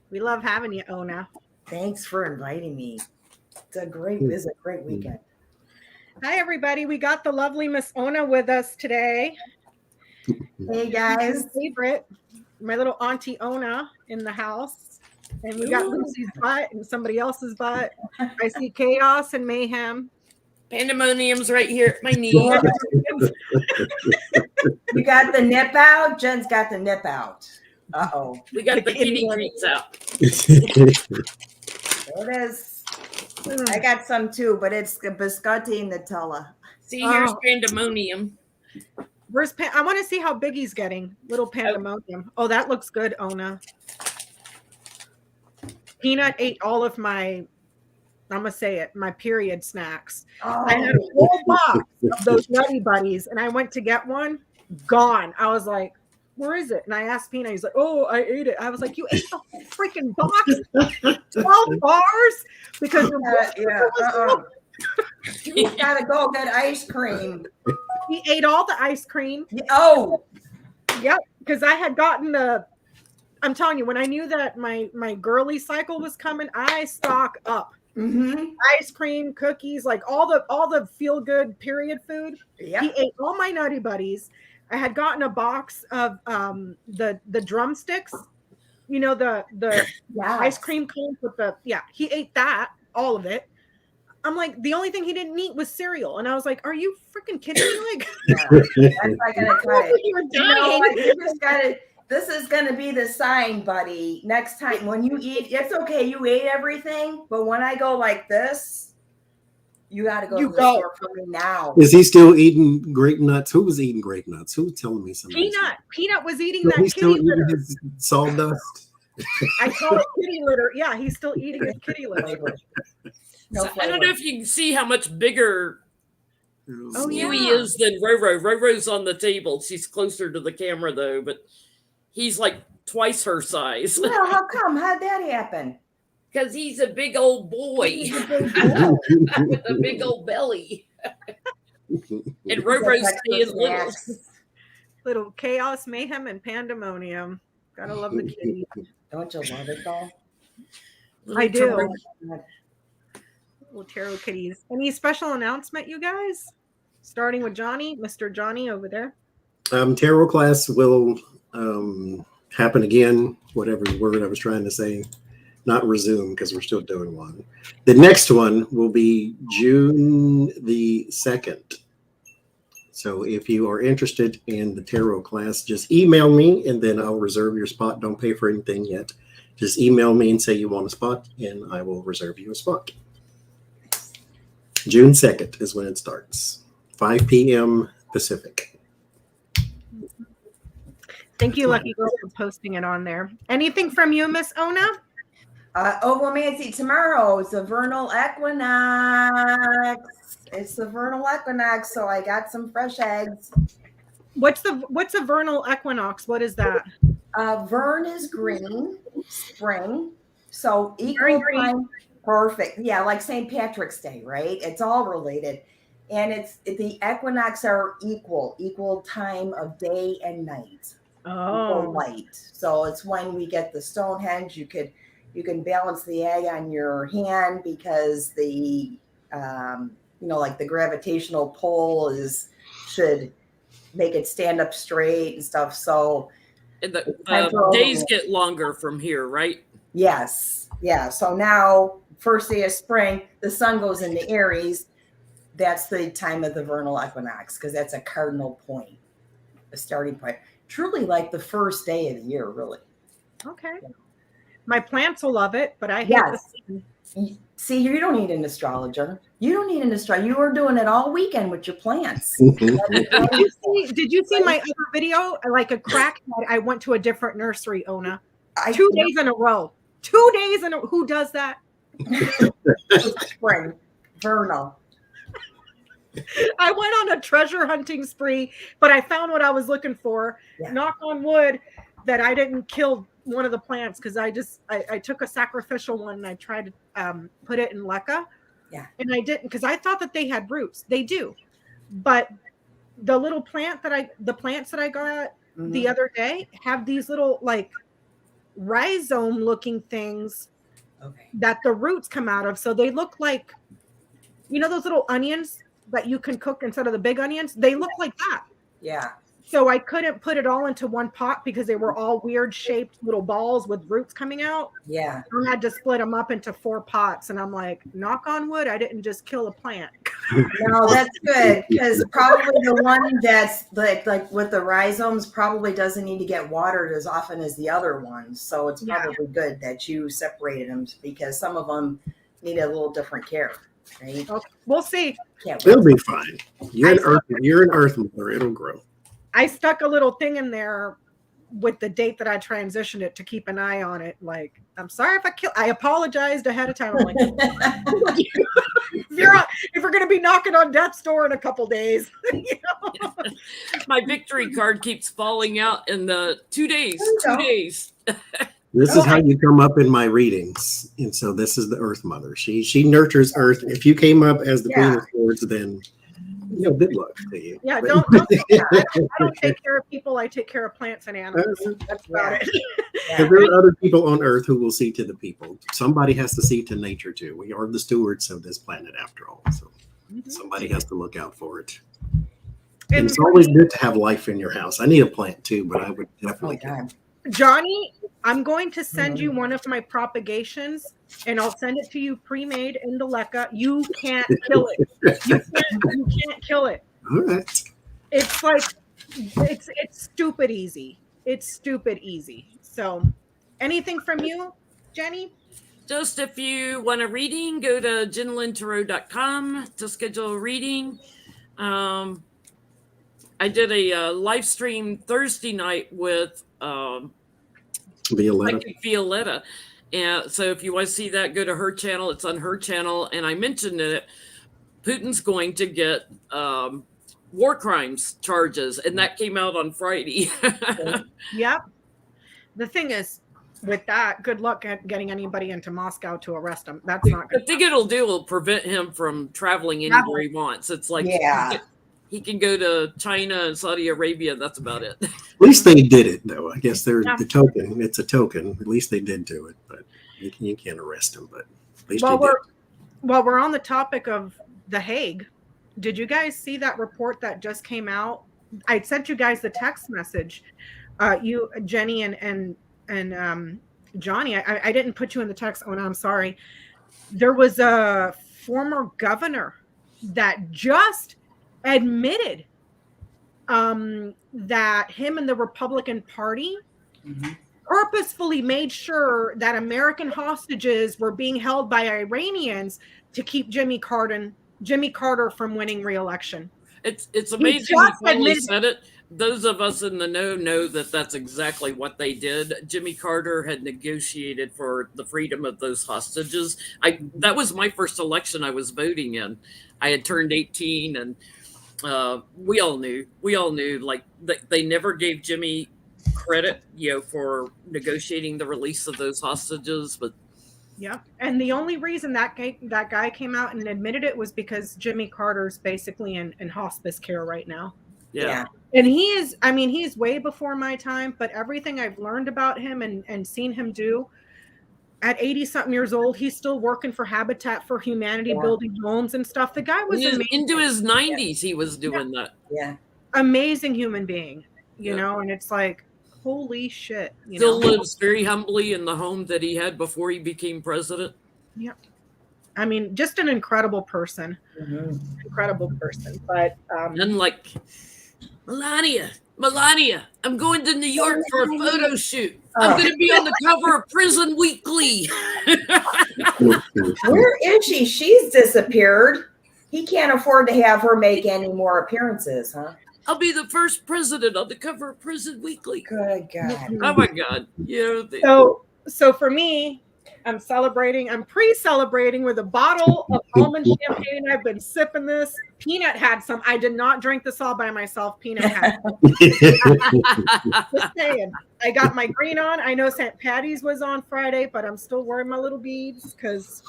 We love having you, Ona. Thanks for inviting me. It's a great weekend. Hi, everybody. We got the lovely Miss Ona with us today. Hey, guys. My favorite, my little Auntie Ona in the house. And we got Lucy's butt and somebody else's butt. I see chaos and mayhem. Pandemonium's right here at my knee. You got the nip out? Jen's got the nip out. Uh-oh. We got the kitty greets out. There it is. I got some too, but it's biscotti and Nutella. See, here's pandemonium. Where's I want to see how big he's getting. Little pandemonium. Oh, that looks good, Ona. Peanut ate all of my, I'm going to say it, my period snacks. Oh. I had a whole box of those Nutty Buddies, and I went to get one. Gone. I was like, where is it? And I asked Peanut. He's like, oh, I ate it. I was like, you ate the whole freaking box? 12 bars? Because you gotta go get ice cream. He ate all the ice cream. Oh. Yep. Because I had gotten I'm telling you, when I knew that my girly cycle was coming, I stock up. Mm-hmm. Ice cream, cookies, like all the feel good period food. Yep. He ate all my Nutty Buddies. I had gotten a box of the drumsticks, you know, the ice cream cones with he ate that, all of it. I'm like, the only thing he didn't eat was cereal. And I was like, are you freaking kidding me? Like, that's not gonna cut it. You just gotta, this is gonna be the sign, buddy. Next time when you eat, it's okay, you ate everything, but when I go like this, you got to go to the store for me now. Is he still eating grape nuts? Who was eating grape nuts? Who was telling me something? Peanut was eating that kitty litter. His sawdust. I call it kitty litter. Yeah, he's still eating his kitty litter. I don't know if you can see how much bigger Huey yeah. is than Roro. Roro's on the table. She's closer to the camera though, but he's like twice her size. Well, how come? How'd that happen? Because he's a big old boy with a big old belly. And Roro's staying little. Little chaos, mayhem, and pandemonium. Gotta love the kitty. Don't you love it though? I do. Little tarot kitties. Any special announcement, you guys? Starting with Johnie, Mr. Johnie over there. Tarot class will happen again. Whatever word I was trying to say. Not resume because we're still doing one. The next one will be June the 2nd. So if you are interested in the tarot class, just email me and then I'll reserve your spot. Don't pay for anything yet. Just email me and say you want a spot and I will reserve you a spot. June 2nd is when it starts. 5 p.m. Pacific. Thank you, Lucky Girl, for posting it on there. Anything from you, Miss Ona? Well, Nancy, tomorrow is the vernal equinox. It's the vernal equinox, so I got some fresh eggs. What's a vernal equinox? What is that? Vern is green, spring. So equal time, perfect. Yeah, like St. Patrick's Day, right? It's all related. And the equinox are equal time of day and night. Equal light. So it's when we get the Stonehenge, you can balance the egg on your hand because the like the gravitational pull should make it stand up straight and stuff. So and the days get longer from here, right? Yes. Yeah. So now, first day of spring, the sun goes into Aries. That's the time of the vernal equinox because that's a cardinal point, a starting point. Truly like the first day of the year, really. Okay. My plants will love it, but I hate the sun. See, you don't need an astrologer. You were doing it all weekend with your plants. Did you see my other video? Like a crackhead, I went to a different nursery, Ona. 2 days in a row. 2 days in a row. Who does that? Spring. Vernal. I went on a treasure hunting spree, but I found what I was looking for. Yeah. Knock on wood that I didn't kill one of the plants because I took a sacrificial one and I tried to put it in leca. Yeah. And I didn't because I thought that they had roots. They do. But the plants that I got the other day have these little like rhizome looking things Okay. that the roots come out of. So they look like, you know, those little onions that you can cook instead of the big onions? They look like that. Yeah. So I couldn't put it all into one pot because they were all weird shaped little balls with roots coming out. Yeah. I had to split them up into 4 pots. And I'm like, knock on wood, I didn't just kill a plant. No, that's good, because probably the one that's like with the rhizomes probably doesn't need to get watered as often as the other ones. So it's probably good that you separated them, because some of them need a little different care. Right? Okay, we'll see. It'll be fine. You're an earth mother. It'll grow. I stuck a little thing in there with the date that I transitioned it to keep an eye on it. Like, I'm sorry if I apologized ahead of time. I'm like, if we're going to be knocking on death's door in a couple days, you know? My victory card keeps falling out in the 2 days. 2 days. This is how you come up in my readings. And so this is the Earth Mother. She nurtures Earth. If you came up as the Queen of Swords, then good luck to you. Yeah, don't I don't take care of people. I take care of plants and animals. That's about it. There are other people on Earth who will see to the people. Somebody has to see to nature too. We are the stewards of this planet after all. So somebody has to look out for it. And it's always good to have life in your house. I need a plant too, but I would definitely. Johnie, I'm going to send you one of my propagations, and I'll send it to you pre-made in the LECA. You can't kill it. You can't kill it. All right. It's like it's stupid easy. It's stupid easy. So, anything from you, Jenny? Just if you want a reading, go to JenLynTarot.com to schedule a reading. I did a live stream Thursday night with Violetta. And so if you want to see that, go to her channel. It's on her channel. And I mentioned that Putin's going to get war crimes charges. And that came out on Friday. Yep. The thing is, with that, good luck at getting anybody into Moscow to arrest him. That's not good. The thing will prevent him from traveling anywhere he wants. It's like, he can go to China and Saudi Arabia. That's about it. At least they did it, though. I guess they're the token. It's a token. At least they did do it, but you can't arrest him. But at least you did. While we're on the topic of The Hague, did you guys see that report that just came out? I sent you guys the text message. You, Jenny, and Johnie. I didn't put you in the text. Oh no, I'm sorry. There was a former governor that just admitted that him and the Republican Party purposefully made sure that American hostages were being held by Iranians to keep Jimmy Carter from winning re-election. It's amazing he finally said it. Those of us in the know that that's exactly what they did. Jimmy Carter had negotiated for the freedom of those hostages. That was my first election I was voting in. I had turned 18, and we all knew like they never gave Jimmy credit, for negotiating the release of those hostages. But yeah, and the only reason that guy came out and admitted it was because Jimmy Carter's basically in hospice care right now. Yeah. And he's way before my time, but everything I've learned about him and seen him do at 80-something years old, he's still working for Habitat for Humanity, building homes and stuff. The guy was into his 90s. He was doing that. Yeah. Amazing human being, you know, and it's like, holy shit. Still lives very humbly in the home that he had before he became president. Yeah. I mean, just an incredible person. Incredible person. But unlike Melania, I'm going to New York for a photo shoot. I'm going to be on the cover of Prison Weekly. Where is she? She's disappeared. He can't afford to have her make any more appearances, huh? I'll be the first president on the cover of Prison Weekly. Good God. Oh my God. So for me, I'm pre-celebrating with a bottle of almond champagne. I've been sipping this. Peanut had some. I did not drink this all by myself. Peanut had some. Just saying. I got my green on. I know St. Patty's was on Friday, but I'm still wearing my little beads because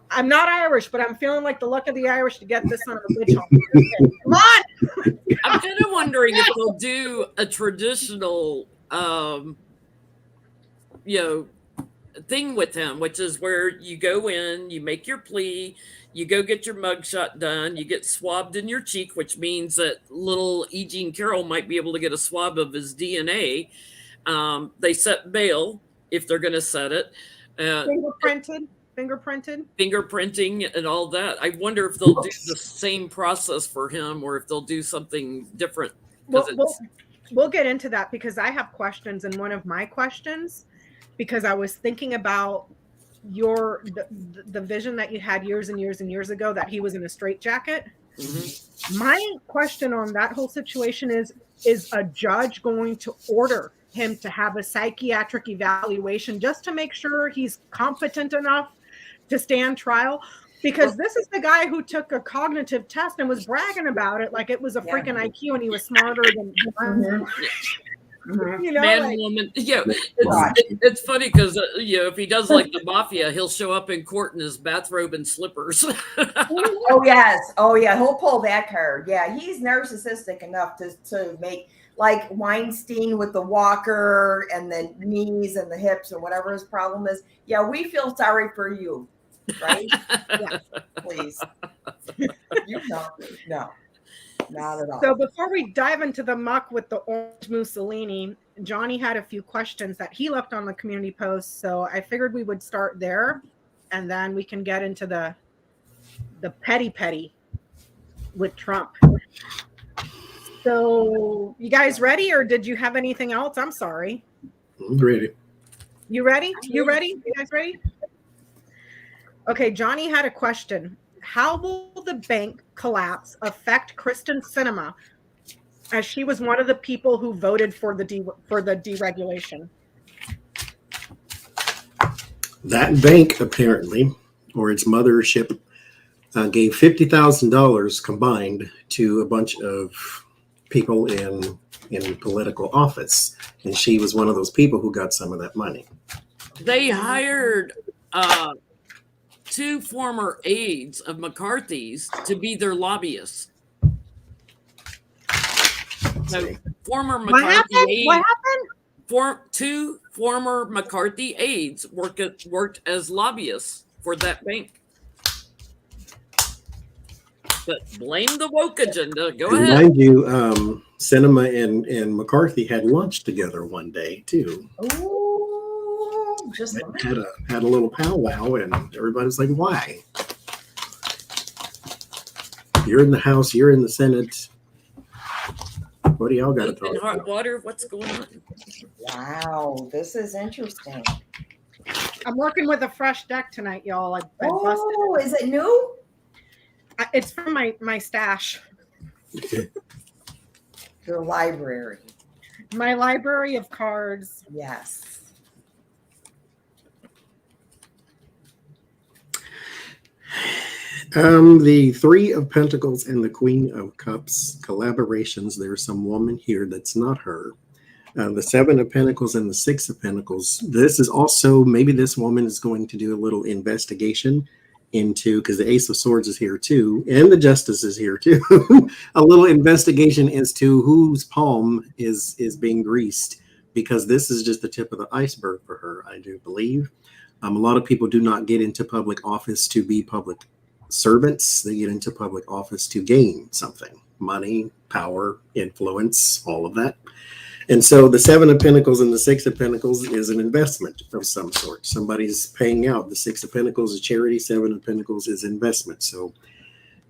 I'm not Irish, but I'm feeling like the luck of the Irish to get this on a witch hunt. Come on! I'm kind of wondering if they'll do a traditional thing with him, which is where you go in, you make your plea, you go get your mugshot done, you get swabbed in your cheek, which means that little E. Jean Carroll might be able to get a swab of his DNA. They set bail if they're going to set it. Fingerprinting and all that. I wonder if they'll do the same process for him or if they'll do something different. We'll get into that because I have questions, and one of my questions, because I was thinking about the vision that you had years and years and years ago that he was in a straitjacket. Mm-hmm. My question on that whole situation is a judge going to order him to have a psychiatric evaluation just to make sure he's competent enough to stand trial? Because this is the guy who took a cognitive test and was bragging about it like it was a freaking IQ and he was smarter than woman. It's funny because if he does like the mafia, he'll show up in court in his bathrobe and slippers. Oh yeah, he'll pull that card. Yeah, he's narcissistic enough to make like Weinstein with the walker and the knees and the hips and whatever his problem is. Yeah, we feel sorry for you. Right? Yeah, please. No, not at all. So before we dive into the muck with the orange Mussolini, Johnie had a few questions that he left on the community post. So I figured we would start there, and then we can get into the petty with Trump. So you guys ready, or did you have anything else? I'm sorry. I'm ready. You ready? You guys ready? Okay, Johnie had a question. How will the bank collapse affect Kristen Sinema, as she was one of the people who voted for the deregulation? That bank apparently, or its mothership, gave $50,000 combined to a bunch of people in political office, and she was one of those people who got some of that money. They hired 2 former aides of McCarthy's to be their lobbyists. So former McCarthy What happened? 2 former McCarthy aides worked as lobbyists for that bank. But blame the woke agenda. Go ahead. Mind you, Sinema and McCarthy had lunch together one day too. Ooh, just had a little powwow, and everybody was like, "Why? You're in the House, you're in the Senate. What do y'all got to talk in hot about?" water? What's going on? Wow, this is interesting. I'm working with a fresh deck tonight, y'all. I busted it. Is it new? It's from my stash. Your library. My library of cards. Yes. The 3 of Pentacles and the Queen of Cups collaborations. There's some woman here that's not her. The 7 of Pentacles and the 6 of Pentacles. This is also, maybe this woman is going to do a little investigation into, because the Ace of Swords is here too, and the Justice is here too. A little investigation as to whose palm is being greased, because this is just the tip of the iceberg for her, I do believe. A lot of people do not get into public office to be public servants. They get into public office to gain something: money, power, influence, all of that. And so the 7 of Pentacles and the 6 of Pentacles is an investment of some sort. Somebody's paying out. The 6 of Pentacles is charity. 7 of Pentacles is investment. So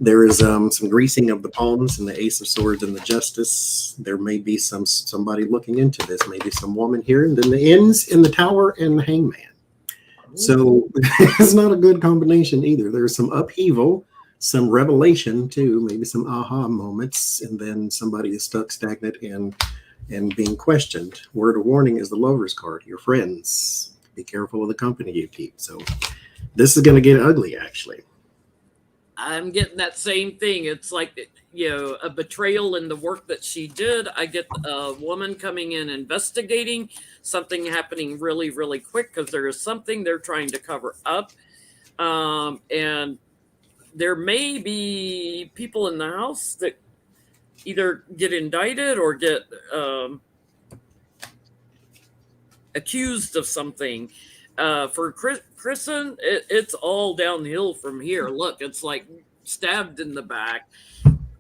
there is some greasing of the palms, and the Ace of Swords and the Justice. There may be somebody looking into this. Maybe some woman here. And then the ends in the Tower and the Hangman. So it's not a good combination either. There's some upheaval, some revelation too, maybe some aha moments, and then somebody is stuck stagnant and being questioned. Word of warning is the Lover's card. Your friends. Be careful of the company you keep. So this is going to get ugly, actually. I'm getting that same thing. It's like, a betrayal in the work that she did. I get a woman coming in investigating, something happening really, really quick because there is something they're trying to cover up. And there may be people in the house that either get indicted or get accused of something. For Kristen, it's all downhill from here. Look, it's like stabbed in the back,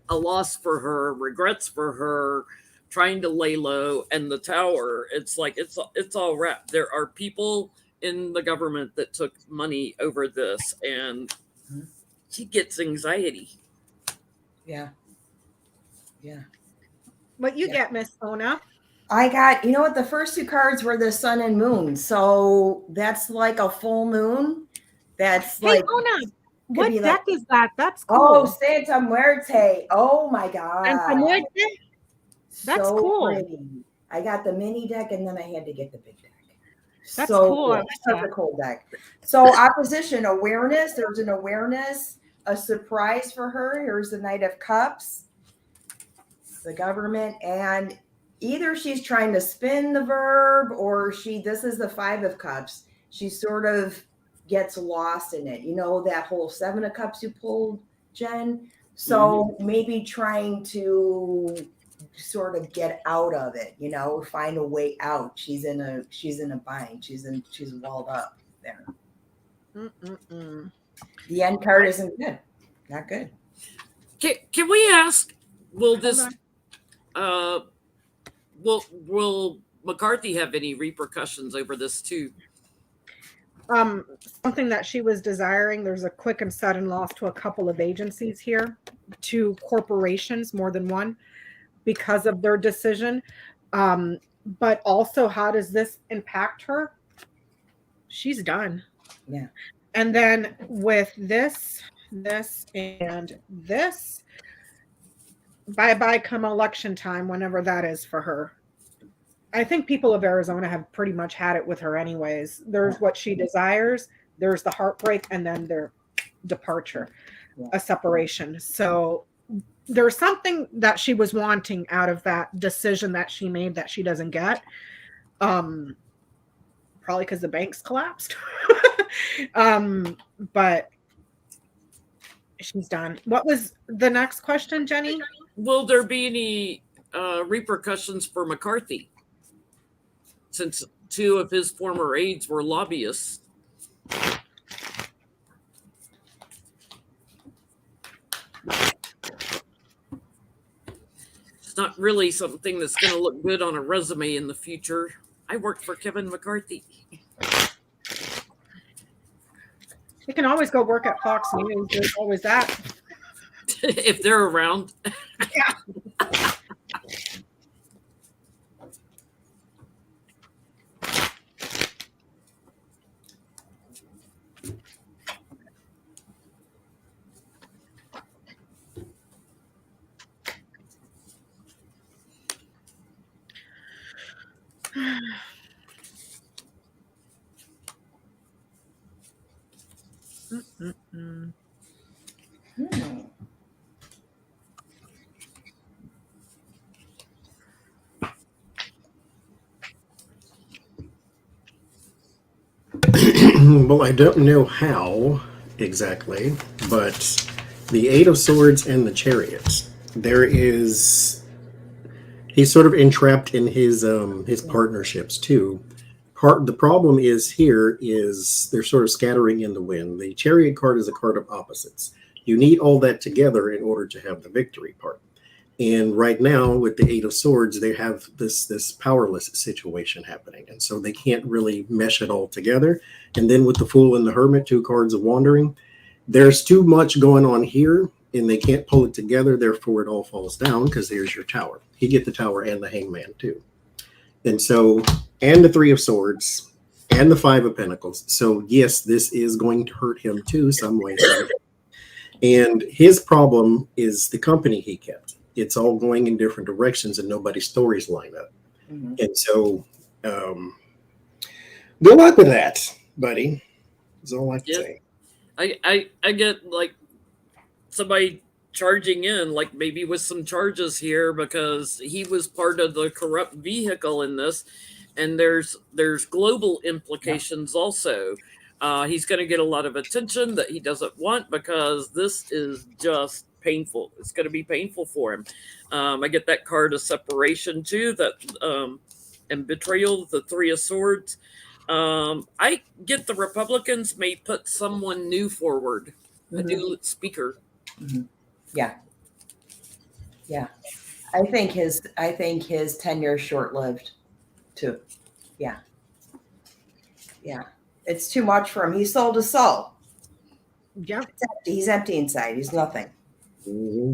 a loss for her, regrets for her, trying to lay low, and the tower. It's like it's all wrapped. There are people in the government that took money over this, and she gets anxiety. Yeah. Yeah. What you get, Miss Ona? I got, you know what? The first two cards were the sun and moon. So that's like a full moon. That's Hey, like, Ona, what be deck like- is that? That's cool. oh, Santa Muerte. Oh my God. Santa Muerte? That's so cool. Pretty. I got the mini deck and then I had to get the big deck. That's so cool. I like Such that. a cool deck. So opposition, awareness. There's an awareness, a surprise for her. Here's the Knight of Cups, the government, and either she's trying to spin the verb or this is the Five of Cups. She sort of gets lost in it. You know, that whole Seven of Cups you pulled, Jen? So maybe trying to sort of get out of it, you know, find a way out. She's in a bind. She's walled up there. The end card isn't good. Not good. Can we ask, will this will McCarthy have any repercussions over this too? Something that she was desiring. There's a quick and sudden loss to a couple of agencies here, to corporations, more than one, because of their decision. But also, how does this impact her? She's done. Yeah. And then with this, and this, bye-bye come election time, whenever that is for her. I think people of Arizona have pretty much had it with her anyways. There's what she desires, there's the heartbreak, and then their departure, a separation. So there's something that she was wanting out of that decision that she made that she doesn't get. Probably because the banks collapsed. But she's done. What was the next question, Jenny? Will there be any repercussions for McCarthy, since two of his former aides were lobbyists? It's not really something that's going to look good on a resume in the future. I worked for Kevin McCarthy. You can always go work at Fox News. There's always that. If they're around. Yeah. Well, I don't know how exactly, but the Eight of Swords and the Chariot, he's sort of entrapped in his partnerships too. The problem is they're sort of scattering in the wind. The Chariot card is a card of opposites. You need all that together in order to have the victory part. And right now, with the Eight of Swords, they have this powerless situation happening. And so they can't really mesh it all together. And then with the Fool and the Hermit, two cards of wandering, there's too much going on here, and they can't pull it together. Therefore, it all falls down because there's your tower. You get the tower and the Hangman, too. And so, and the Three of Swords, and the Five of Pentacles. So, yes, this is going to hurt him, too, some way. And his problem is the company he kept. It's all going in different directions and nobody's stories line up. Mm-hmm. And so, good luck with that, buddy. That's all I can say. I get like somebody charging in, like maybe with some charges here because he was part of the corrupt vehicle in this. And there's global implications also. He's going to get a lot of attention that he doesn't want because this is just painful. It's going to be painful for him. I get that card of separation too, that and betrayal, the Three of Swords. I get the Republicans may put someone new forward, a new speaker. Yeah. I think his tenure is short-lived too. Yeah. It's too much for him. He sold his soul. Yeah. He's empty inside. He's nothing. Mm-hmm.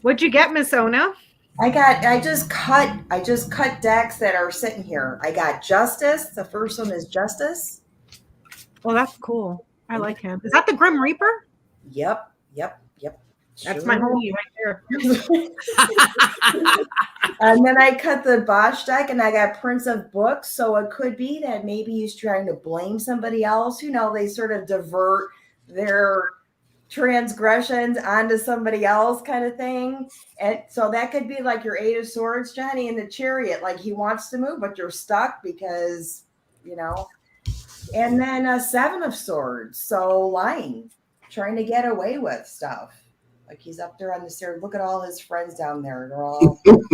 What'd you get, Miss Ona? I just cut decks that are sitting here. I got Justice. The first one is Justice. Well, that's cool. I like him. Is that the Grim Reaper? Yep. That's my homie right there. And then I cut the Bosch deck and I got Prince of Books. So it could be that maybe he's trying to blame somebody else. You know, they sort of divert their transgressions onto somebody else kind of thing. And so that could be like your Eight of Swords, Johnny, in the Chariot. Like he wants to move, but you're stuck because, you know. And then a Seven of Swords. So lying, trying to get away with stuff. Like he's up there on the stairs. Look at all his friends down there. They're all. Looks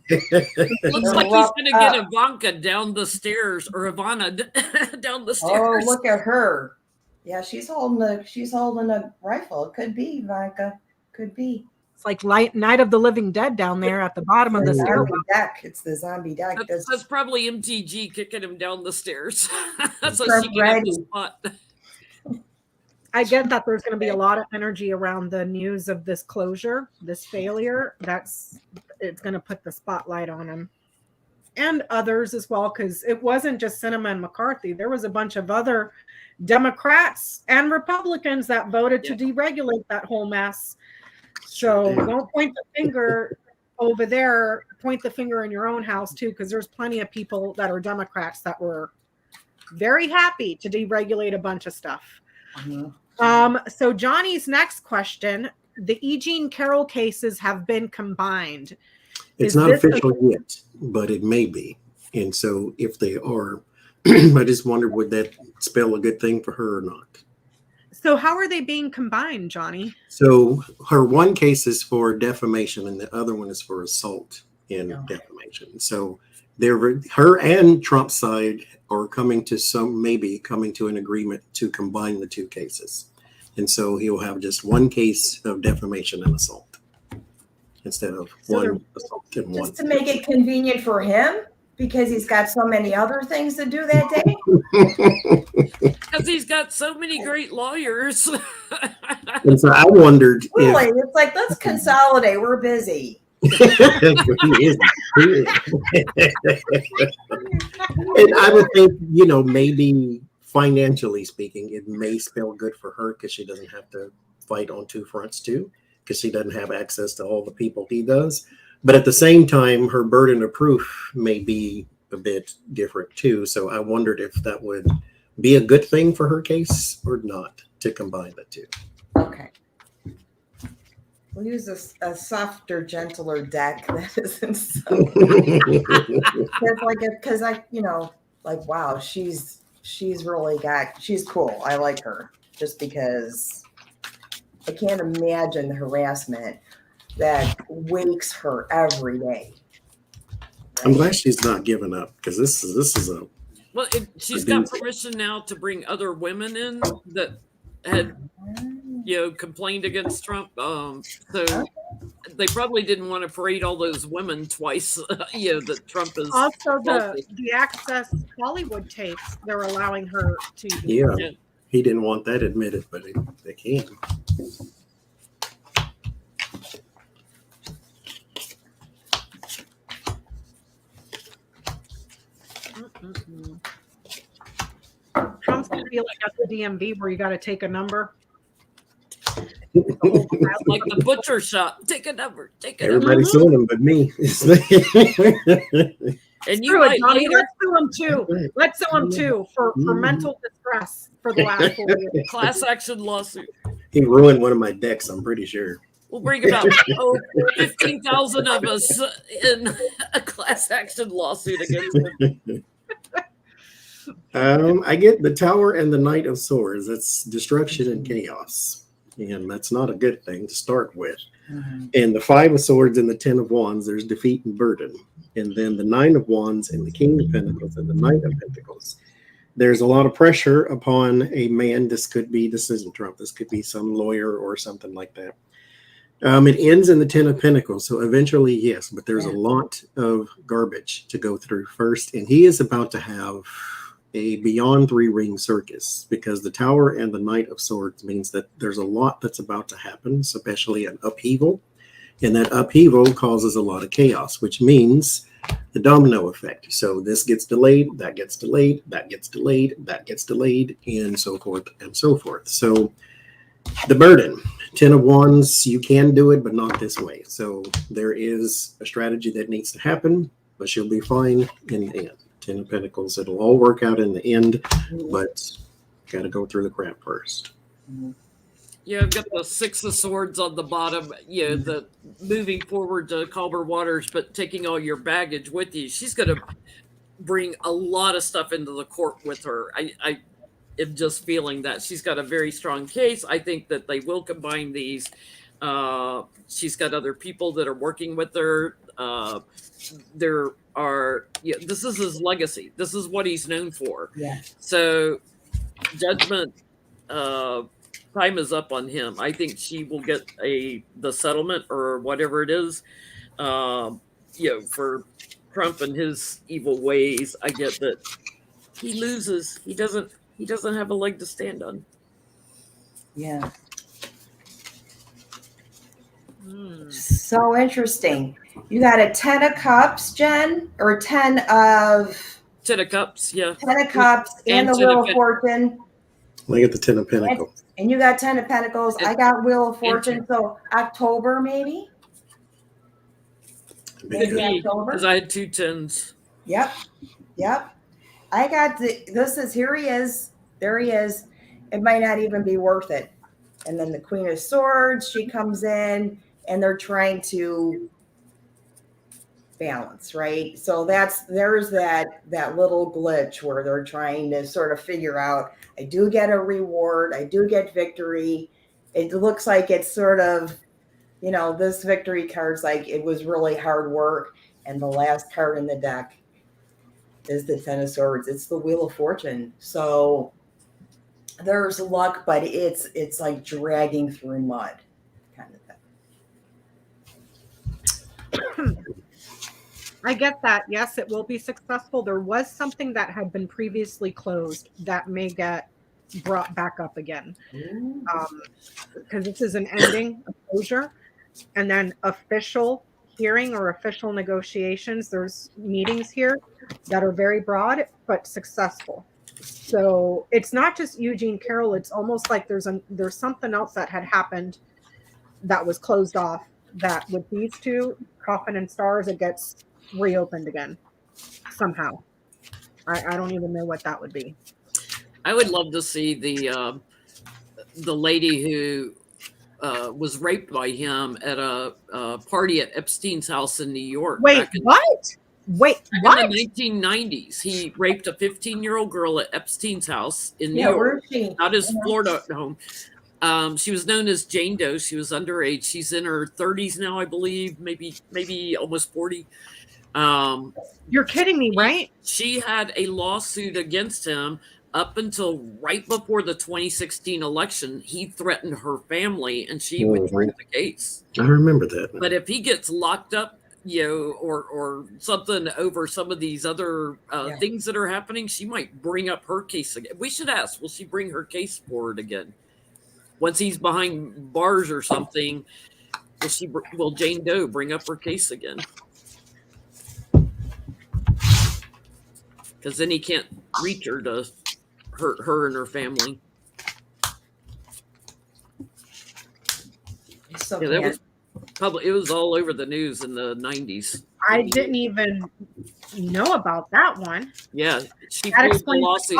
like he's going to get Ivanka down the stairs, or Ivana down the stairs. Oh, look at her. Yeah, she's holding a rifle. It could be Ivanka. Could be. It's like Night of the Living Dead down there at the bottom of the stairwell. Deck. It's the zombie deck. That's probably MTG kicking him down the stairs. So she can have the spot. I get that there's going to be a lot of energy around the news of this closure, this failure. It's going to put the spotlight on him and others as well, because it wasn't just Sinema and McCarthy. There was a bunch of other Democrats and Republicans that voted to deregulate that whole mess. So don't point the finger over there. Point the finger in your own house too, because there's plenty of people that are Democrats that were very happy to deregulate a bunch of stuff. So Johnny's next question: the E. Jean Carroll cases have been combined. It's not official yet, but it may be. And so if they are, I just wonder, would that spell a good thing for her or not? So how are they being combined, Johnny? So her one case is for defamation and the other one is for assault and defamation. So her and Trump's side are coming to an agreement to combine the two cases. And so he'll have just one case of defamation and assault instead of one assault and one. Just to make it convenient for him, because he's got so many other things to do that day. Because he's got so many great lawyers. And so I wondered. Really? It's like, let's consolidate. We're busy. And I would think, maybe financially speaking, it may spell good for her because she doesn't have to fight on two fronts too, because she doesn't have access to all the people he does. But at the same time, her burden of proof may be a bit different too. So I wondered if that would be a good thing for her case or not to combine the two. Okay. We'll use a softer, gentler deck that isn't so. Because wow, she's cool. I like her just because I can't imagine the harassment that wakes her every day. Right? I'm glad she's not giving up, because this is a. Well, she's got permission now to bring other women in that had, complained against Trump. So they probably didn't want to parade all those women twice. That Trump is also the Access Hollywood tapes. They're allowing her to. Yeah, he didn't want that admitted, but they can. Trump's gonna be like at the DMV where you got to take a number. Like the butcher shop. Take a number. Everybody's suing him but me. And you might Johnny, let's sue him too. Let's sue him too for mental distress for the last 4 years. Class action lawsuit. He ruined one of my decks, I'm pretty sure. We'll bring about 15,000 of us in a class action lawsuit against him. I get the Tower and the Knight of Swords. That's destruction and chaos. And that's not a good thing to start with. And the 5 of Swords and the 10 of Wands, there's defeat and burden. And then the 9 of Wands and the King of Pentacles and the Knight of Pentacles. There's a lot of pressure upon a man. This isn't Trump. This could be some lawyer or something like that. It ends in the 10 of Pentacles. So eventually, yes, but there's a lot of garbage to go through first. And he is about to have a beyond 3-ring circus, because the Tower and the Knight of Swords means that there's a lot that's about to happen, especially an upheaval. And that upheaval causes a lot of chaos, which means the domino effect. So this gets delayed, that gets delayed, that gets delayed, that gets delayed, and so forth and so forth. So the burden, 10 of Wands, you can do it, but not this way. So there is a strategy that needs to happen, but she'll be fine in the end. 10 of Pentacles, it'll all work out in the end, but got to go through the crap first. Yeah, I've got the 6 of Swords on the bottom, the moving forward to calmer waters, but taking all your baggage with you. She's going to bring a lot of stuff into the court with her. I am just feeling that she's got a very strong case. I think that they will combine these. She's got other people that are working with her. There are, this is his legacy. This is what he's known for. Yeah. So judgment, time is up on him. I think she will get the settlement or whatever it is, for Trump and his evil ways. I get that he loses. He doesn't have a leg to stand on. Yeah. So interesting. You got a 10 of Cups, Jen, or 10 of Cups, yeah. 10 of Cups and the Wheel of Fortune. I get the 10 of Pentacles. And you got 10 of Pentacles. I got Wheel of Fortune. So October, maybe? Maybe October. Because I had 2 10s. Yep. I got here he is. There he is. It might not even be worth it. And then the Queen of Swords, she comes in, and they're trying to balance, right? So there's that little glitch where they're trying to sort of figure out, I do get a reward, I do get victory. It looks like it's sort of, this victory card's like it was really hard work. And the last card in the deck is the 10 of Swords. It's the Wheel of Fortune. So there's luck, but it's like dragging through mud kind of thing. I get that. Yes, it will be successful. There was something that had been previously closed that may get brought back up again. Because this is an ending, a closure, and then official hearing or official negotiations. There's meetings here that are very broad but successful. So it's not just Eugene Carroll. It's almost like there's something else that had happened that was closed off, that with these two, Coffin and Stars, it gets reopened again somehow. I don't even know what that would be. I would love to see the lady who was raped by him at a party at Epstein's house in New York. Wait, what? Wait, what? In the 1990s, he raped a 15-year-old girl at Epstein's house in New York. Where is she? Not his Florida home. She was known as Jane Doe. She was underage. She's in her 30s now, I believe, maybe almost 40. You're kidding me, right? She had a lawsuit against him up until right before the 2016 election. He threatened her family, and she withdrew the case. I remember that. But if he gets locked up, or something over some of these other things that are happening, she might bring up her case again. We should ask, will she bring her case forward again? Once he's behind bars or something, will Jane Doe bring up her case again? Because then he can't reach her to hurt her and her family. So that was public. It was all over the news in the 90s. I didn't even know about that one. Yeah, she pulled the lawsuit.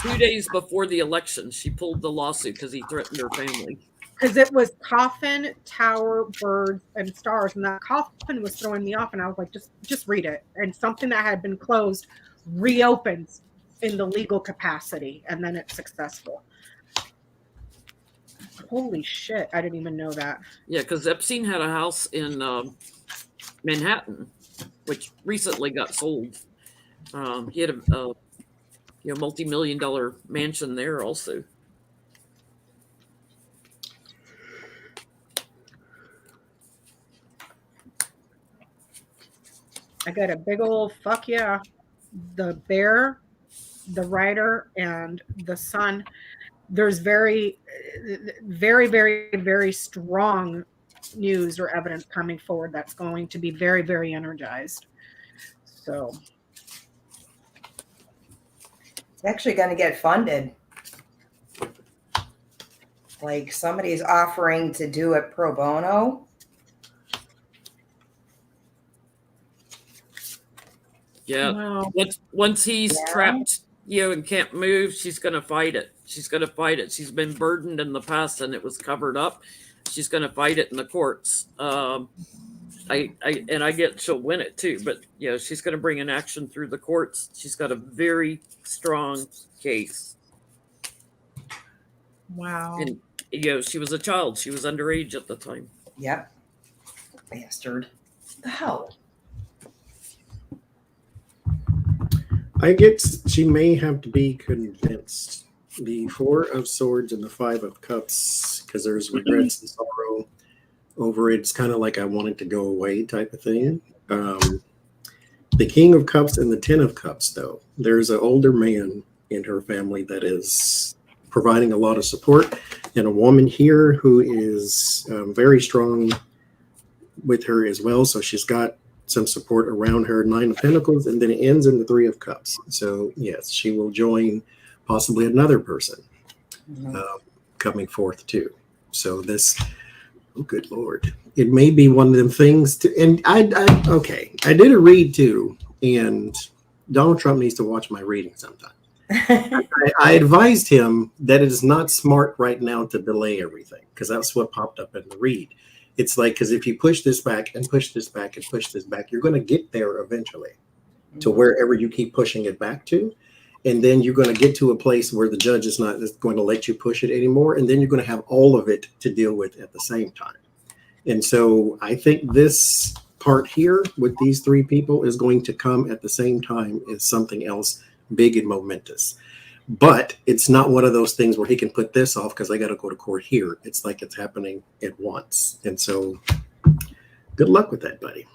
2 days before the election, she pulled the lawsuit because he threatened her family. Because it was Coffin, Tower, Birds, and Stars, and that Coffin was throwing me off, and I was like, just read it. And something that had been closed reopens in the legal capacity, and then it's successful. Holy shit! I didn't even know that. Yeah, because Epstein had a house in Manhattan, which recently got sold. He had a multi-million-dollar mansion there also. I got a big old fuck yeah. The bear, the writer, and the son. There's very, very, very, very strong news or evidence coming forward that's going to be very, very energized. So It's actually going to get funded. Like somebody's offering to do it pro bono. Yeah. wow. Once he's trapped, and can't move, she's going to fight it. She's going to fight it. She's been burdened in the past, and it was covered up. She's going to fight it in the courts. I get she'll win it too, but she's going to bring an action through the courts. She's got a very strong case. Wow. And she was a child. She was underage at the time. Yep. Bastard. What the hell? I guess she may have to be convinced. The Four of Swords and the Five of Cups, because there's regrets and sorrow over it. It's kind of like I want it to go away type of thing. The King of Cups and the Ten of Cups, though. There's an older man in her family that is providing a lot of support, and a woman here who is very strong with her as well. So she's got some support around her. Nine of Pentacles, and then it ends in the Three of Cups. So yes, she will join possibly another person coming forth too. So this, oh good Lord, it may be one of them things to, and I did a read too, and Donald Trump needs to watch my reading sometime. I advised him that it is not smart right now to delay everything, because that's what popped up in the read. It's like, because if you push this back and push this back and push this back, you're going to get there eventually to wherever you keep pushing it back to. And then you're going to get to a place where the judge is not going to let you push it anymore. And then you're going to have all of it to deal with at the same time. And so I think this part here with these three people is going to come at the same time as something else big and momentous. But it's not one of those things where he can put this off because I got to go to court here. It's like it's happening at once. And so good luck with that, buddy.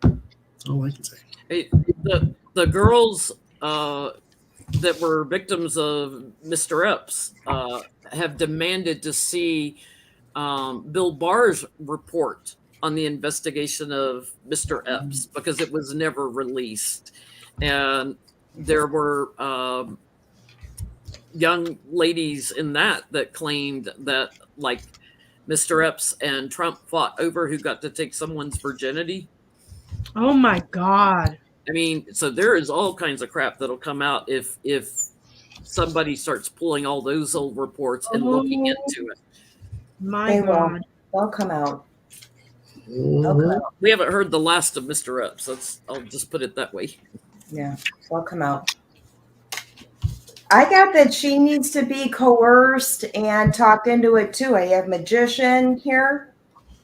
That's all I can say. Hey, the girls that were victims of Mr. Epps have demanded to see Bill Barr's report on the investigation of Mr. Epps because it was never released. And there were young ladies in that claimed that, like, Mr. Epps and Trump fought over who got to take someone's virginity. Oh my God. I mean, so there is all kinds of crap that'll come out if somebody starts pulling all those old reports and looking into it. My God. They'll come out. We haven't heard the last of Mr. Epps. I'll just put it that way. Yeah, they'll come out. I got that she needs to be coerced and talked into it too. I have Magician here,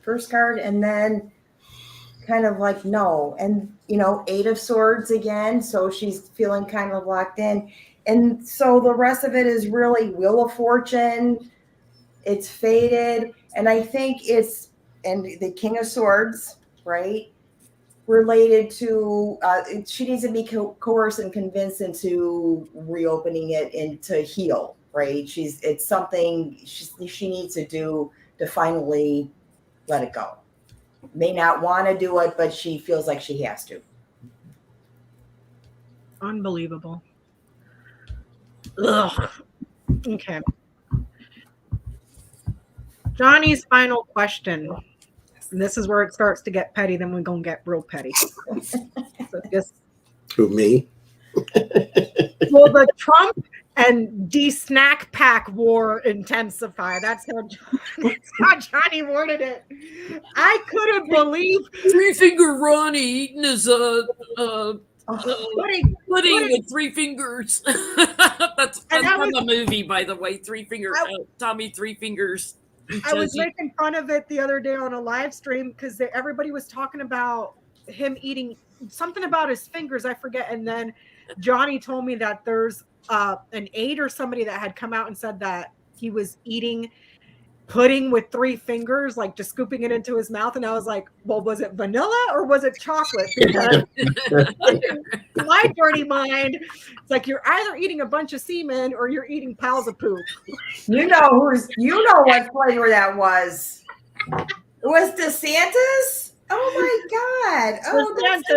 first card, and then kind of like no. And, Eight of Swords again. So she's feeling kind of locked in. And so the rest of it is really Wheel of Fortune. It's faded. And I think and the King of Swords, right? Related to, she needs to be coerced and convinced into reopening it and to heal, right? It's something she needs to do to finally let it go. May not want to do it, but she feels like she has to. Unbelievable. Ugh. Okay. Johnny's final question. And this is where it starts to get petty. Then we're going to get real petty. So just Who, me? Will the Trump and D-Snack Pack war intensify? That's how Johnny worded it. I couldn't believe Three-Finger Ronnie eating his Pudding with 3 fingers. That's from a movie, by the way. Tommy 3 Fingers. I was making fun of it the other day on a live stream because everybody was talking about him eating something about his fingers. I forget. And then Johnie told me that there's an aide or somebody that had come out and said that he was eating pudding with 3 fingers, like just scooping it into his mouth. And I was like, well, was it vanilla or was it chocolate? Because in my dirty mind, it's like you're either eating a bunch of semen or you're eating piles of poop. You know what flavor that was. It was DeSantis? Oh my God. Oh, that's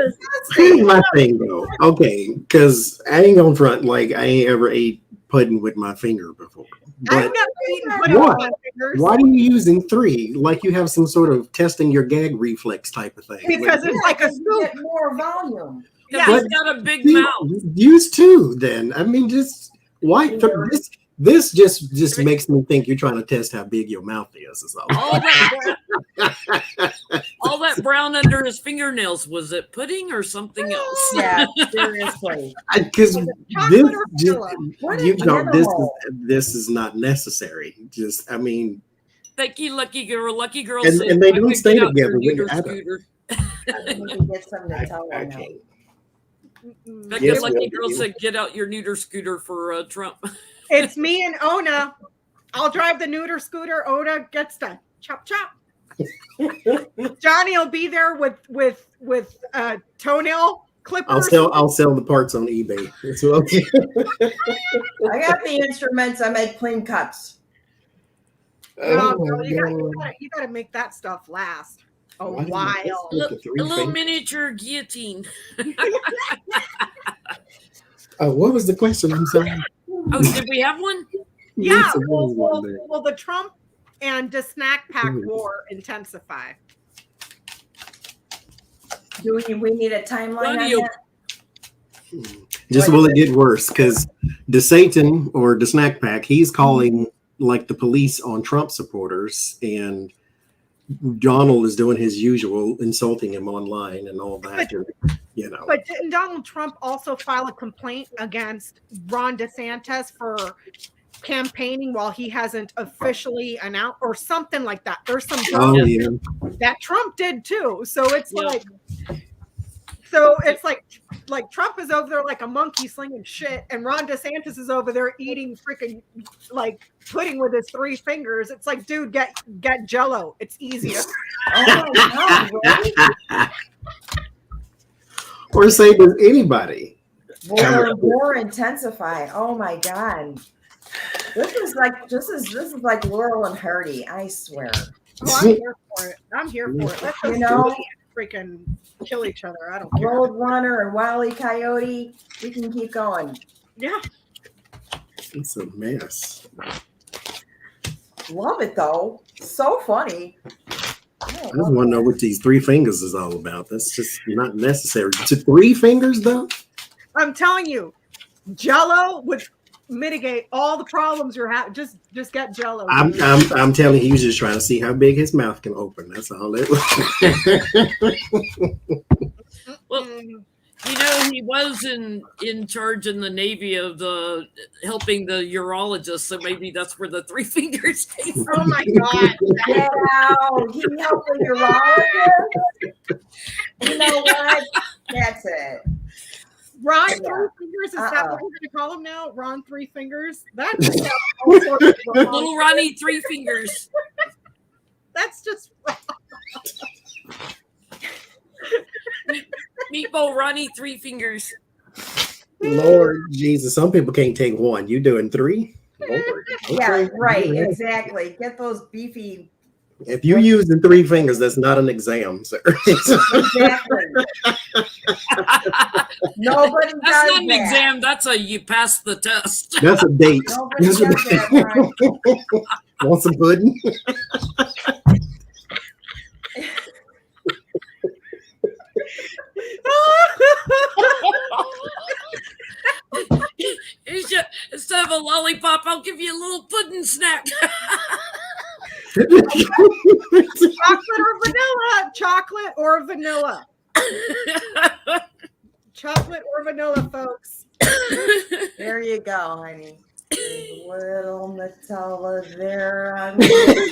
here's my thing though. Okay, because I ain't gonna front like I ain't ever ate pudding with my finger before. I've never eaten pudding with my fingers. Why are you using 3? Like you have some sort of testing your gag reflex type of thing. Because it's like a scoop. Get more volume. Yeah, he's got a big mouth. Use 2 then. I mean, just why? This just makes me think you're trying to test how big your mouth is. Is all that brown under his fingernails, was it pudding or something else? Yeah, seriously. Because this is not necessary. Just, I mean. Thank you, lucky girl. Lucky girl. And they don't stay together. Get something to tell them. Becca, lucky girl said, "Get out your neuter scooter for Trump." It's me and Ona. I'll drive the neuter scooter. Ona gets the chop chop. Johnie will be there with toenail clippers. I'll sell the parts on eBay. It's okay. I got the instruments. I make clean cuts. You gotta make that stuff last a while. A little miniature guillotine. What was the question? I'm sorry. Oh, did we have one? Yeah. Will the Trump and the snack pack war intensify? Do we need a timeline on that? Just will it get worse? Because the Satan or the snack pack, he's calling like the police on Trump supporters, and Donald is doing his usual, insulting him online and all that. But didn't Donald Trump also file a complaint against Ron DeSantis for campaigning while he hasn't officially announced or something like that? There's some that Trump did too. So it's like Trump is over there like a monkey slinging shit, and Ron DeSantis is over there eating freaking like pudding with his 3 fingers. It's like, dude, get Jello. It's easier. Oh my God, really? Or say does anybody? War intensify. Oh my God. This is like Laurel and Hardy, I swear. Oh, I'm here for it. Let's freaking kill each other. I don't care. Roadrunner and Wile E. Coyote. We can keep going. Yeah. It's a mess. Love it though. So funny. I just want to know what these 3 fingers is all about. That's just not necessary. To 3 fingers though? I'm telling you, Jello would mitigate all the problems you're having. Just get Jello. I'm telling you, he's just trying to see how big his mouth can open. That's all it was. Well, he was in charge in the Navy of helping the urologist, so maybe that's where the 3 fingers came from. Oh my God! Get out! He helped the urologist. You know what? That's it. Ron 3 Fingers, is that what we're going to call him now? Ron 3 Fingers? That's all sorts of Little Ronnie 3 Fingers. That's just wrong. Meatball Ronnie 3 Fingers. Lord Jesus, some people can't take 1. You doing 3? Lord. Okay. Yeah, right. Exactly. Get those beefy. If you use the 3 fingers, that's not an exam, sir. Exactly. Nobody does That's not an that. exam. That's you passed the test. That's a date. Nobody does that, right? Want some pudding? Instead of a lollipop, I'll give you a little pudding snack. Chocolate or vanilla? Chocolate or vanilla, folks. There you go, honey. There's a little Nutella there on right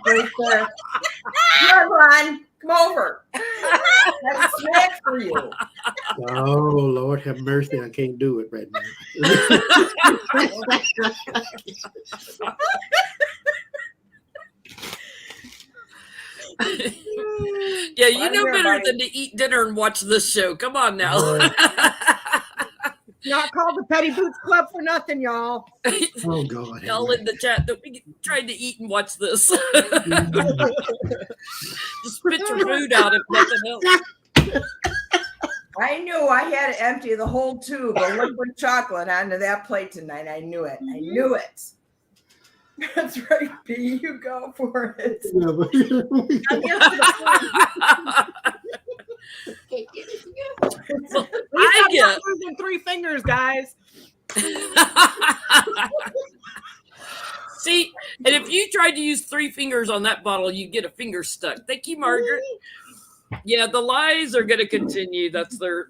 there. Come on, come over. That's a snack for you. Oh, Lord have mercy. I can't do it right now. Yeah, you know better than to eat dinner and watch this show. Come on now. Not called the Petty Boots Club for nothing, y'all. Oh, God. Y'all in the chat that we tried to eat and watch this. Just spit your food out if nothing else. I knew I had to empty the whole tube of liquid chocolate onto that plate tonight. I knew it. I knew it. That's right, B. You go for it. I'm here for the I get losing 3 fingers, guys. See, and if you tried to use 3 fingers on that bottle, you get a finger stuck. Thank you, Margaret. Yeah, the lies are going to continue. That's their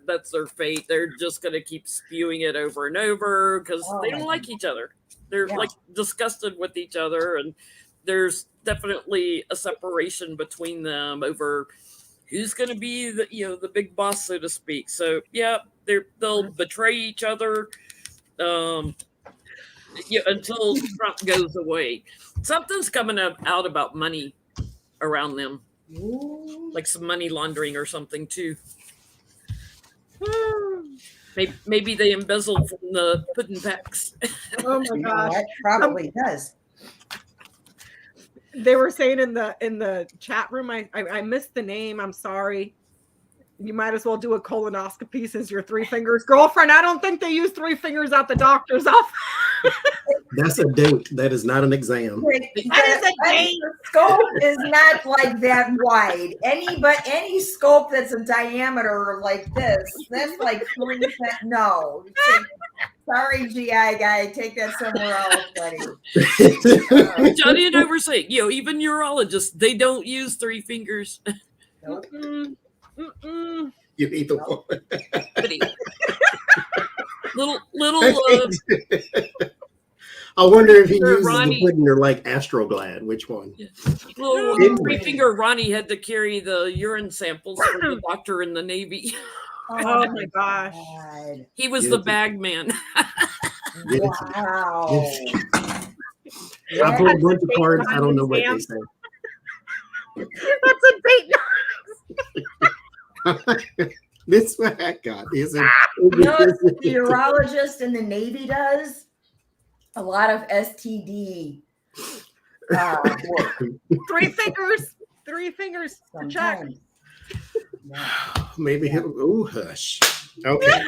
fate. They're just going to keep spewing it over and over because they don't like each other. They're like disgusted with each other, and there's definitely a separation between them over who's going to be the big boss, so to speak. So yeah, they'll betray each other until Trump goes away. Something's coming out about money around them. Like some money laundering or something too. Maybe they embezzled from the pudding packs. Oh my gosh, that probably does. They were saying in the chat room, I missed the name. I'm sorry. You might as well do a colonoscopy since your 3 fingers girlfriend. I don't think they use 3 fingers at the doctor's office. That's a date. That is not an exam. That is a date. The scope is not like that wide. Any scope that's a diameter like this, that's like 3 cents. No. Sorry, GI guy. Take that somewhere else, buddy. Johnny and I were saying, even urologists, they don't use 3 fingers. Nope. You need the one. little I wonder if he uses Ronnie, the pudding or like Astroglad. Which one? Little 3-finger Ronnie had to carry the urine samples for the doctor in the Navy. Oh my gosh. God. He was the bag man. Wow. I pulled a bunch of cards. I don't know what they say. That's a date. This one I got is You know what the urologist in the Navy does? A lot of STD work. 3 fingers. 3 fingers to check. Sometimes. Maybe he'll. Oh, hush. Okay.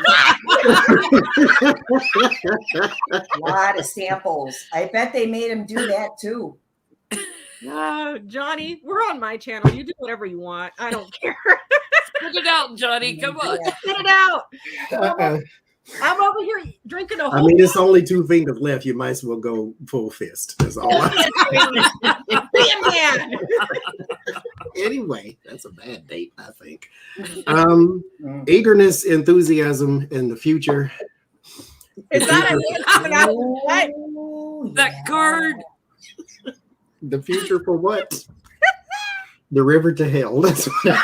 A lot of samples. I bet they made him do that too. Johnny, we're on my channel. You do whatever you want. I don't care. Spit it out, Johnny. Come on. Get it out. I'm over here drinking a whole. I mean, it's only 2 fingers left. You might as well go full fist. That's all. Be a man. Anyway, that's a bad date, I think. Eagerness, enthusiasm, in the future. Is that a coming out? That card. The future for what? The river to hell. That's what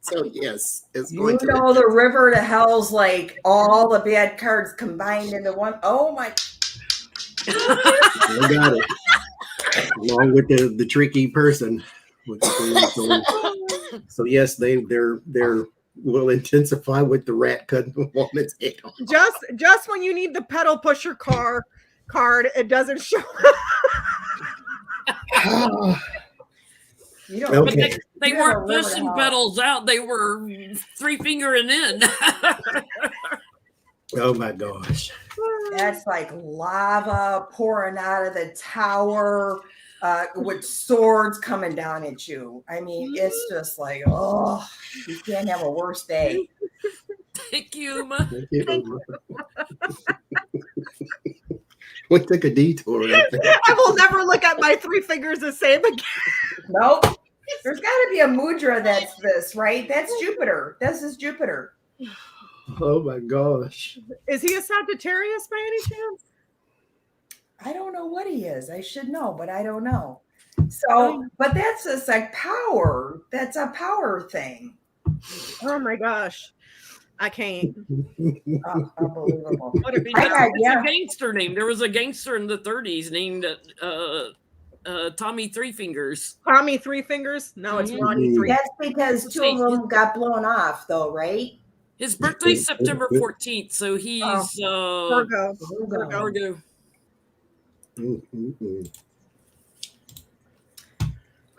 So yes, it's going to. The river to hell's like all the bad cards combined into one. Oh my! I got it. Along with the tricky person. So yes, they're will intensify with the rat cutting the woman's head off. Just when you need the pedal pusher card, it doesn't show. Okay. They weren't pushing pedals out. They were 3-fingering in. Oh my gosh. That's like lava pouring out of the tower with swords coming down at you. I mean, it's just like, oh, you can't have a worse day. Thank you, Ma. Thank you. We took a detour. I think. I will never look at my 3 fingers the same again. Nope. There's got to be a mudra that's this, right? That's Jupiter. This is Jupiter. Oh my gosh. Is he a Sagittarius by any chance? I don't know what he is. I should know, but I don't know. So, but that's just like power. That's a power thing. Oh my gosh. I can't. Unbelievable. What if it's a gangster name? There was a gangster in the 30s named Tommy Three Fingers. Tommy Three Fingers? No, it's Ronnie Three. That's because 2 of them got blown off, though, right? His birthday's September 14th, so he's Virgo. Virgo.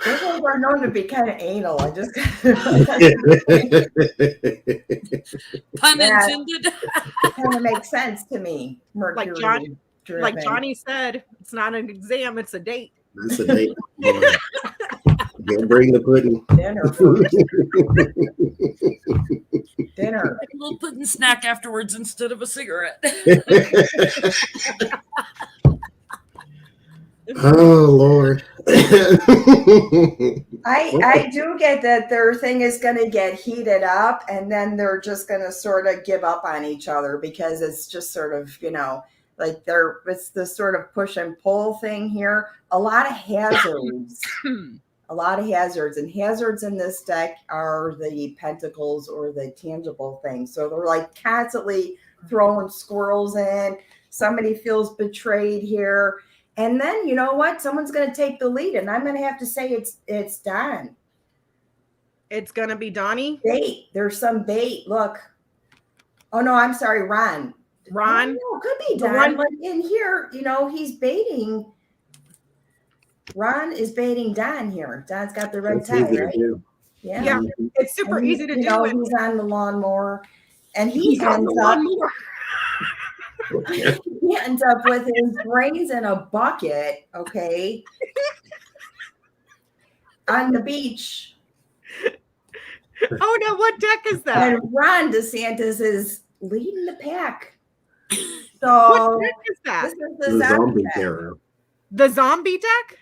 Those ones are known to be kind of anal. I just pun intended. Kind of makes sense to me. Mercury, like Johnie said, it's not an exam; it's a date. That's a date. Don't bring the pudding. Dinner first. Dinner. Like a little pudding snack afterwards instead of a cigarette. Oh Lord. I do get that their thing is going to get heated up, and then they're just going to sort of give up on each other because it's just sort of, like it's this sort of push and pull thing here. A lot of hazards. A lot of hazards, and hazards in this deck are the pentacles or the tangible things. So they're like constantly throwing squirrels in. Somebody feels betrayed here. And then, you know what? Someone's going to take the lead, and I'm going to have to say it's Don. It's going to be Donnie? Bait. There's some bait. Look. Oh, no, I'm sorry, Ron. Ron? Oh, could be Don. Like in here, he's baiting. Ron is baiting Don here. Don's got the red tie, right? Yeah. It's super easy to do. He's on the lawnmower, and he ends up... He ends up with his brains in a bucket, okay, on the beach. Oh no, what deck is that? And Ron DeSantis is leading the pack. So what deck is that? This is the zombie deck. The zombie deck?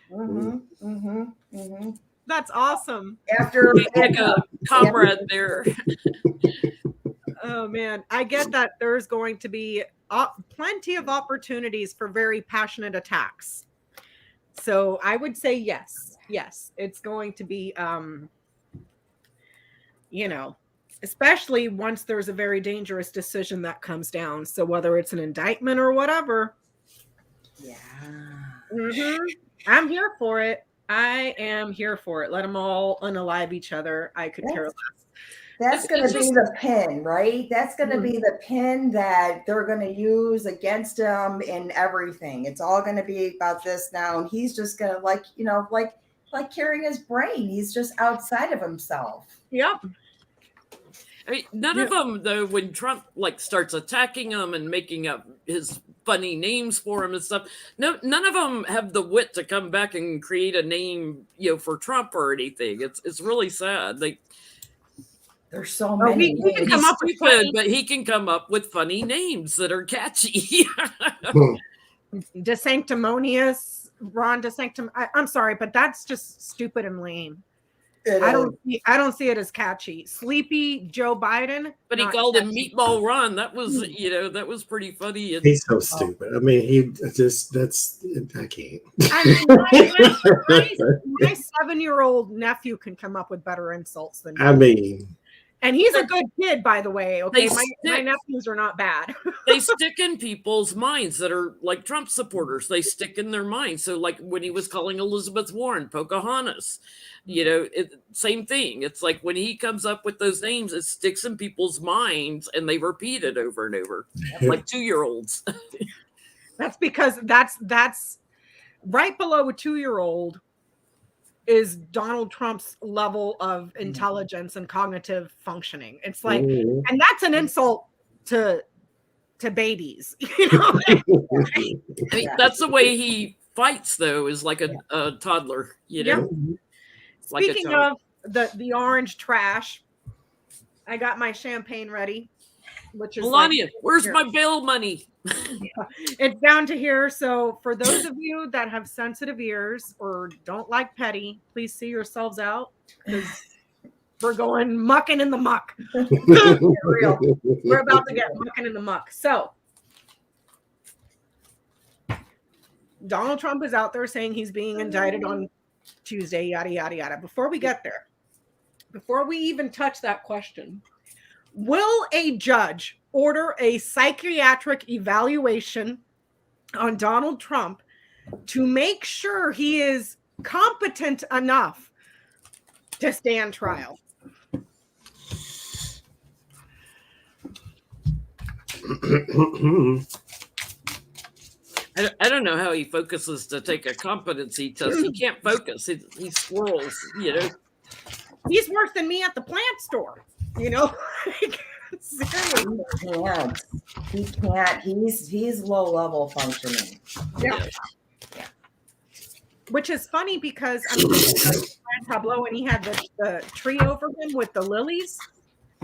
That's awesome. After like a comrade there. Oh man, I get that there's going to be plenty of opportunities for very passionate attacks. So I would say yes, it's going to be, especially once there's a very dangerous decision that comes down. So whether it's an indictment or whatever. Yeah. I'm here for it. I am here for it. Let them all unalive each other. I could care less. That's going to be the pin, right? That's going to be the pin that they're going to use against him in everything. It's all going to be about this now. And he's just going to like carrying his brain. He's just outside of himself. Yep. I mean, none of them, though, when Trump starts attacking them and making up his funny names for him and stuff, none of them have the wit to come back and create a name, for Trump or anything. It's really sad. There's so many. He can come up with but he can come up with funny names that are catchy. DeSanctimonious, Ron DeSanctimonious. I'm sorry, but that's just stupid and lame. I don't see it as catchy. Sleepy Joe Biden. But he called him Meatball Ron. That was, that was pretty funny. He's so stupid. I mean, I can't. I mean, my 7-year-old nephew can come up with better insults than me. And he's a good kid, by the way. Okay, my nephews are not bad. They stick in people's minds that are like Trump supporters. They stick in their minds. So, like when he was calling Elizabeth Warren Pocahontas, same thing. It's like when he comes up with those names, it sticks in people's minds, and they repeat it over and over, like 2-year-olds. That's because that's right below a 2-year-old. Is Donald Trump's level of intelligence and cognitive functioning. It's like, and that's an insult to babies. I mean, that's the way he fights, though, is like a toddler, Speaking of the orange trash, I got my champagne ready. which is Melania, like, where's here. my bail money? It's down to here. So for those of you that have sensitive ears or don't like petty, please see yourselves out because we're going mucking in the muck. Real. We're about to get mucking in the muck. So Donald Trump is out there saying he's being indicted on Tuesday, yada, yada, yada. Before we get there, before we even touch that question, will a judge order a psychiatric evaluation on Donald Trump to make sure he is competent enough to stand trial? I don't know how he focuses to take a competency test. He can't focus. He squirrels, you know. He's worse than me at the plant store, you know. Seriously. He can't. He's low level functioning. Yeah. Which is funny because I'm thinking of Pablo and he had the tree over him with the lilies,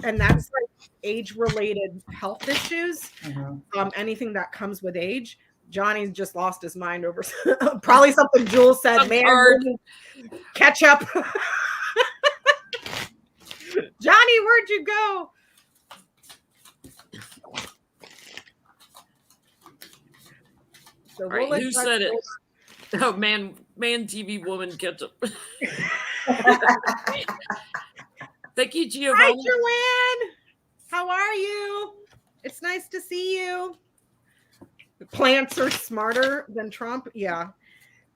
and that's like age-related health issues. Anything that comes with age. Johnny's just lost his mind over probably something Jules said. Man, ketchup. Johnny, where'd you go? So we'll who said it? Oh, man, TV woman ketchup. Thank you, Giovanni. Hi, Joanne. How are you? It's nice to see you. The plants are smarter than Trump. Yeah.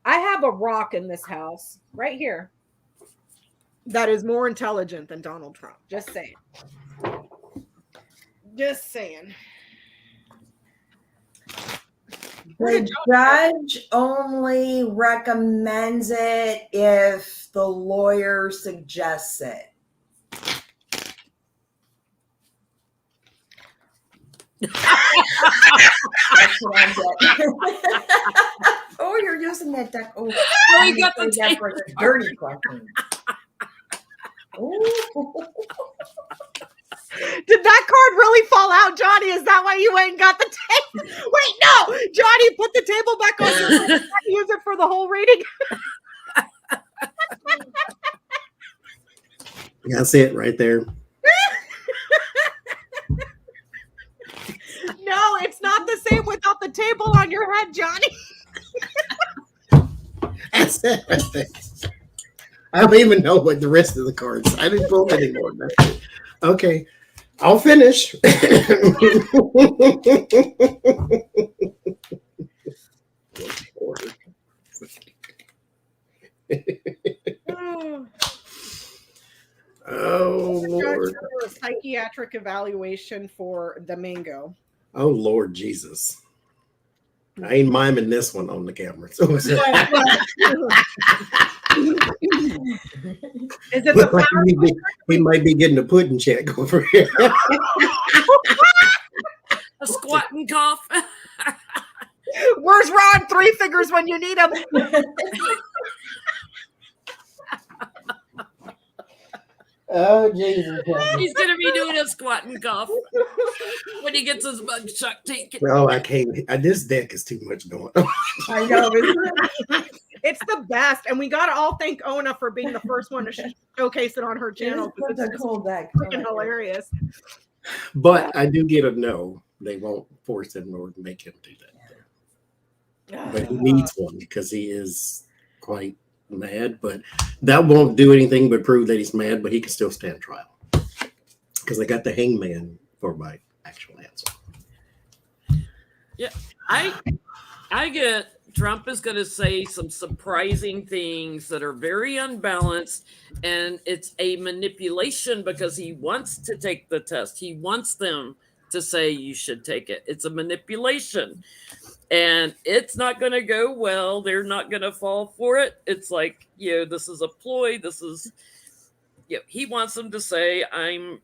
I have a rock in this house right here that is more intelligent than Donald Trump. Just saying. Just saying. The judge only recommends it if the lawyer suggests it. Oh, you're using that deck. Oh, you got the that for the dirty question. Did that card really fall out, Johnny? Is that why you went and got the table? Wait, no, Johnny, put the table back on. Use it for the whole reading. That's it right there. No, it's not the same without the table on your head, Johnny. That's it right there. I don't even know what the rest of the cards. I didn't pull anymore. Okay, I'll finish. Oh, Lord. A psychiatric evaluation for the mango. Oh, Lord Jesus. I ain't miming this one on the camera. So Is it the flower? He might be getting a pudding check over here. A squat and cough. Where's Ron? 3 fingers when you need him. Oh, Jesus. He's going to be doing a squat and cough when he gets his mug shot taken. No, I can't. This deck is too much going on. I know. It's the best. And we got to all thank Ona for being the first one to showcase it on her channel. It's a cool deck. Freaking hilarious. But I do get a no. They won't force him or make him do that. But he needs one because he is quite mad. But that won't do anything but prove that he's mad, but he can still stand trial. Because I got the hangman for my actual answer. Yeah, I get Trump is going to say some surprising things that are very unbalanced, and it's a manipulation because he wants to take the test. He wants them to say you should take it. It's a manipulation, and it's not going to go well. They're not going to fall for it. It's like, this is a ploy. This is, he wants them to say I'm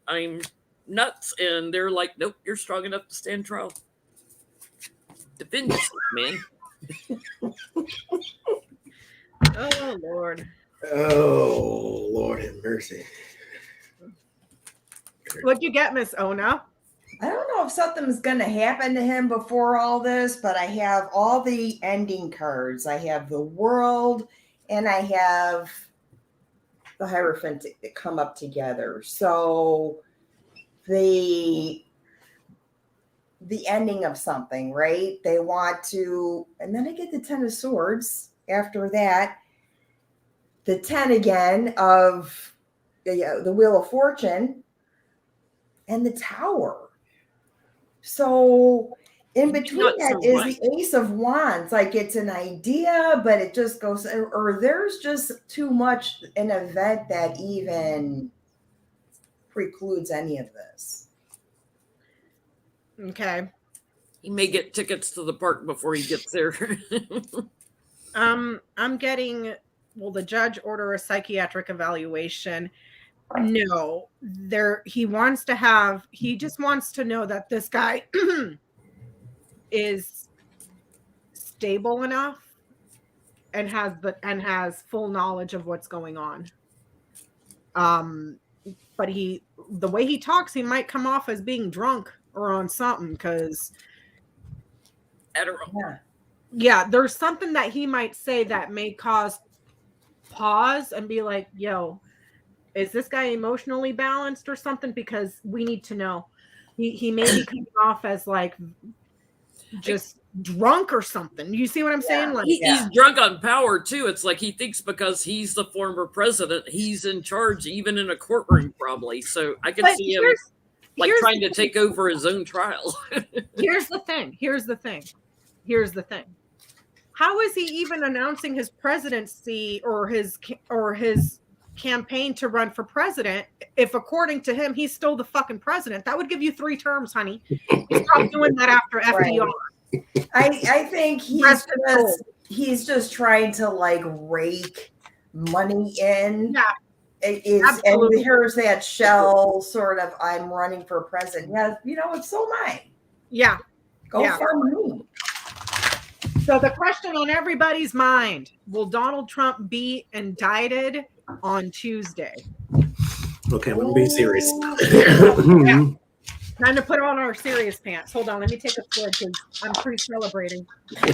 nuts, and they're like, nope, you're strong enough to stand trial. Defend yourself, man. Oh, Lord. Oh, Lord have mercy. What'd you get, Miss Ona? I don't know if something's going to happen to him before all this, but I have all the ending cards. I have the World, and I have the Hierophant that come up together. So the ending of something, right? They want to, and then I get the 10 of Swords after that. The 10 again of the Wheel of Fortune and the Tower. So in between that is the Ace of Wands. Like it's an idea, but it just goes, or there's just too much an event that even precludes any of this. Okay. He may get tickets to the park before he gets there. I'm getting, will the judge order a psychiatric evaluation? No, he just wants to know that this guy is stable enough and has full knowledge of what's going on. But the way he talks, he might come off as being drunk or on something, because yeah, there's something that he might say that may cause pause and be like, yo, is this guy emotionally balanced or something? Because we need to know. He may be coming off as like just drunk or something. You see what I'm saying? Like he's drunk on power too. It's like he thinks because he's the former president, he's in charge, even in a courtroom, probably. So I can see him like trying to take over his own trial. Here's the thing. How is he even announcing his presidency or his campaign to run for president if, according to him, he's still the fucking president? That would give you 3 terms, honey. He's probably doing that after FDR. I think he's just trying to like rake money in. Yeah. And here's that shell sort of, I'm running for president. Yeah, it's so mine. Yeah. Go for me. So the question on everybody's mind, will Donald Trump be indicted on Tuesday? Okay, I'm going to be serious. Yeah. Time to put on our serious pants. Hold on, let me take a swig because I'm pre-celebrating. I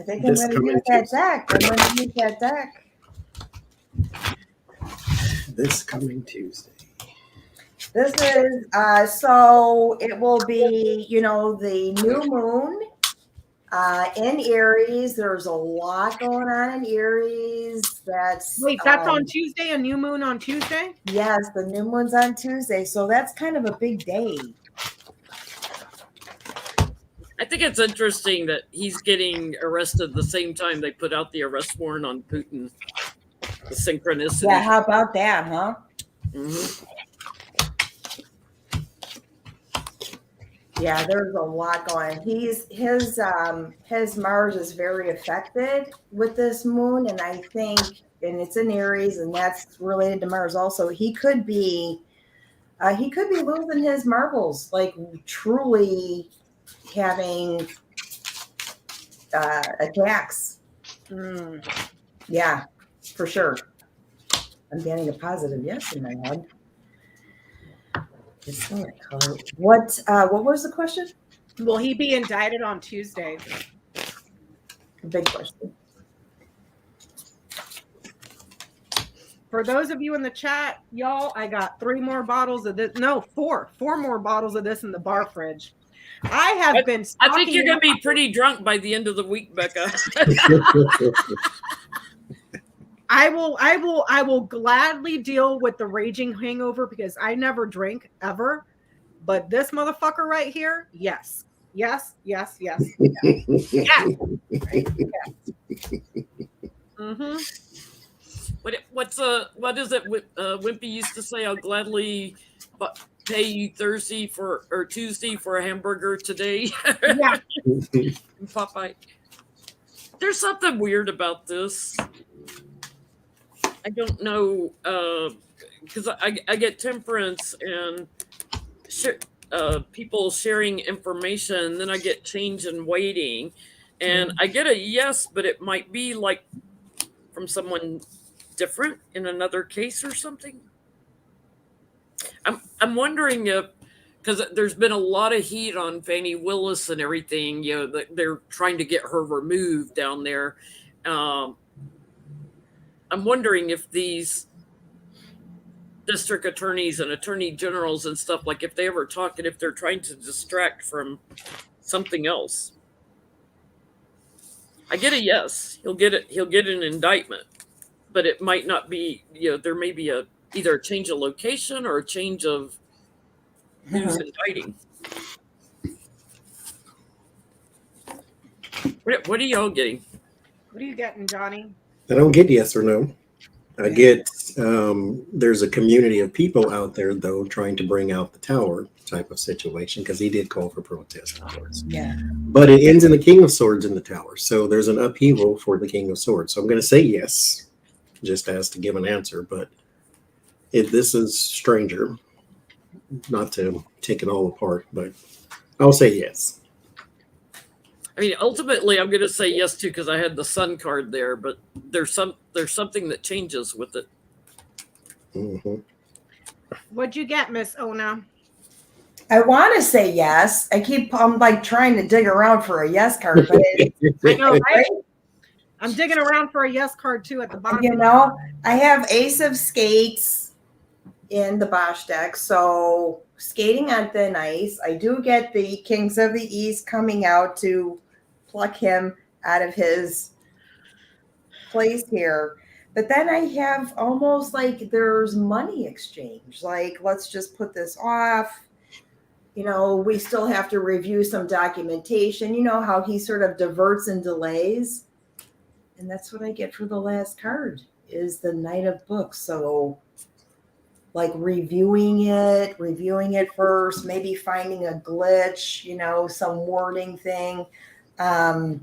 think I'm going to use that deck. This coming Tuesday. This is, so it will be, the new moon in Aries. There's a lot going on in Aries. That's on Tuesday, a new moon on Tuesday? Yes, the new moon's on Tuesday. So that's kind of a big day. I think it's interesting that he's getting arrested the same time they put out the arrest warrant on Putin. The synchronicity. Yeah, how about that, huh? Mm-hmm. Yeah, there's a lot going on. His Mars is very affected with this moon, and I think, and it's in Aries, and that's related to Mars also. He could be losing his marbles, like truly having attacks. Yeah, for sure. I'm getting a positive yes in my head. What was the question? Will he be indicted on Tuesday? Big question. For those of you in the chat, y'all, I got 3 more bottles of this. No, 4 more bottles of this in the bar fridge. I think you're going to be pretty drunk by the end of the week, Becca. I will gladly deal with the raging hangover because I never drink ever. But this motherfucker right here, yes. Yes. Yes. Yes. Yes. Yes. Right? Yes. Mm-hmm. What is it Wimpy used to say? I'll gladly pay you Tuesday for a hamburger today. Yeah. Popeye. There's something weird about this. I don't know, because I get temperance and people sharing information, and then I get change and waiting, and I get a yes, but it might be like from someone different in another case or something. I'm wondering if, because there's been a lot of heat on Fannie Willis and everything, they're trying to get her removed down there. I'm wondering if these district attorneys and attorney generals and stuff, like if they ever talk and if they're trying to distract from something else. I get a yes. He'll get an indictment, but it might not be, there may be either a change of location or a change of who's indicting. What are y'all getting? What are you getting, Johnie? I don't get yes or no. I get there's a community of people out there, though, trying to bring out the tower type of situation, because he did call for protest, of course. Yeah. But it ends in the King of Swords in the tower. So there's an upheaval for the King of Swords. So I'm going to say yes, just as to give an answer. But this is stranger, not to take it all apart, but I'll say yes. I mean, ultimately, I'm going to say yes too, because I had the Sun card there. But there's something that changes with it. Mm-hmm. What'd you get, Miss Ona? I want to say yes. I'm like trying to dig around for a yes card, but I know, right? I'm digging around for a yes card too at the bottom. you know, I have Ace of Skates in the Bosch deck, so skating on thin ice. I do get the Kings of the East coming out to pluck him out of his place here. But then I have almost like there's money exchange. Like, let's just put this off. We still have to review some documentation. You know how he sort of diverts and delays. And that's what I get for the last card is the Knight of Books. So like reviewing it first, maybe finding a glitch, some wording thing. Knight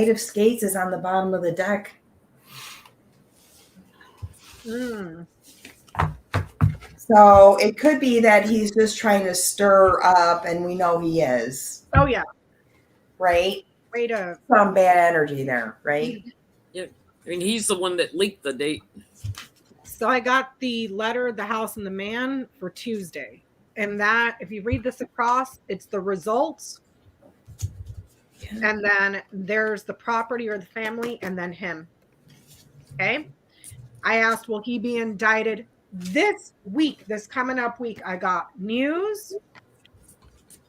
of Skates is on the bottom of the deck. So it could be that he's just trying to stir up, and we know he is. Oh, yeah. Right? Some bad energy there, right? Yeah. I mean, he's the one that leaked the date. So I got the letter, the house, and the man for Tuesday. And that, if you read this across, it's the results. Yeah. And then there's the property or the family, and then him. Okay? I asked, will he be indicted this week, this coming up week? I got news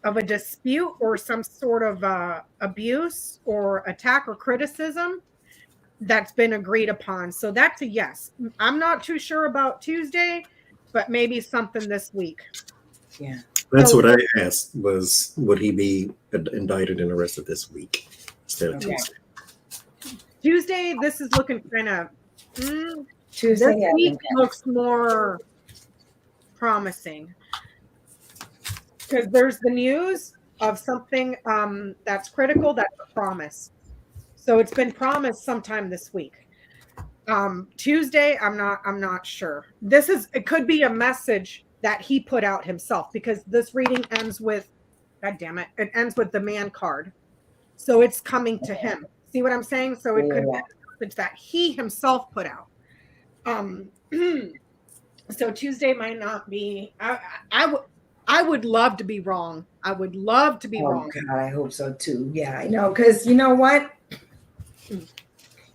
of a dispute or some sort of abuse or attack or criticism that's been agreed upon. So that's a yes. I'm not too sure about Tuesday, but maybe something this week. Yeah. That's what I asked was, would he be indicted in the rest of this week instead of Tuesday? Tuesday, this is looking kind of... Tuesday this week looks more promising. Because there's the news of something that's critical, that's a promise. So it's been promised sometime this week. Tuesday, I'm not sure. It could be a message that he put out himself, because this reading ends with, God damn it, it ends with the man card. So it's coming to him. See what I'm saying? So it could be a message that he himself put out. So Tuesday might not be. I would love to be wrong. I would love to be wrong. God, I hope so too. Yeah, I know. Because you know what?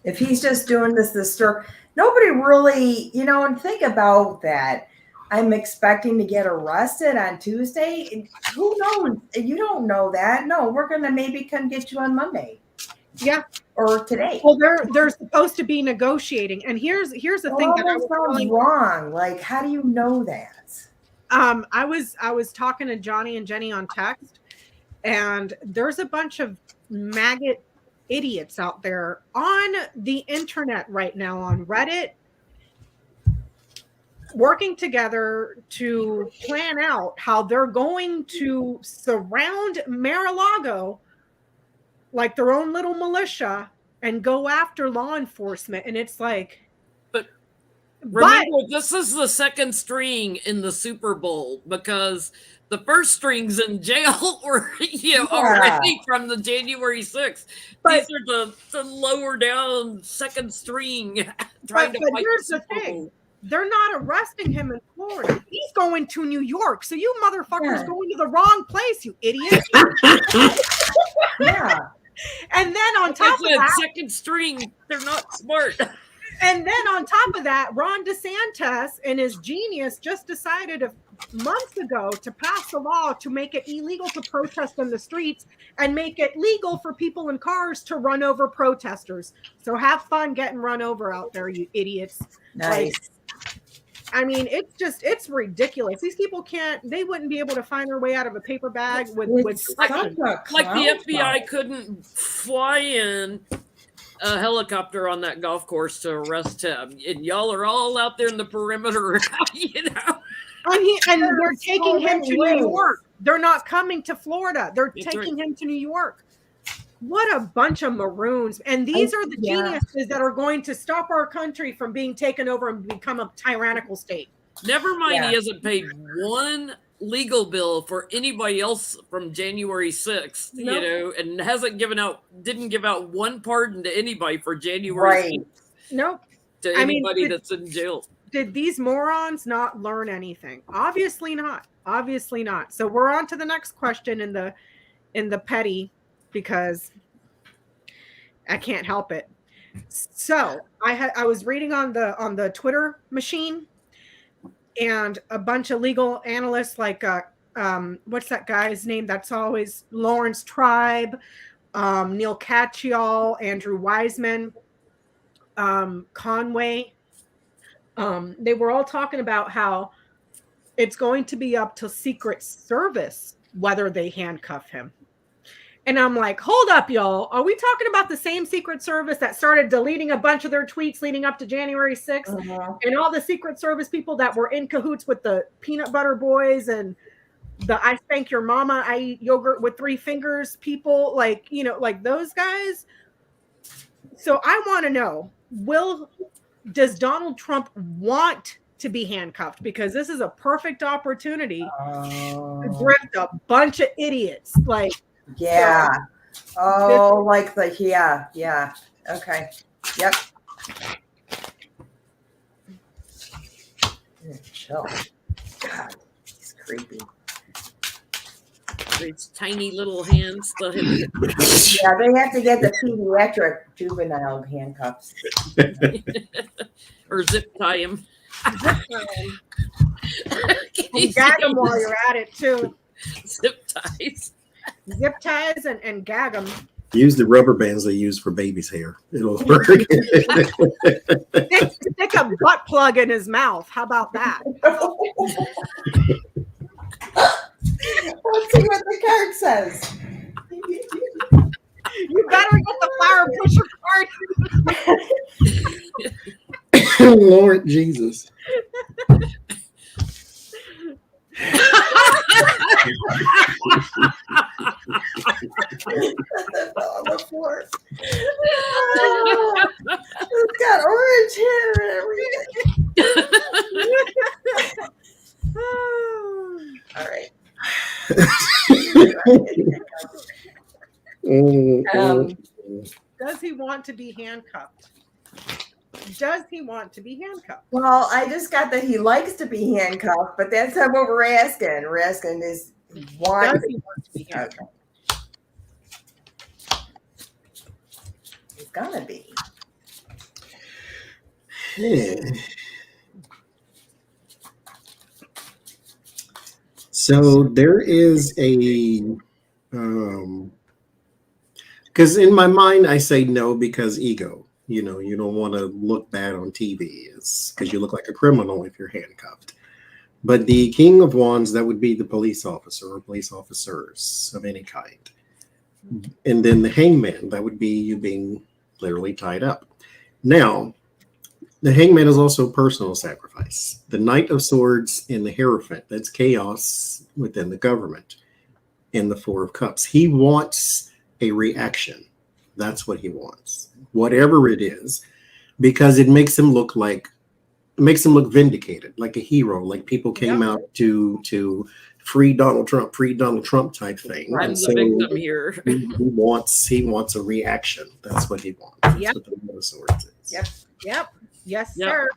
If he's just doing this story, nobody really, and think about that. I'm expecting to get arrested on Tuesday. Who knows? You don't know that. No, we're going to maybe come get you on Monday. Yeah. Or today. Well, they're supposed to be negotiating. And here's the thing that I was sounds wrong. Like, how do you know that? I was talking to Johnie and Jenny on text, and there's a bunch of maggot idiots out there on the internet right now, on Reddit, working together to plan out how they're going to surround Mar-a-Lago like their own little militia and go after law enforcement. And it's like, remember, this is the second string in the Super Bowl, because the first string's in jail or already from the January 6th. These are the lower down second string trying to fight the Super Bowl. they're not arresting him in Florida. He's going to New York. So you motherfuckers going to the wrong place, you idiot. Yeah. And then on top of that, second string, they're not smart. And then on top of that, Ron DeSantis and his genius just decided months ago to pass a law to make it illegal to protest in the streets and make it legal for people in cars to run over protesters. So have fun getting run over out there, you idiots. Nice. I mean, it's ridiculous. These people they wouldn't be able to find their way out of a paper bag with like the FBI couldn't fly in a helicopter on that golf course to arrest him, and y'all are all out there in the perimeter, you know. And they're taking him to New York. They're not coming to Florida. They're taking him to New York. What a bunch of maroons. And these are the geniuses that are going to stop our country from being taken over and become a tyrannical state. Never mind, he hasn't paid one legal bill for anybody else from January 6th, you know, and didn't give out one pardon to anybody for January 6th. Nope. To anybody that's in jail. Did these morons not learn anything? Obviously not. Obviously not. So we're on to the next question in the petty, because I can't help it. So I was reading on the Twitter machine, and a bunch of legal analysts like what's that guy's name? That's always Lawrence Tribe, Neil Katyal, Andrew Wiseman, Conway. They were all talking about how it's going to be up to Secret Service whether they handcuff him. And I'm like, hold up, y'all. Are we talking about the same Secret Service that started deleting a bunch of their tweets leading up to January 6th? And all the Secret Service people that were in cahoots with the Peanut Butter Boys and the I Spank Your Mama, I Eat Yogurt with 3 Fingers people, like, you know, like those guys. So I want to know, does Donald Trump want to be handcuffed? Because this is a perfect opportunity to grift a bunch of idiots. Like, yeah. So, like the, yeah. Okay. Yep. Chill. God, he's creepy. These tiny little hands. Yeah, they have to get the pediatric juvenile handcuffs. Or zip tie him. And gag them while you're at it, too. Zip ties. Zip ties and gag them. Use the rubber bands they use for babies' hair. It'll work. Stick a butt plug in his mouth. How about that? Let's see what the card says. You better get the fire pusher card. Lord Jesus. On the floor. It's got orange hair and everything. All right. Does he want to be handcuffed? Does he want to be handcuffed? Well, I just got that he likes to be handcuffed, but that's not what we're asking. We're asking is Does he want to be handcuffed? Okay. He's gonna be. So there is a, because in my mind I say no because ego. You know, you don't want to look bad on TV. It's because you look like a criminal if you're handcuffed. But the King of Wands, that would be the police officer or police officers of any kind. And then the Hangman, that would be you being literally tied up. Now, the Hangman is also personal sacrifice. The Knight of Swords and the Hierophant, that's chaos within the government. And the Four of Cups. He wants a reaction. That's what he wants. Whatever it is. Because it makes him look vindicated, like a hero, like people came out to free Donald Trump type thing. I'm the victim here. he wants a reaction. That's what he wants. That's what the Knight of Swords is. Yep. Yes, sir.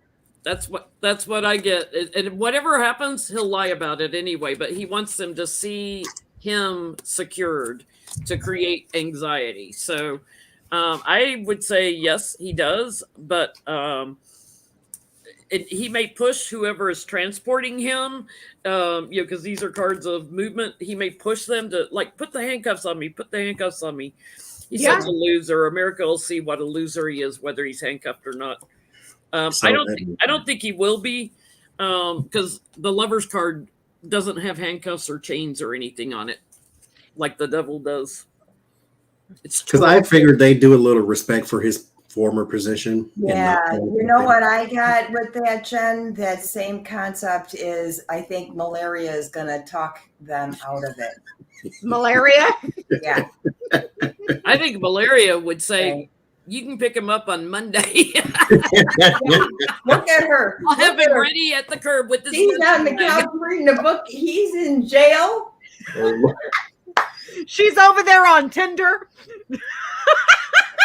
That's what I get. And whatever happens, he'll lie about it anyway, but he wants them to see him secured to create anxiety. So I would say yes, he does, but he may push whoever is transporting him, because these are cards of movement. He may push them to like, put the handcuffs on me, put the handcuffs on me. He's such a loser. America will see what a loser he is, whether he's handcuffed or not. I don't think he will be, because the Lover's card doesn't have handcuffs or chains or anything on it, like the Devil does. It's because I figured they'd do a little respect for his former position. Yeah, you know what I got with that, Jen? That same concept is, I think malaria is going to talk them out of it. Malaria? Yeah. I think malaria would say, you can pick him up on Monday. Look at her. I'll have him ready at the curb with this. She's on the couch reading a book. He's in jail. She's over there on Tinder.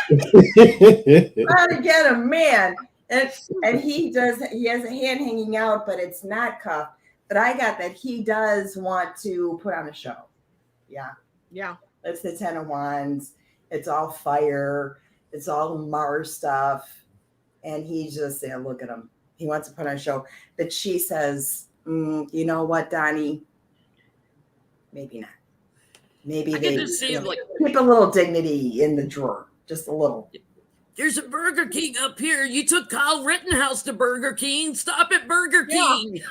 Trying to get a man. And he has a hand hanging out, but it's not cuffed. But I got that he does want to put on a show. Yeah. Yeah. It's the 10 of Wands. It's all fire. It's all Mars stuff. And he just said, look at him. He wants to put on a show. But she says, you know what, Donnie? Maybe not. Maybe they keep a little dignity in the drawer. Just a little. There's a Burger King up here. You took Kyle Rittenhouse to Burger King. Stop at Burger King.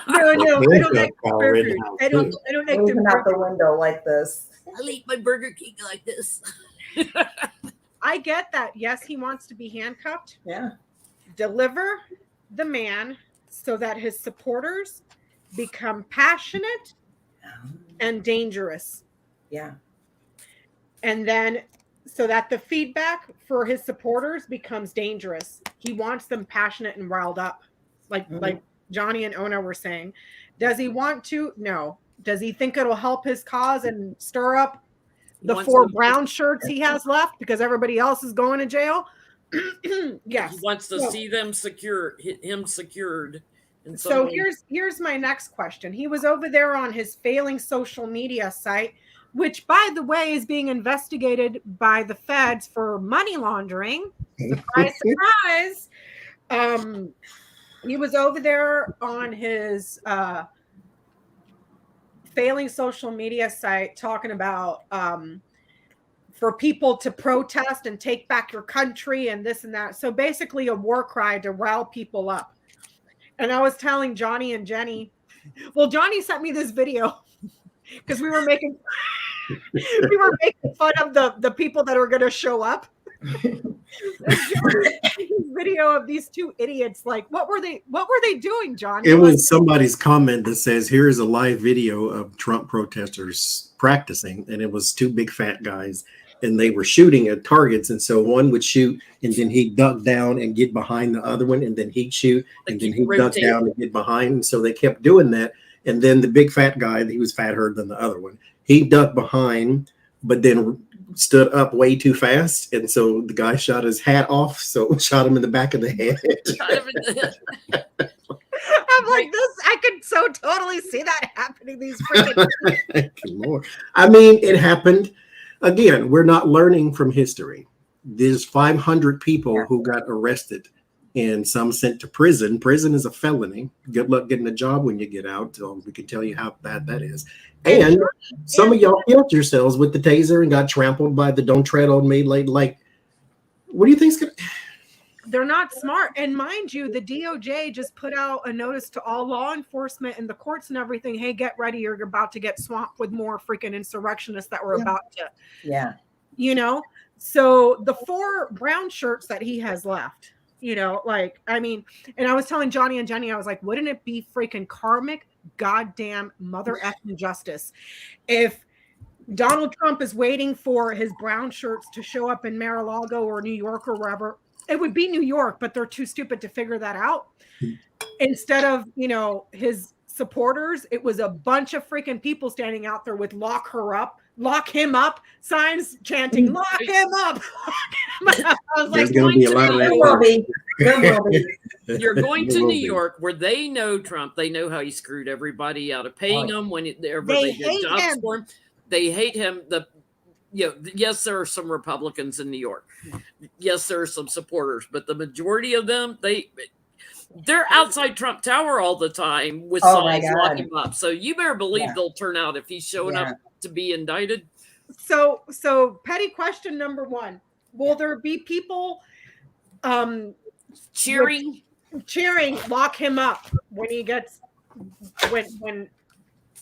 No, I don't like burgers. I don't like them out the window like this. I'll eat my Burger King like this. I get that. Yes, he wants to be handcuffed. Yeah. Deliver the man so that his supporters become passionate and dangerous. Yeah. And then so that the feedback for his supporters becomes dangerous. He wants them passionate and riled up. Like Johnie and Ona were saying. Does he want to? No. Does he think it'll help his cause and stir up the 4 brown shirts he has left because everybody else is going to jail? Yes. He wants to see them secured. So here's my next question. He was over there on his failing social media site, which, by the way, is being investigated by the feds for money laundering. Surprise, surprise. He was over there on his failing social media site talking about for people to protest and take back your country and this and that. So basically a war cry to rile people up. And I was telling Johnie and Jenny, well, Johnie sent me this video because we were making fun of the people that are going to show up. Video of these 2 idiots. Like, what were they doing, John? It was somebody's comment that says, here's a live video of Trump protesters practicing, and it was 2 big fat guys, and they were shooting at targets. And so one would shoot, and then he'd duck down and get behind the other one, and then he'd shoot, and then he'd duck down and get behind. And so they kept doing that. And then the big fat guy, he was fatter than the other one, he ducked behind, but then stood up way too fast, and so the guy shot his hat off, so shot him in the back of the head. I'm like, this, I could so totally see that happening. These freaking Lord. I mean, it happened. Again, we're not learning from history. There's 500 people who got arrested and some sent to prison. Prison is a felony. Good luck getting a job when you get out. We can tell you how bad that is. And some of y'all killed yourselves with the taser and got trampled by the "don't tread on me." Like, what do you think's gonna? They're not smart. And mind you, the DOJ just put out a notice to all law enforcement and the courts and everything. Hey, get ready. You're about to get swamped with more freaking insurrectionists that were about to. Yeah. You know, so the 4 brown shirts that he has left, you know, like, I mean, and I was telling Johnie and Jenny, I was like, wouldn't it be freaking karmic goddamn mother effing justice if Donald Trump is waiting for his brown shirts to show up in Mar-a-Lago or New York or wherever? It would be New York, but they're too stupid to figure that out. Instead of, you know, his supporters, it was a bunch of freaking people standing out there with "lock her up" lock him up signs chanting, lock him up. I was There's like, going to be a lot of There that. will be. There will be. You're going There to will New be. York where they know Trump. They know how he screwed everybody out of paying them whenever They they did hate jobs him. for him. They hate him. Yes, there are some Republicans in New York. Yes, there are some supporters, but the majority of them, they're outside Trump Tower all the time with Oh my signs God. locking him up. So you better believe they'll turn out if he's showing up to be indicted. So petty question number 1. Will there be people Cheering? lock him up when he gets when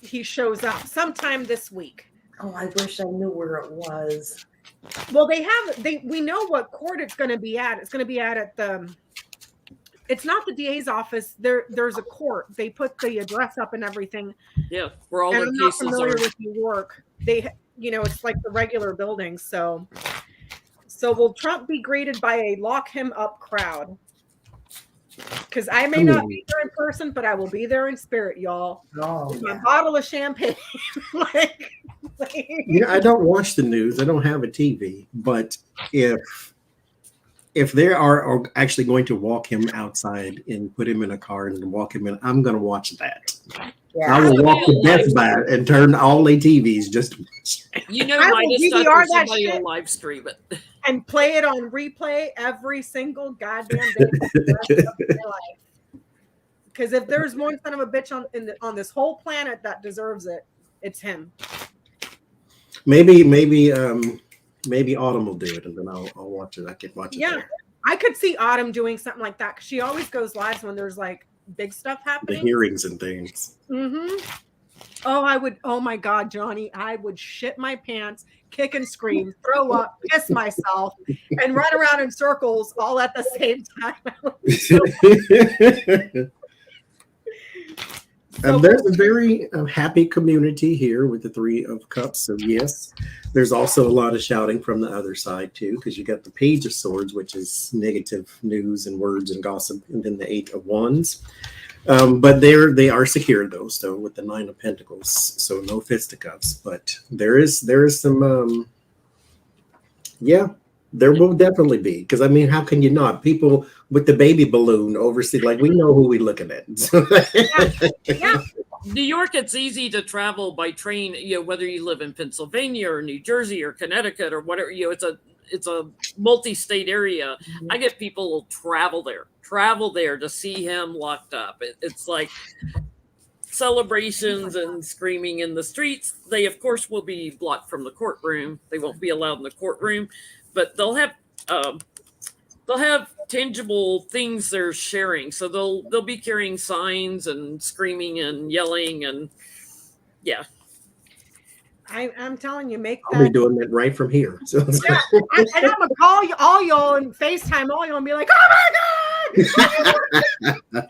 he shows up sometime this week? Oh, I wish I knew where it was. Well, we know what court it's going to be at. It's going to be at the, it's not the DA's office. There's a court. They put the address up and everything. Yeah, where all And their I'm not cases familiar are. with New York. It's like the regular building. So will Trump be greeted by a lock him up crowd? Because I may not be there in person, but I will be there in spirit, y'all. Oh, With my bottle of champagne. Yeah, I don't watch the news. I don't have a TV. But if they are actually going to walk him outside and put him in a car and walk him in, I'm going to watch that. yeah. I will walk to Best Buy and turn all the TVs just to watch. You know, I will Midas stuff DVR or that somebody shit. will live stream it. And play it on replay every single goddamn day for the rest of my life. Because if there's one son of a bitch on this whole planet that deserves it, it's him. Maybe Autumn will do it, and then I'll watch it. I can watch it. Yeah, there. I could see Autumn doing something like that because she always goes lives when there's like big stuff The happening. hearings and things. Mm-hmm. Oh, I would. Oh my God, Johnny, I would shit my pants, kick and scream, throw up, piss myself, and run around in circles all at the same time. There's a very happy community here with the 3 of Cups. So yes, there's also a lot of shouting from the other side too, because you got the Page of Swords, which is negative news and words and gossip, and then the 8 of Wands. But they are secure though, so with the 9 of Pentacles, so no fisticuffs. But there is some there will definitely be, because I mean, how can you not? People with the baby balloon oversee, like we know who we're looking at. Yeah. New York, it's easy to travel by train, whether you live in Pennsylvania or New Jersey or Connecticut or whatever, it's a multi-state area. I get people will travel there to see him locked up. It's like celebrations and screaming in the streets. They, of course, will be blocked from the courtroom. They won't be allowed in the courtroom, but they'll have tangible things they're sharing. So they'll be carrying signs and screaming and yelling and yeah. I'm telling you, make I'll be doing that right from here. So yeah, and I'm gonna call you all y'all and FaceTime all y'all and be like, oh my God.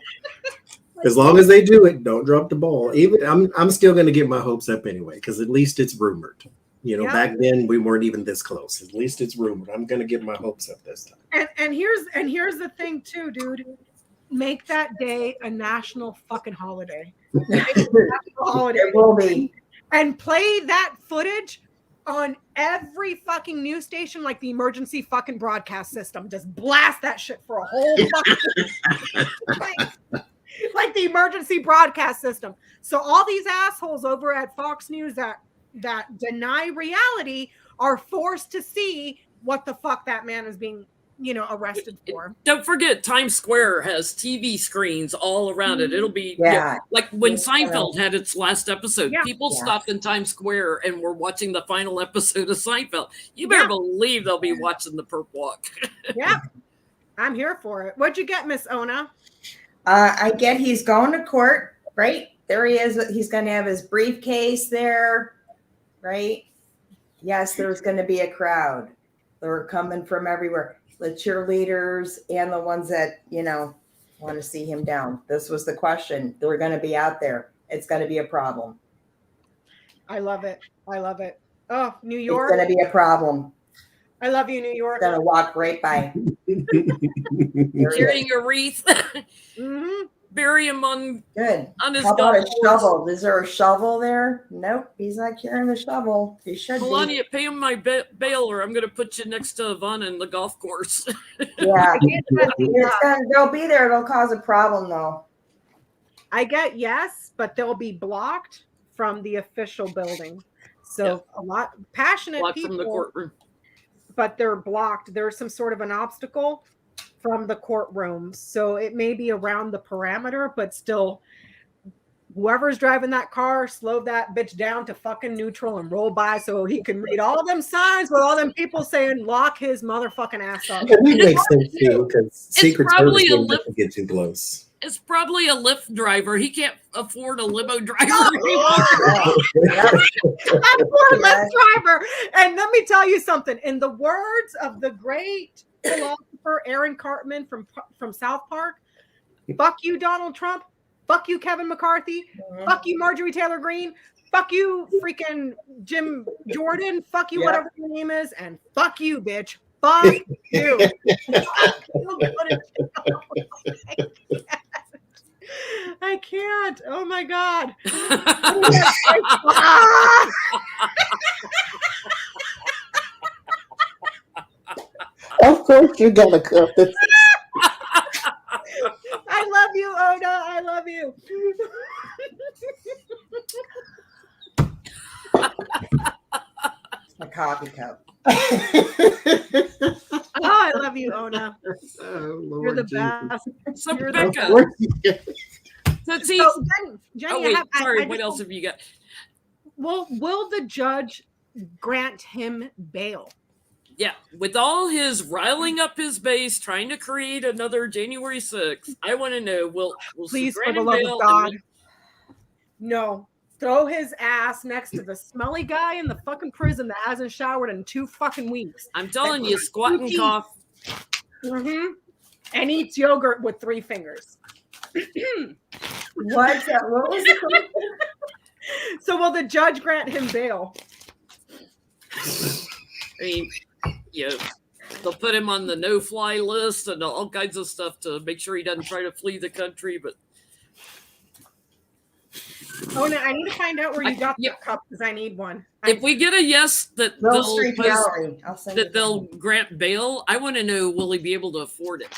As long as they do it, don't drop the ball. Even I'm still going to get my hopes up anyway, because at least it's rumored. Back then we weren't even this close. At least it's rumored. I'm going to get my hopes up this time. And here's the thing too, dude. Make that day a national fucking holiday. It will be. And play that footage on every fucking news station, like the emergency fucking broadcast system. Just blast that shit for a whole fucking like the emergency broadcast system. So all these assholes over at Fox News that deny reality are forced to see what the fuck that man is being, arrested for. Don't forget, Times Square has TV screens all around it. It'll be like when Seinfeld had its last episode. People stopped in Times Square and were watching the final episode of Seinfeld. You better believe they'll be watching the perp walk. Yeah, I'm here for it. What'd you get, Miss Ona? I get he's going to court, right? There he is. He's going to have his briefcase there, right? Yes, there's going to be a crowd. They're coming from everywhere. The cheerleaders and the ones that, want to see him down. This was the question. They're going to be out there. It's going to be a problem. I love it. Oh, New York. It's going to be a problem. I love you, New York. Going to walk right by. Carrying a wreath. Mm-hmm. bury him on Good. his How about a golf course. shovel? Is there a shovel there? Nope, he's not carrying the shovel. He should be. Melania, pay him my bail, or I'm going to put you next to Ivana in the golf course. Yeah, they'll be there. It'll cause a problem, though. I get yes, but they'll be blocked from the official building. So a lot passionate Blocked people from the courtroom, but they're blocked. There's some sort of an obstacle from the courtroom, so it may be around the parameter, but still, whoever's driving that car, slow that bitch down to fucking neutral and roll by so he can read all them signs with all them people saying lock his motherfucking ass up. It makes sense too, because Secret Service probably a wouldn't get too close. it's probably a Lyft driver. He can't afford a limo driver anymore. I'm for Lyft driver. And let me tell you something. In the words of the great philosopher Aaron Cartman from South Park, fuck you, Donald Trump. Fuck you, Kevin McCarthy. Fuck you, Marjorie Taylor Greene. Fuck you, freaking Jim Jordan. Fuck you, whatever your name is. And fuck you, bitch. Fuck you. I can't. Oh my God. Of course you're gonna cuff this. I love you, Oda. I love you. A coffee cup. Oh, I love you, Ona. Oh, Lord You're the Jesus. best. So You're Becca, Jenny, oh wait, sorry. I What just- else have you got? Well, will the judge grant him bail? Yeah, with all his riling up his base, trying to create another January 6th, I want to know, will Please, for grant the him love bail of God. No. Throw his ass next to the smelly guy in the fucking prison that hasn't showered in 2 fucking weeks. I'm telling you, squat and cough. Mm-hmm. And eats yogurt with 3 fingers. What was the question? So will the judge grant him bail? I mean, you know, they'll put him on the no-fly list and all kinds of stuff to make sure he doesn't try to flee the country. But Oh no, I need to find out where you got that cup because I need one. if we get a yes that Mill they'll Street post, Gallery. I'll send that you they'll the- grant bail, I want to know, will he be able to afford it?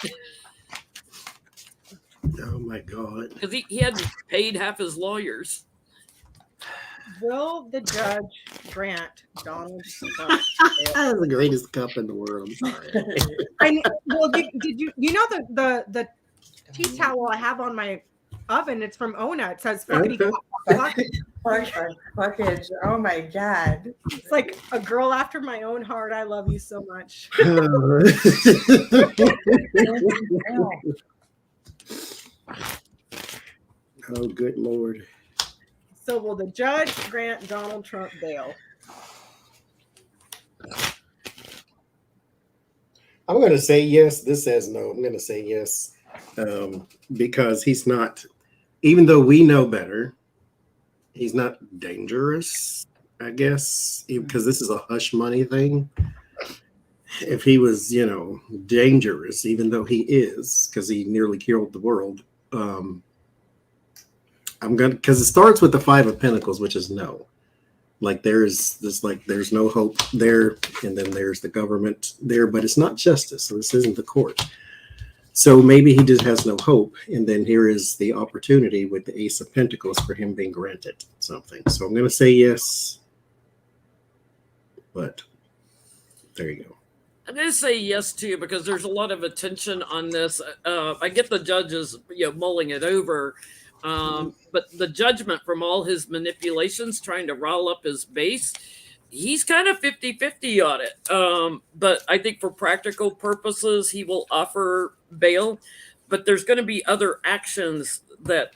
Oh my God. Because he hadn't paid half his lawyers. Will the judge grant Donald Trump? That's the greatest cup in the world. I'm sorry. Well, did you know the tea towel I have on my oven? It's from Ona. It says fuckity fuck. Fuckage. Oh my God. It's like a girl after my own heart. I love you so much. Oh, good Lord. So will the judge grant Donald Trump bail? I'm going to say yes. This says no. I'm going to say yes because he's not, even though we know better, he's not dangerous, I guess, because this is a hush money thing. If he was, dangerous, even though he is, because he nearly killed the world, because it starts with the 5 of Pentacles, which is no. Like there's no hope there, and then there's the government there, but it's not justice. So this isn't the court. So maybe he just has no hope, and then here is the opportunity with the Ace of Pentacles for him being granted something. So I'm going to say yes, but there you go. I'm going to say yes too, because there's a lot of attention on this. I get the judges, mulling it over. But the judgment from all his manipulations, trying to rile up his base, he's kind of 50-50 on it. But I think for practical purposes, he will offer bail. But there's going to be other actions that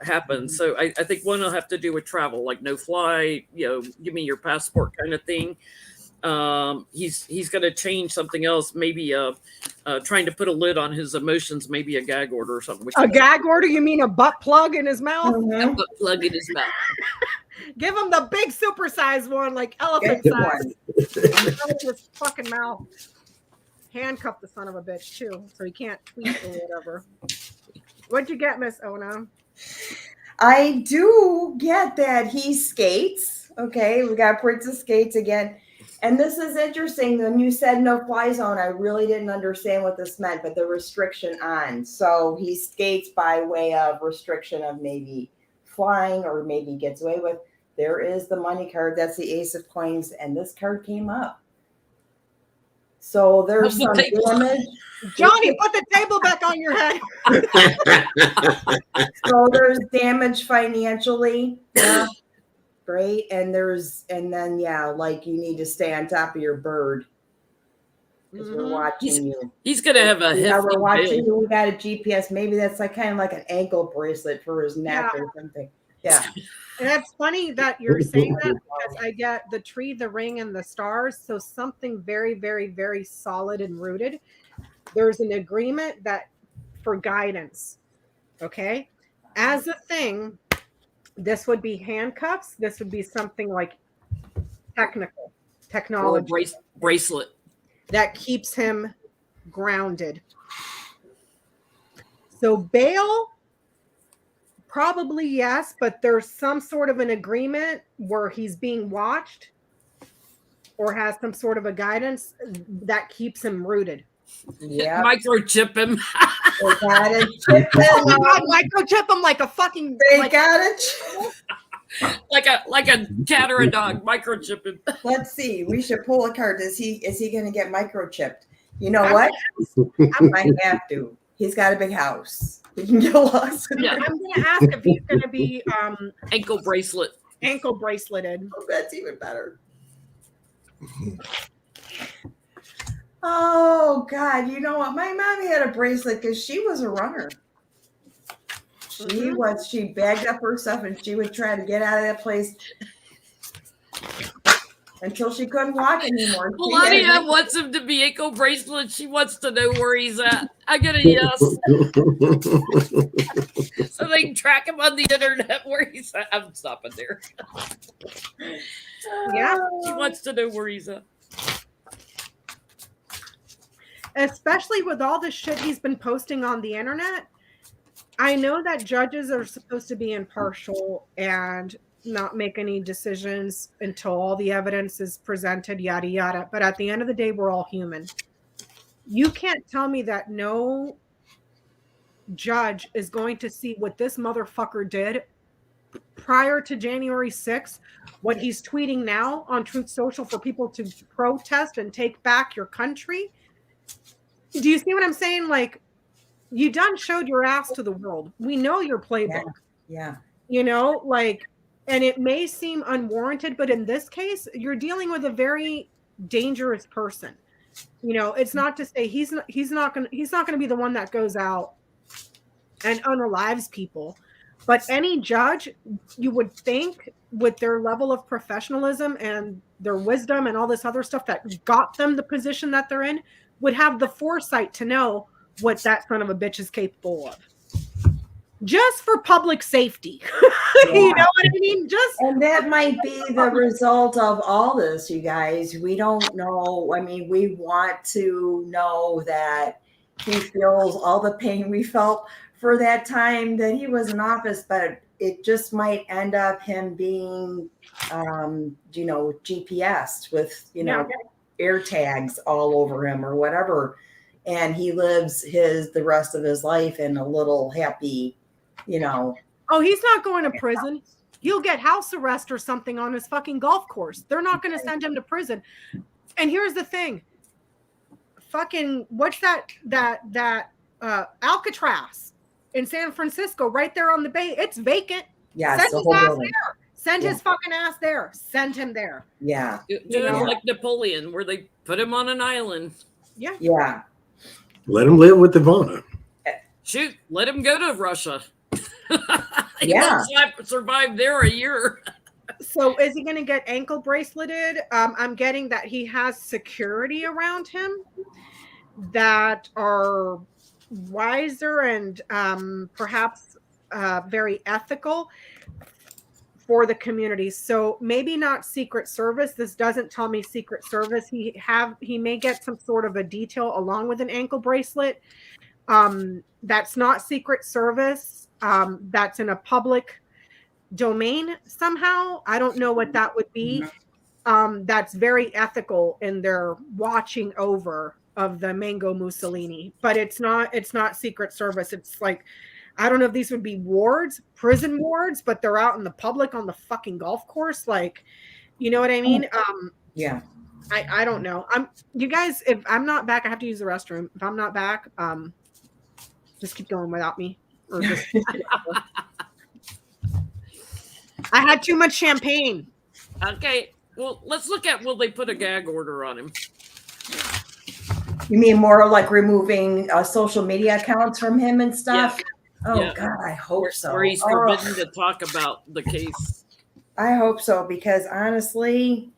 happen. So I think one will have to do with travel, like no fly, give me your passport kind of thing. He's going to change something else, maybe trying to put a lid on his emotions, maybe a gag order or something. A gag order? You mean a butt plug in his mouth? A butt plug in his mouth. Give him the big supersized one, like elephant size. His fucking mouth. Handcuff the son of a bitch too, so he can't tweet or whatever. What'd you get, Miss Ona? I do get that he skates. Okay, we got Princess Skates again. And this is interesting. When you said no fly zone, I really didn't understand what this meant, but the restriction on. So he skates by way of restriction of maybe flying or maybe gets away with. There is the money card. That's the Ace of Coins. And this card came up. So there's some damage. Johnie, put the table back on your head. So there's damage financially. Yeah. Great. And then like you need to stay on top of your bird. Because we're watching you. He's gonna have a we're watching you. We got a GPS. Maybe that's like kind of like an ankle bracelet for his neck or something. Yeah. And that's funny that you're saying that because I get the tree, the ring, and the stars. So something very, very, very solid and rooted. There's an agreement that for guidance. Okay. As a thing, this would be handcuffs. This would be something like technology. Or a bracelet. That keeps him grounded. So bail, probably yes, but there's some sort of an agreement where he's being watched or has some sort of a guidance that keeps him rooted. Yeah. Microchip him. They gotta chip him. Oh my God, microchip him like a fucking. They gotta like a cat or a dog. Microchip him. Let's see. We should pull a card. Is he gonna get microchipped? You know what? I might have to. He's got a big house. He can get lost. Yeah. I'm gonna ask if he's gonna be ankle braceleted. Oh, that's even better. Oh God, you know what? My mom had a bracelet because she was a runner. She bagged up her stuff and she would try to get out of that place until she couldn't walk anymore. Melania wants him to be ankle bracelet. She wants to know where he's at. I get a yes. So they can track him on the internet where he's at. I'm stopping there. Yeah. She wants to know where he's at. Especially with all the shit he's been posting on the internet. I know that judges are supposed to be impartial and not make any decisions until all the evidence is presented, yada, yada. But at the end of the day, we're all human. You can't tell me that no judge is going to see what this motherfucker did prior to January 6th, what he's tweeting now on Truth Social for people to protest and take back your country. Do you see what I'm saying? Like, you done showed your ass to the world. We know your playbook. Yeah. You know, like, and it may seem unwarranted, but in this case, you're dealing with a very dangerous person. You know, it's not to say he's not going to be the one that goes out and unalives people, but any judge, you would think, with their level of professionalism and their wisdom and all this other stuff that got them the position that they're in, would have the foresight to know what that son of a bitch is capable of. Just for public safety. Yeah. You know what I mean? And that might be the result of all this, you guys. We don't know. I mean, we want to know that he feels all the pain we felt for that time that he was in office, but it just might end up him being, GPSed with, air tags all over him or whatever. And he lives the rest of his life in a little happy, Oh, he's not going to prison. He'll get house arrest or something on his fucking golf course. They're not going to send him to prison. And here's the thing. Fucking, what's that Alcatraz in San Francisco, right there on the bay? It's vacant. Yeah. Send his ass there. Send his fucking ass there. Send him there. Yeah. Like Napoleon, where they put him on an island. Yeah. Yeah. Let him live with Ivana. Shoot, let him go to Russia. He survived there a year. So is he going to get ankle braceleted? I'm getting that he has security around him that are wiser and perhaps very ethical for the community. So maybe not Secret Service. This doesn't tell me Secret Service. He may get some sort of a detail along with an ankle bracelet. That's not Secret Service. That's in a public domain somehow. I don't know what that would be. That's very ethical in their watching over of the Mango Mussolini, but it's not Secret Service. It's like, I don't know if these would be wards, prison wards, but they're out in the public on the fucking golf course. Like, you know what I mean? Yeah. I don't know. You guys, if I'm not back, I have to use the restroom. If I'm not back, just keep going without me. Or just I had too much champagne. Okay. Well, let's look at, will they put a gag order on him? You mean more like removing social media accounts from him and stuff? Yeah. Oh, Yeah. God, I hope so. Or he's forbidden to talk about the case. I hope so, because honestly,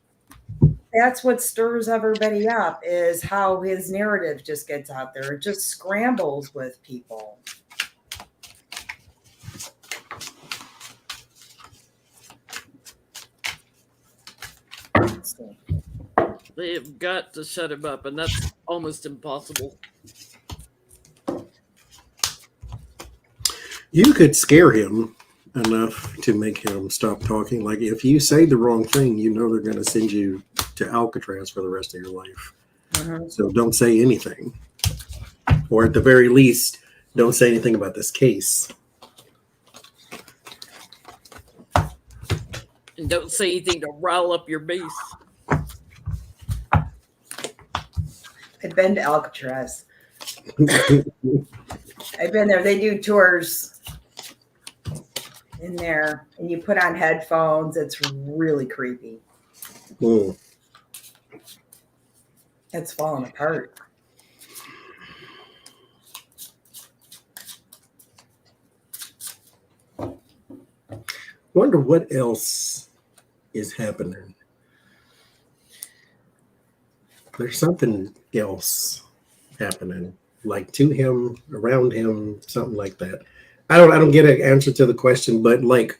that's what stirs everybody up, is how his narrative just gets out there. It just scrambles with people. They've got to shut him up, and that's almost impossible. You could scare him enough to make him stop talking. Like if you say the wrong thing, you know they're going to send you to Alcatraz for the rest of your life. So don't say anything. Or at the very least, don't say anything about this case. And don't say anything to rile up your base. I've been to Alcatraz. I've been there. They do tours in there, and you put on headphones. It's really creepy. It's falling apart. Wonder what else is happening. There's something else happening, like to him, around him, something like that. I don't get an answer to the question, but like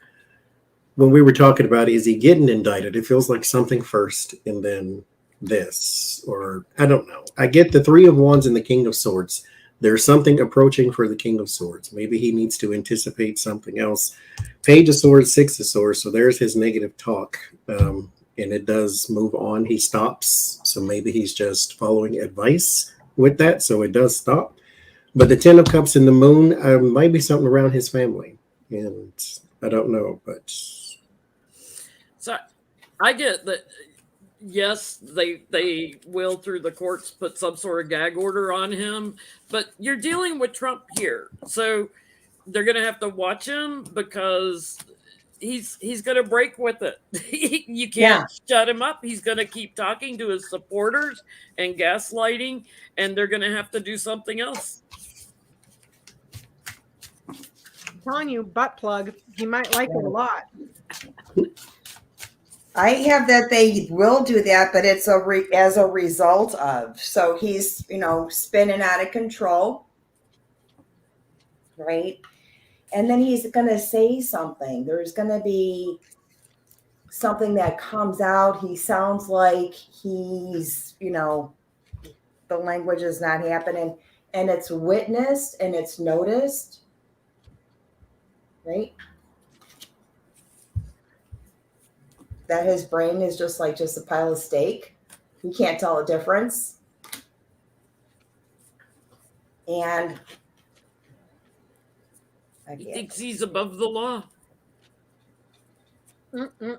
when we were talking about, is he getting indicted? It feels like something first and then this, or I don't know. I get the Three of Wands and the King of Swords. There's something approaching for the King of Swords. Maybe he needs to anticipate something else. Page of Swords, Six of Swords. So there's his negative talk. And it does move on. He stops. So maybe he's just following advice with that. So it does stop. But the Ten of Cups and the Moon might be something around his family. And I don't know. But so I get that. Yes, they will through the courts put some sort of gag order on him. But you're dealing with Trump here. So they're going to have to watch him because he's going to break with it. You can't shut him up. He's going to keep talking to his supporters and gaslighting, and they're going to have to do something else. I'm telling you, butt plug. He might like it a lot. I have that they will do that, but it's as a result of. So he's, spinning out of control, right? And then he's going to say something. There's going to be something that comes out. He sounds like he's, the language is not happening. And it's witnessed and it's noticed, right? That his brain is just a pile of steak. He can't tell the difference. And he thinks he's above the law.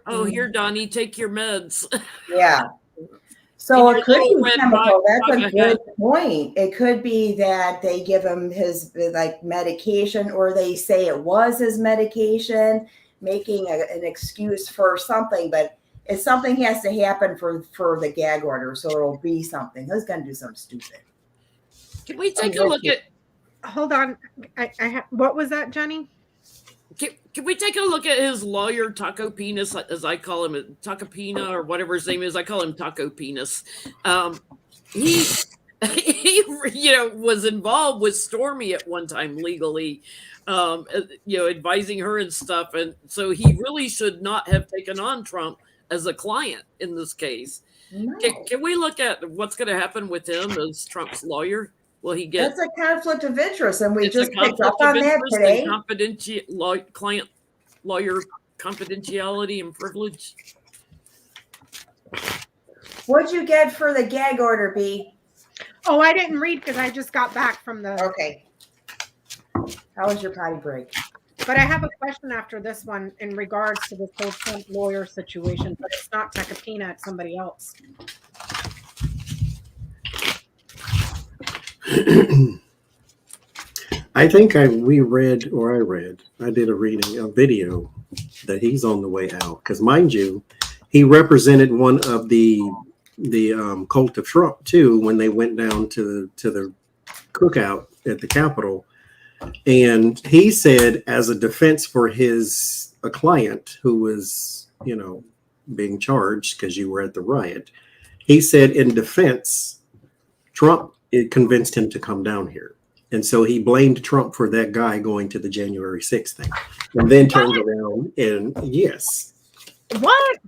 Oh, here, Donnie, take your meds. Yeah. So it could be red chemical. That's a good ahead. point. It could be that they give him his medication, or they say it was his medication, making an excuse for something. But if something has to happen for the gag order, so it'll be something. He's going to do something stupid. Can we take a look at? Hold on. What was that, Johnny? Can we take a look at his lawyer, Taco Penis, as I call him, Taco Pina, or whatever his name is? I call him Taco Penis. He was involved with Stormy at one time legally, advising her and stuff. And so he really should not have taken on Trump as a client in this case. No. Can we look at what's going to happen with him as Trump's lawyer? Will he get? That's a conflict of interest, and we It's just a picked up conflict on of that interest today. and client lawyer confidentiality and privilege. What'd you get for the gag order, B? Oh, I didn't read because I just got back from the. Okay. How was your potty break? But I have a question after this one in regards to this whole Trump lawyer situation, but it's not Becca-Canet, it's somebody else. I think I did a reading, a video that he's on the way out. Because mind you, he represented one of the cult of Trump too when they went down to the cookout at the Capitol. And he said, as a defense for a client who was, being charged because you were at the riot, he said in defense, Trump, it convinced him to come down here. And so he blamed Trump for that guy going to the January 6th thing. And then turned around and yes. What?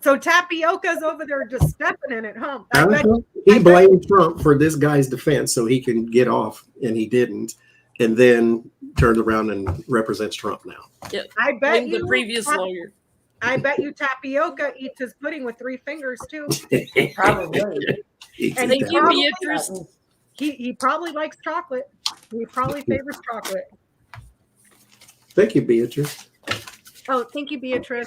So Tapioca's over there just stepping in it, huh? He blamed Trump for this guy's defense so he can get off, and he didn't. And then turned around and represents Trump now. Yeah, I bet the previous lawyer. I bet you Tapioca eats his pudding with 3 fingers too. Probably. And Thank you, Beatrice. He probably likes chocolate. He probably favors chocolate. Thank you, Beatrice. Oh, thank you, Beatrice.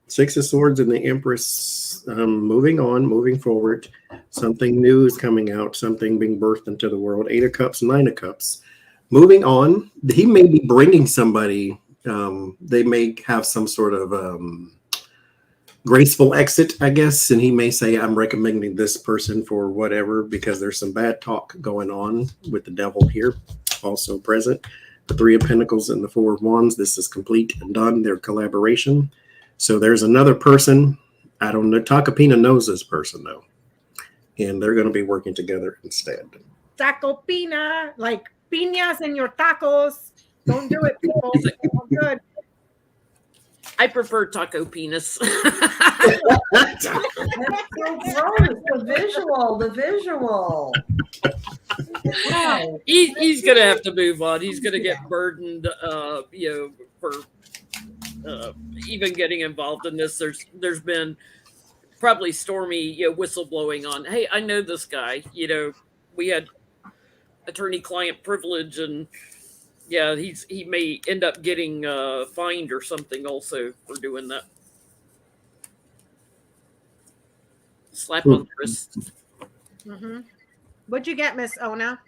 Six of Swords and the Empress. Moving forward. Something new is coming out. Something being birthed into the world. 8 of Cups, 9 of Cups. Moving on. He may be bringing somebody. They may have some sort of graceful exit, I guess. And he may say, I'm recommending this person for whatever, because there's some bad talk going on with the devil here also present. The 3 of Pentacles and the 4 of Wands. This is complete and done. Their collaboration. So there's another person. I don't know. Takapina knows this person though. And they're going to be working together instead. Taco pina, like piñas in your tacos. Don't do it, people. Good. I prefer taco penis. That's so gross. The visual. Wow. He's gonna have to move on. He's gonna get burdened, for even getting involved in this. There's been probably stormy, whistleblowing on. Hey, I know this guy. We had attorney-client privilege, and yeah, he may end up getting fined or something also for doing that. Slap on the wrist. Mm-hmm. What'd you get, Miss Ona?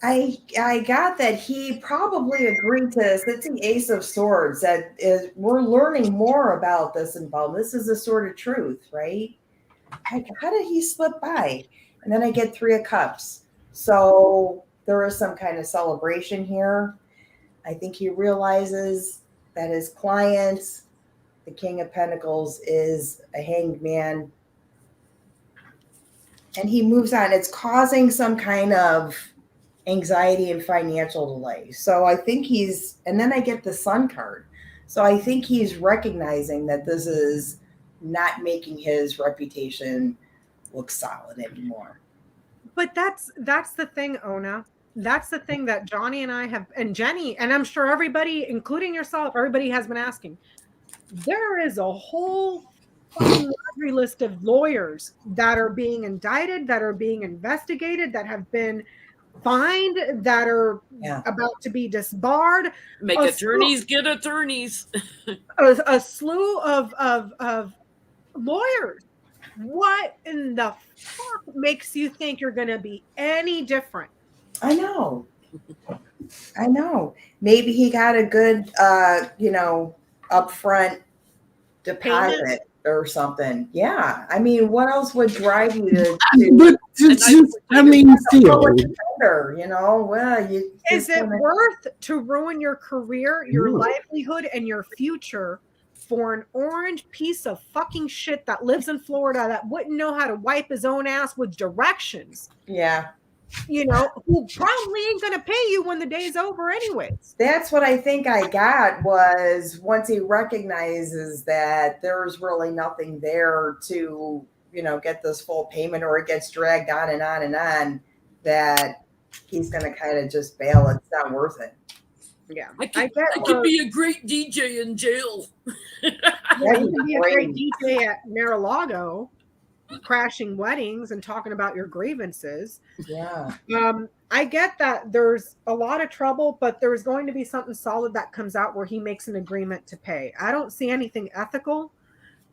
I got that he probably agreed to this. It's the Ace of Swords. We're learning more about this involvement. This is the sword of truth, right? How did he slip by? And then I get 3 of Cups. So there is some kind of celebration here. I think he realizes that his client, the King of Pentacles, is a hanged man. And he moves on. It's causing some kind of anxiety and financial delay. So I think and then I get the Sun card. So I think he's recognizing that this is not making his reputation look solid anymore. But that's the thing, Ona. That's the thing that Johnie and I have, and Jenny, and I'm sure everybody, including yourself, everybody has been asking. There is a whole fucking laundry list of lawyers that are being indicted, that are being investigated, that have been fined, that are about to be disbarred. Make attorneys get attorneys. a slew of lawyers. What in the fuck makes you think you're going to be any different? I know. Maybe he got a good, upfront deposit payment or something. Yeah. I mean, what else would drive you to But still. Is it worth to ruin your career, your livelihood, and your future for an orange piece of fucking shit that lives in Florida that wouldn't know how to wipe his own ass with directions? Yeah. you know, who probably ain't going to pay you when the day's over anyways. That's what I think I got was once he recognizes that there's really nothing there to, you know, get this full payment, or it gets dragged on and on and on, that he's going to kind of just bail. It's not worth it. Yeah. I could be a great DJ in jail. Yeah, you can be a great DJ at Mar-a-Lago, crashing weddings and talking about your grievances. Yeah. I get that there's a lot of trouble, but there's going to be something solid that comes out where he makes an agreement to pay. I don't see anything ethical.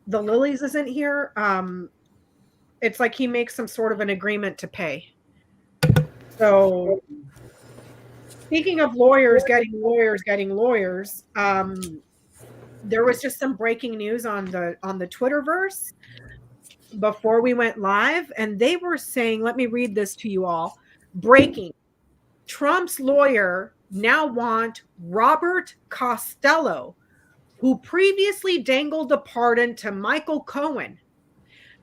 The Lilies isn't here. It's like he makes some sort of an agreement to pay. So speaking of lawyers getting lawyers, there was just some breaking news on the Twitterverse before we went live, and they were saying, let me read this to you all. Breaking. Trump's lawyer now want Robert Costello, who previously dangled a pardon to Michael Cohen,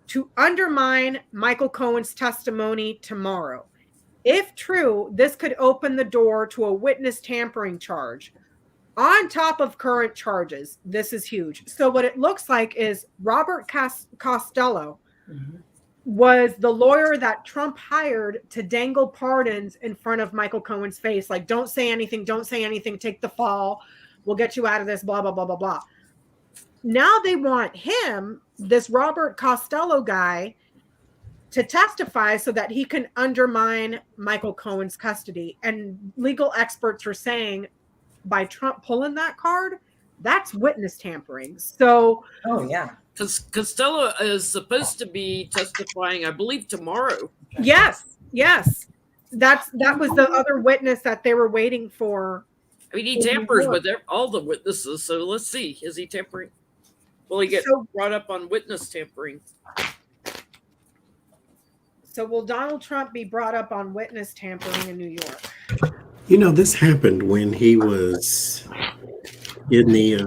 to undermine Michael Cohen's testimony tomorrow. If true, this could open the door to a witness tampering charge on top of current charges. This is huge. So what it looks like is Robert Costello was the lawyer that Trump hired to dangle pardons in front of Michael Cohen's face. Like, don't say anything, take the fall. We'll get you out of this, blah, blah, blah, blah, blah. Now they want him, this Robert Costello guy, to testify so that he can undermine Michael Cohen's custody. And legal experts are saying by Trump pulling that card, that's witness tampering. So, oh yeah, because Costello is supposed to be testifying, I believe, tomorrow. Yes. That was the other witness that they were waiting for. I mean, he tampers with all the witnesses. So let's see, is he tampering? Will he get brought up on witness tampering? So will Donald Trump be brought up on witness tampering in New York? You know, this happened when he was in the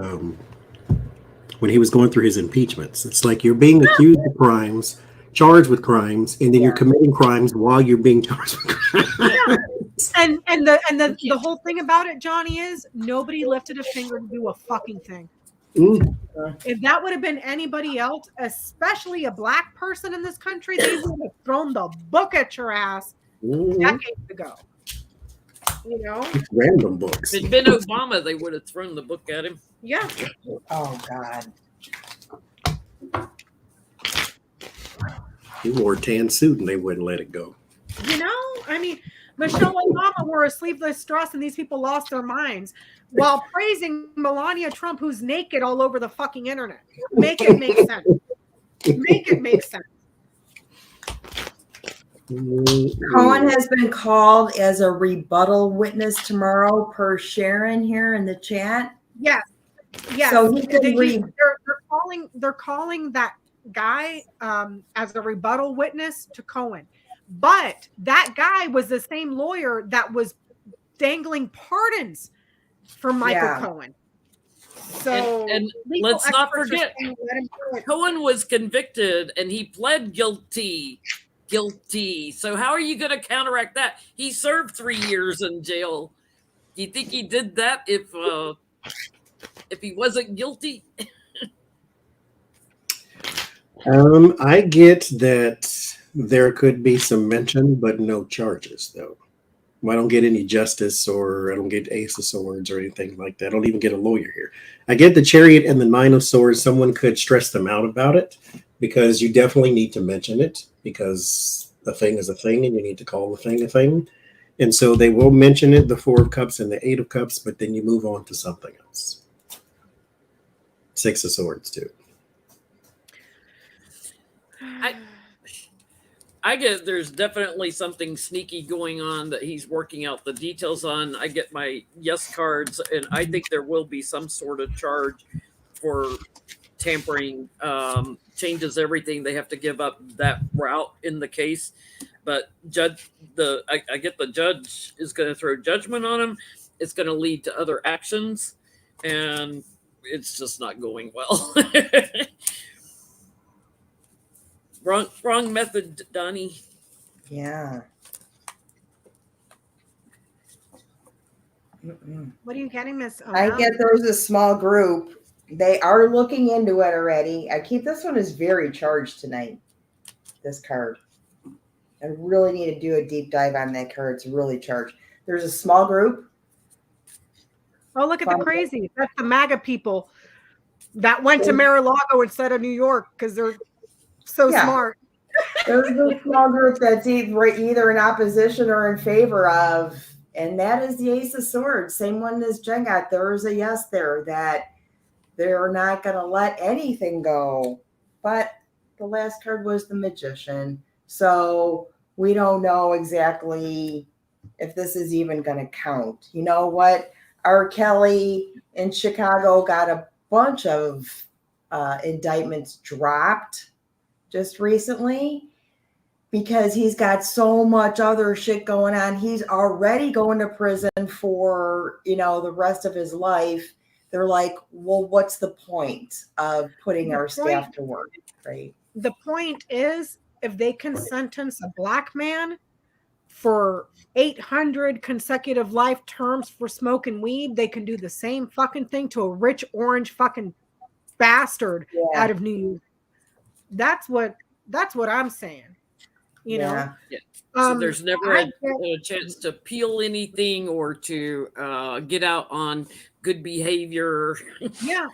when he was going through his impeachments. It's like you're being accused of crimes, charged with crimes, and then you're committing crimes while you're being charged with crimes. And the whole thing about it, Johnie, is nobody lifted a finger to do a fucking thing. If that would have been anybody else, especially a black person in this country, they would have thrown the book at your ass decades ago. You know, random books. If it'd been Obama, they would have thrown the book at him. Yeah. Oh God. He wore a tan suit and they wouldn't let it go. You know, I mean, Michelle Obama wore a sleeveless dress and these people lost their minds while praising Melania Trump, who's naked all over the fucking internet. Make it make sense. Make it make sense. Cohen has been called as a rebuttal witness tomorrow, per Sharon here in the chat. Yes. So he could they're calling that guy as a rebuttal witness to Cohen. But that guy was the same lawyer that was dangling pardons for Michael Cohen. So and let's not forget, Cohen was convicted and he pled guilty. So how are you going to counteract that? He served 3 years in jail. Do you think he did that if he wasn't guilty? I get that there could be some mention, but no charges, though. I don't get any justice, or I don't get Ace of Swords or anything like that. I don't even get a lawyer here. I get the Chariot and the Nine of Swords. Someone could stress them out about it, because you definitely need to mention it, because a thing is a thing and you need to call the thing a thing. And so they will mention it, the Four of Cups and the Eight of Cups, but then you move on to something else. Six of Swords, too. I get there's definitely something sneaky going on that he's working out the details on. I get my yes cards, and I think there will be some sort of charge for tampering. Changes everything. They have to give up that route in the case. But I get the judge is going to throw judgment on him. It's going to lead to other actions, and it's just not going well. Wrong method, Donnie. Yeah. What are you getting, Miss? I get there's a small group. They are looking into it already. This one is very charged tonight. This card. I really need to do a deep dive on that card. It's really charged. There's a small group. Oh, look at the crazy. That's the MAGA people that went to Mar-a-Lago instead of New York because they're so smart. There's a small group that's either in opposition or in favor of, and that is the Ace of Swords. Same one as Jen got. There's a yes there that they're not going to let anything go. But the last card was the Magician. So we don't know exactly if this is even going to count. You know what? R. Kelly in Chicago got a bunch of indictments dropped just recently because he's got so much other shit going on. He's already going to prison for, the rest of his life. They're like, well, what's the point of putting our staff to work, right? The point is, if they can sentence a black man for 800 consecutive life terms for smoking weed, they can do the same fucking thing to a rich orange fucking bastard out of New York. That's what I'm saying. You know? Yeah. So there's never a chance to appeal anything or to get out on good behavior. Yeah.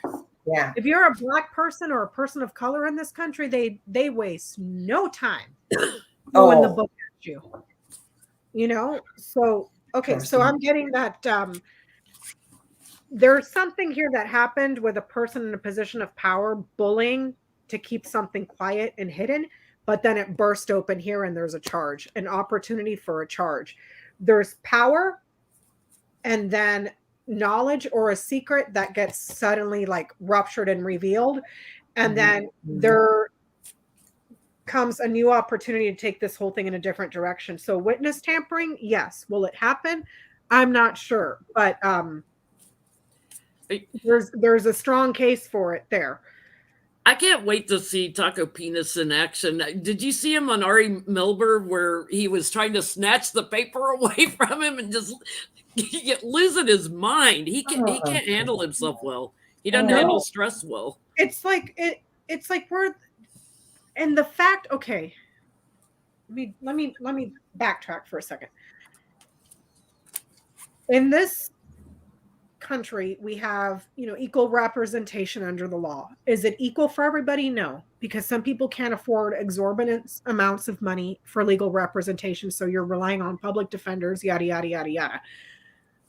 Yeah. If you're a black person or a person of color in this country, they waste no time throwing the book at you. So okay, so I'm getting that there's something here that happened with a person in a position of power bullying to keep something quiet and hidden, but then it burst open here and there's a charge, an opportunity for a charge. There's power and then knowledge or a secret that gets suddenly like ruptured and revealed. And then there comes a new opportunity to take this whole thing in a different direction. So witness tampering, yes. Will it happen? I'm not sure, but there's a strong case for it there. I can't wait to see Taco Penis in action. Did you see him on Ari Melber where he was trying to snatch the paper away from him and just losing his mind? He can't handle himself well. He doesn't handle stress well. It's like we're, and the fact. Okay, let me backtrack for a second. In this country, we have equal representation under the law. Is it equal for everybody? No, because some people can't afford exorbitant amounts of money for legal representation, so you're relying on public defenders, yada yada yada yada.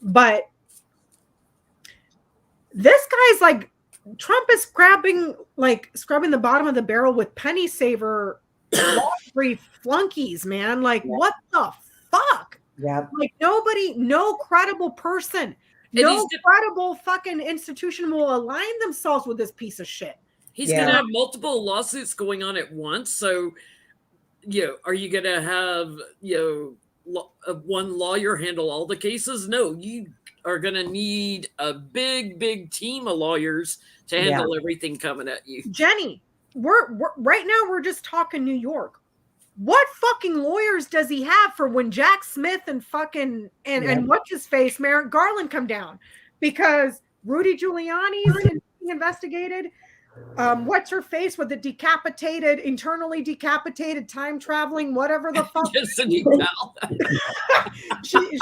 But this guy's like, Trump is scrubbing the bottom of the barrel with penny saver law-free flunkies, man. Like, what the fuck? Yeah. Like, no credible person, no credible fucking institution will align themselves with this piece of shit. He's going to have multiple lawsuits going on at once. So, are you going to have, one lawyer handle all the cases? No, you are going to need a big team of lawyers to handle everything coming at you. Jenny, we're right now we're just talking New York. What fucking lawyers does he have for when Jack Smith and fucking and what's his face Merrick Garland come down? Because Rudy Giuliani's being investigated. What's her face with the internally decapitated, time traveling, whatever the fuck. She's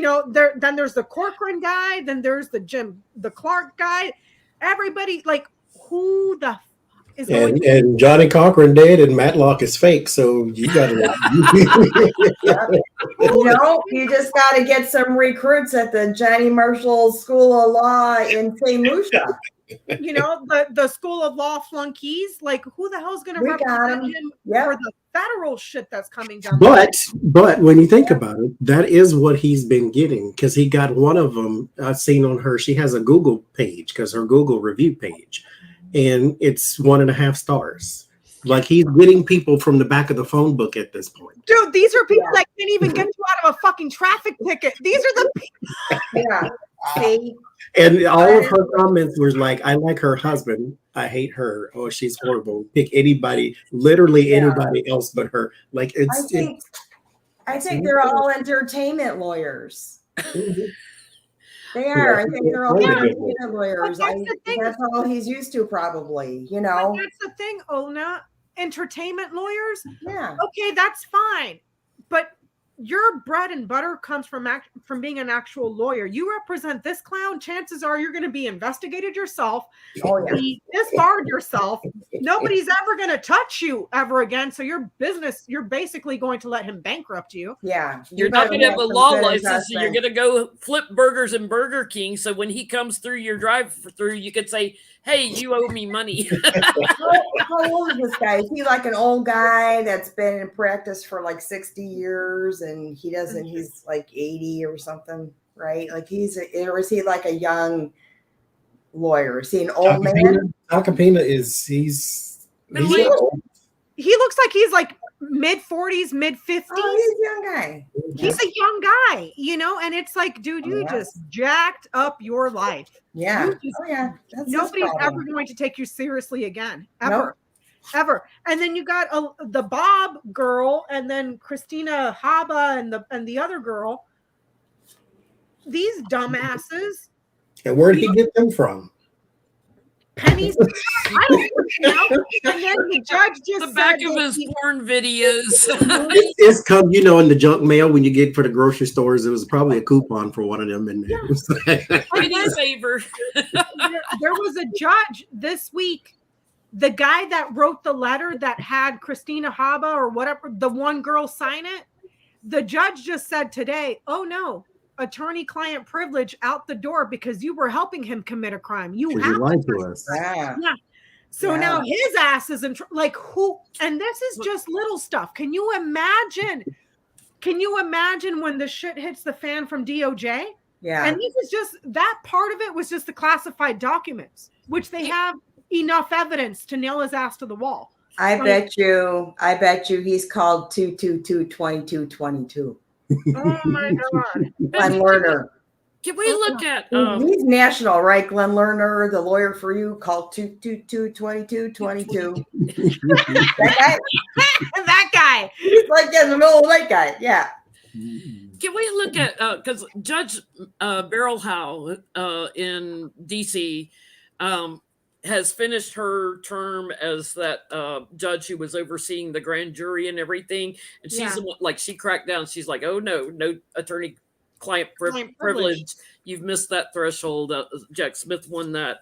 there. Then there's the Corcoran guy. Then there's the Clark guy. Everybody, like, who the fuck is going to. And Johnny Cochran dead, and Matlock is fake. So you got to. You just got to get some recruits at the Johnny Marshall School of Law in St. Lucia. The School of Law flunkies, like, who the hell's going to represent him for the federal shit that's coming down? But when you think about it, that is what he's been getting, because he got one of them. I've seen on her, she has a Google page, because her Google review page, and it's 1.5 stars. Like, he's getting people from the back of the phone book at this point. Dude, these are people that can't even get you out of a fucking traffic ticket. These are the people. See? And all of her comments were like, I like her husband. I hate her. Oh, she's horrible. Pick anybody, literally anybody else but her. Like, I think they're all entertainment lawyers. They are. I think they're all Yeah. entertainment lawyers. But that's the thing. That's all he's used to, probably. You But know. that's the thing, Ona. Entertainment lawyers. Yeah. Okay, that's fine. But your bread and butter comes from being an actual lawyer. You represent this clown. Chances are you're going to be investigated yourself. Oh yeah. Be disbarred yourself. Nobody's ever going to touch you ever again. So your business, you're basically going to let him bankrupt you. Yeah. You're not going to have a law license. So you're going to go flip burgers in Burger King. So when he comes through your drive-through, you could say, "Hey, you owe me money." How old is this guy? Is he like an old guy that's been in practice for like 60 years and he's like 80 or something, right? Like or is he like a young lawyer? Is he an old man? Acapina he's old. He looks like he's like mid 40s, mid 50s. Oh, he's a young guy. He's a young guy, you know, and it's like, dude, you just jacked up your life. Yeah. That's nobody's ever going to take you seriously again, ever. Ever. And then you got the Bob girl, and then Christina Haba and the other girl. These dumbasses. And where did he get them from? Pennies. I don't know. And then the judge just the back of his porn videos. It's come, in the junk mail when you get for the grocery stores. It was probably a coupon for one of them in there. Penny saver. There was a judge this week. The guy that wrote the letter that had Christina Haba or whatever, the one girl sign it. The judge just said today, "Oh no, attorney-client privilege out the door because you were helping him commit a crime. You have lied to us." Yeah. So now his ass is in like who? And this is just little stuff. Can you imagine? When the shit hits the fan from DOJ? Yeah. And this is just that part of it was just the classified documents, which they have enough evidence to nail his ass to the wall. I bet you he's called 222-2222. Oh my God. Glenn Lerner. Can we look at he's national, right? Glenn Lerner, the lawyer for you, called 222-2222. That guy. He's like the middle of the night guy. Yeah. Can we look at because Judge Beryl Howe in DC has finished her term as that judge who was overseeing the grand jury and everything, and she's the one, like, she cracked down. She's like, "Oh no attorney-client privilege. You've missed that threshold." Jack Smith won that.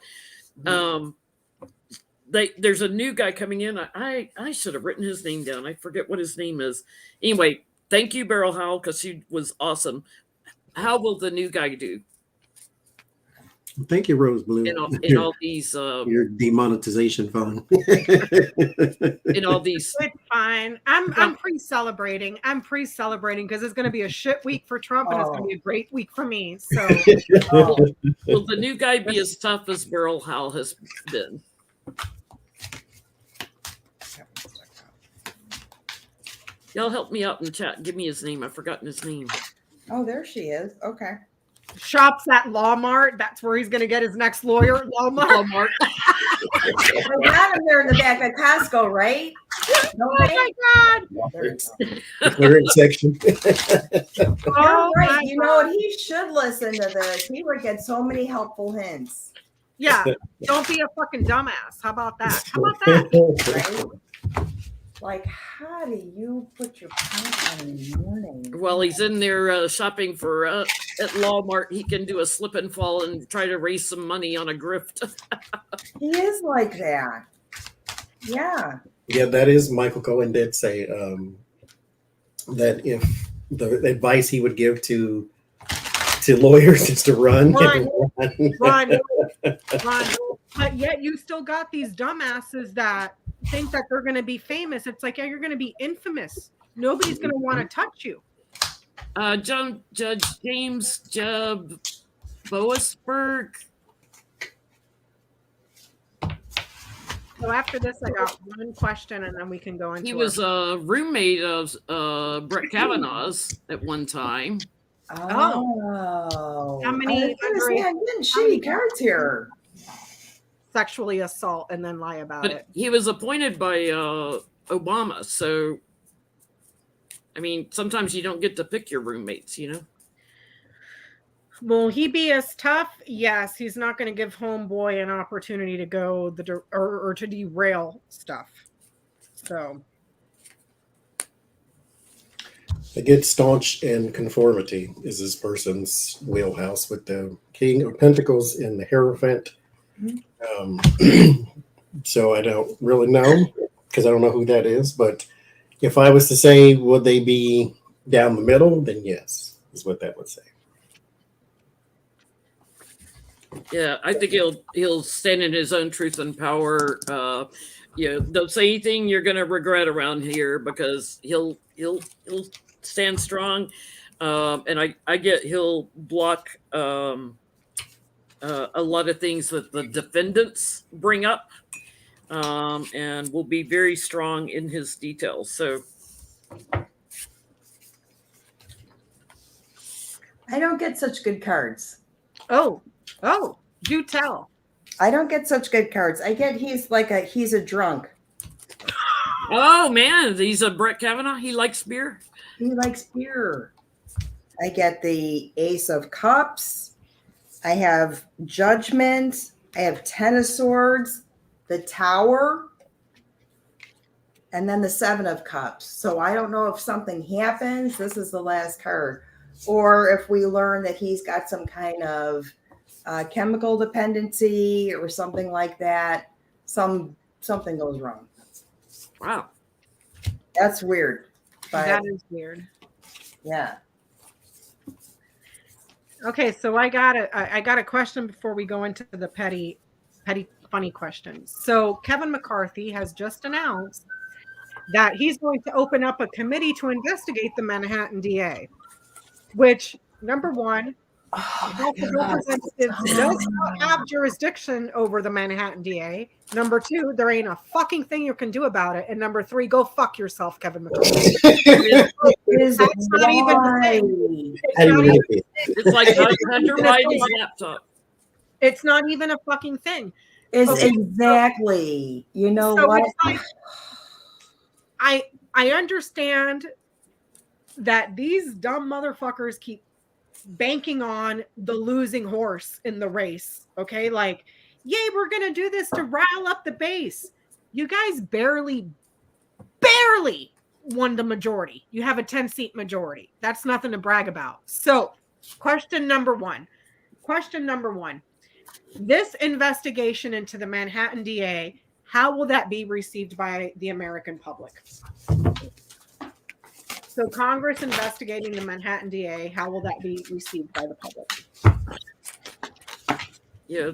There's a new guy coming in. I should have written his name down. I forget what his name is. Anyway, thank you, Beryl Howell, because she was awesome. How will the new guy do? Thank you, Rose Blue. In all these your demonetization fund. in all these, it's fine. I'm pre-celebrating. Because it's going to be a shit week for Trump and it's going to be a great week for me. So, will the new guy be as tough as Beryl Howell has been? Y'all help me out in the chat. Give me his name. I've forgotten his name. Oh, there she is. Okay. Shops at Walmart. That's where he's going to get his next lawyer. Walmart. I got him there in the back at Costco, right? Oh my God. Clearance section. You're right. You know what? He should listen to this. He would get so many helpful hints. Yeah. Don't be a fucking dumbass. How about that? Right? Like, how do you put your pants on in the morning? While he's in there shopping for at Walmart, he can do a slip and fall and try to raise some money on a grift. He is like that. Yeah. Yeah, that is Michael Cohen did say that if the advice he would give to lawyers is to run. Run. But yet you still got these dumbasses that think that they're going to be famous. It's like, yeah, you're going to be infamous. Nobody's going to want to touch you. Judge James Jeb Boasberg. So after this, I got one question, and then we can go into. He was a roommate of Brett Kavanaugh's at one time. Oh. How many? Getting shitty cards here. Sexually assault and then lie about it. He was appointed by Obama, so I mean, sometimes you don't get to pick your roommates, you know. Will he be as tough? Yes, he's not going to give homeboy an opportunity to go or to derail stuff. So A good staunch in conformity is this person's wheelhouse with the King of Pentacles and the Hierophant. So I don't really know because I don't know who that is. But if I was to say, would they be down the middle? Then yes, is what that would say. Yeah, I think he'll stand in his own truth and power. Don't say anything you're gonna regret around here because he'll stand strong, and I get he'll block a lot of things that the defendants bring up, and will be very strong in his details. So I don't get such good cards. Oh, do tell. I don't get such good cards. I get he's a drunk. oh man, he's a Brett Kavanaugh. He likes beer. He likes beer. I get the Ace of Cups. I have Judgment. I have Ten of Swords, the Tower, and then the Seven of Cups. So I don't know if something happens. This is the last card. Or if we learn that he's got some kind of chemical dependency or something like that, something goes wrong. Wow. That's weird. But That is weird. yeah. Okay, so I got a question before we go into the petty funny questions. So Kevin McCarthy has just announced that he's going to open up a committee to investigate the Manhattan DA, which, number one, the House of Representatives does not have jurisdiction over the Manhattan DA. Number two, there ain't a fucking thing you can do about it. And number three, go fuck yourself, Kevin McCarthy. That's not even the thing. It's like Hunter Biden's laptop. It's not even a fucking thing. It's exactly. You know so what? It's like, I understand that these dumb motherfuckers keep banking on the losing horse in the race. Okay, like, yay, we're gonna do this to rile up the base. You guys barely won the majority. You have a 10-seat majority. That's nothing to brag about. So question number one, this investigation into the Manhattan DA, how will that be received by the American public? So Congress investigating the Manhattan DA, how will that be received by the public? Yeah,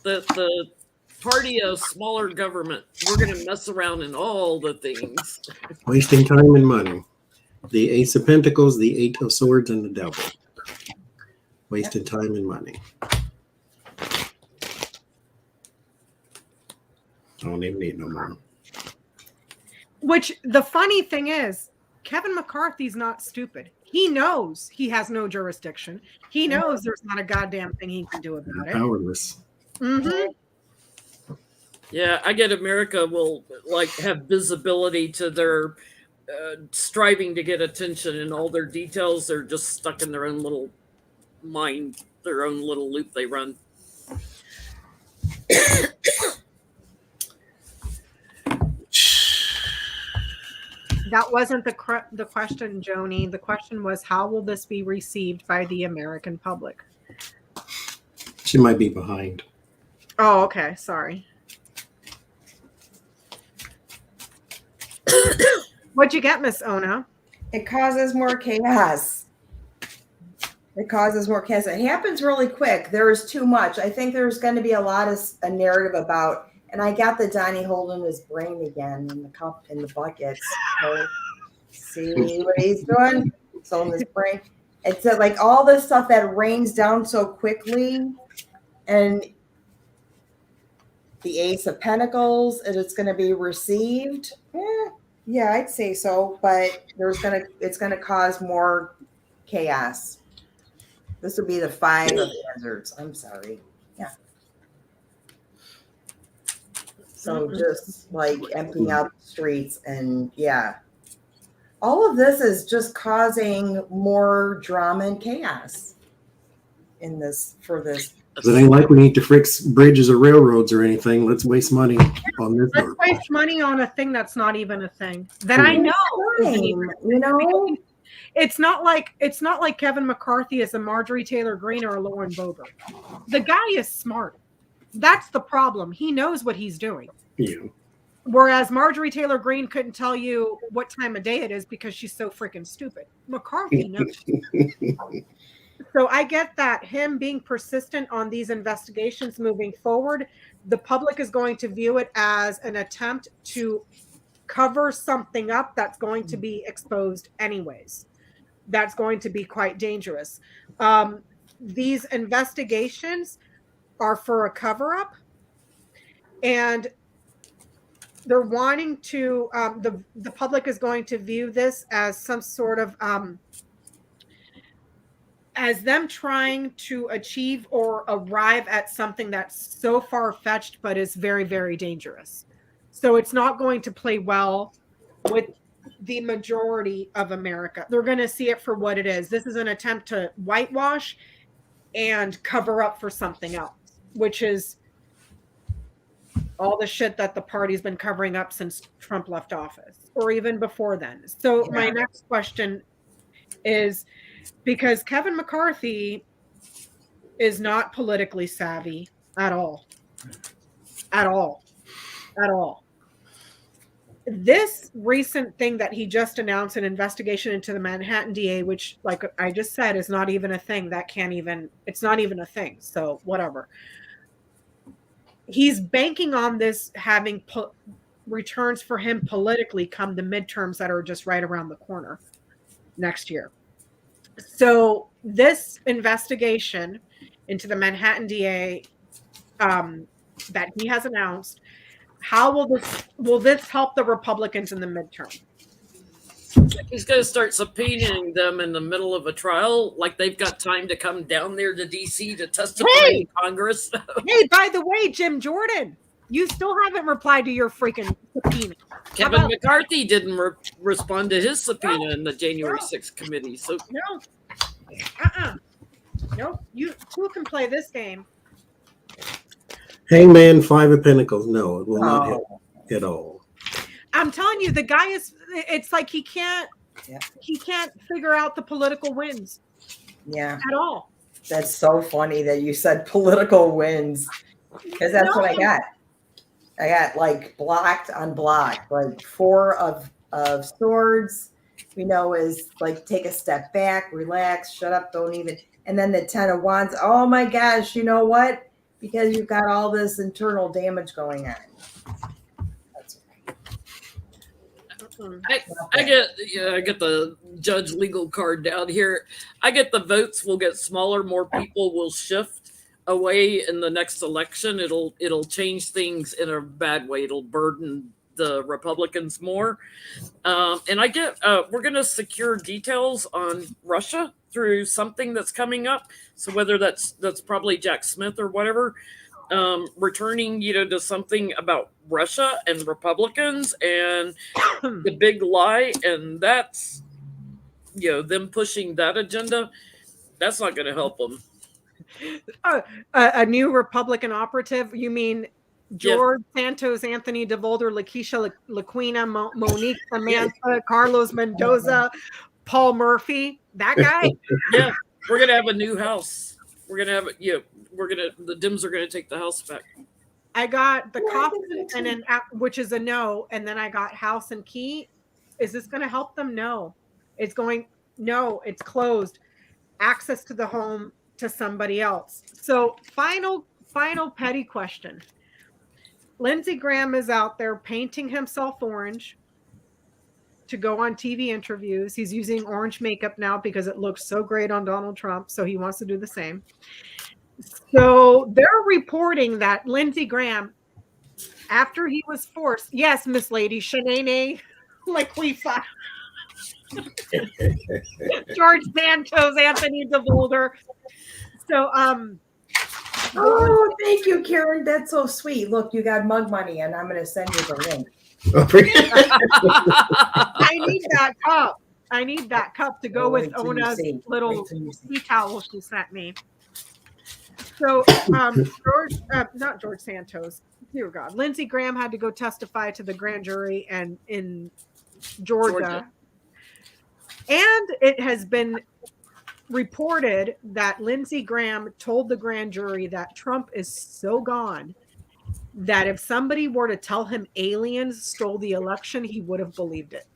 the party of smaller government, we're going to mess around in all the things. Wasting time and money. The Ace of Pentacles, the Eight of Swords, and the Devil. Wasting time and money. I don't even need no more. Which the funny thing is, Kevin McCarthy's not stupid. He knows he has no jurisdiction. He knows there's not a goddamn thing he can do about it. Powerless. Mm-hmm. Yeah, I get America will have visibility to their striving to get attention, and all their details. They're just stuck in their own little mind, their own little loop they run. That wasn't the question, Joni. The question was, how will this be received by the American public? She might be behind. Oh, okay. Sorry. What'd you get, Miss Ona? It causes more chaos. It causes more chaos. It happens really quick. There is too much. I think there's going to be a lot of a narrative about, and I got the Donnie holding his brain again in the cup, in the bucket. So, see what he's doing? He's holding his brain. It's like all this stuff that rains down so quickly, and the Ace of Pentacles, and it's going to be received. Yeah, I'd say so, but it's gonna cause more chaos. This would be the Five of Deserts. I'm sorry. Yeah. So just like emptying out the streets, and yeah. All of this is just causing more drama and chaos. in this for this. Because it ain't like we need to fix bridges or railroads or anything. Let's waste money on this. Let's waste money on a thing that's not even a thing that I know. You know, it's not like Kevin McCarthy is a Marjorie Taylor Greene or a Lauren Boebert. The guy is smart. That's the problem. He knows what he's doing. Yeah. Whereas Marjorie Taylor Greene couldn't tell you what time of day it is because she's so freaking stupid. McCarthy knows. So I get that him being persistent on these investigations moving forward, the public is going to view it as an attempt to cover something up that's going to be exposed anyways. That's going to be quite dangerous. These investigations are for a cover-up, and they're wanting to, the public is going to view this as some sort of, as them trying to achieve or arrive at something that's so far-fetched, but is very, very dangerous. So it's not going to play well with the majority of America. They're going to see it for what it is. This is an attempt to whitewash and cover up for something else, which is all the shit that the party's been covering up since Trump left office, or even before then. So my next question is, because Kevin McCarthy is not politically savvy at all. At all. At all. This recent thing that he just announced, an investigation into the Manhattan DA, which, like I just said, is not even a thing. That can't even, it's not even a thing. So whatever. He's banking on this having returns for him politically come the midterms that are just right around the corner next year. So this investigation into the Manhattan DA that he has announced, how will this help the Republicans in the midterm? He's going to start subpoenaing them in the middle of a trial, like they've got time to come down there to D.C. to testify in Congress. Hey, by the way, Jim Jordan, you still haven't replied to your freaking subpoena. Kevin McCarthy didn't respond to his subpoena in the January 6th committee. So no, you two can play this game. Hangman, Five of Pentacles. No, it will not hit at all. I'm telling you, the guy is, it's like he can't figure out the political wins. Yeah. At all. That's so funny that you said political wins, because that's what I got. I got like blocked on block, like Four of Swords, is like take a step back, relax, shut up, don't even. And then the Ten of Wands. Oh my gosh, you know what? Because you've got all this internal damage going on. That's right. I get the judge legal card down here. I get the votes will get smaller, more people will shift away in the next election. It'll change things in a bad way. It'll burden the Republicans more. And I get we're going to secure details on Russia through something that's coming up. So whether that's probably Jack Smith or whatever, returning to something about Russia and Republicans and the big lie, and that's them pushing that agenda. That's not going to help them. A new Republican operative? You mean George Santos, Anthony DeVolder, Lakeisha Laquina, Monique Samantha, Carlos Mendoza, Paul Murphy? That guy? Yeah, we're gonna have a new house. We're gonna have the Dems are gonna take the house back. I got the Coffin and then which is a no, and then I got House and Key. Is this gonna help them? No. It's closed. Access to the home to somebody else. So final petty question. Lindsey Graham is out there painting himself orange to go on TV interviews. He's using orange makeup now because it looks so great on Donald Trump, so he wants to do the same. So they're reporting that Lindsey Graham, after he was forced, yes, Miss Lady, Shanae, like we fought. George Santos, Anthony DeVolder. So, oh, thank you, Karen. That's so sweet. Look, you got mug money, and I'm going to send you the link. I need that cup. I need that cup to go with Ona's little tea towel she sent me. So, not George Santos. Dear God, Lindsey Graham had to go testify to the grand jury and in Georgia. And it has been reported that Lindsey Graham told the grand jury that Trump is so gone that if somebody were to tell him aliens stole the election, he would have believed it.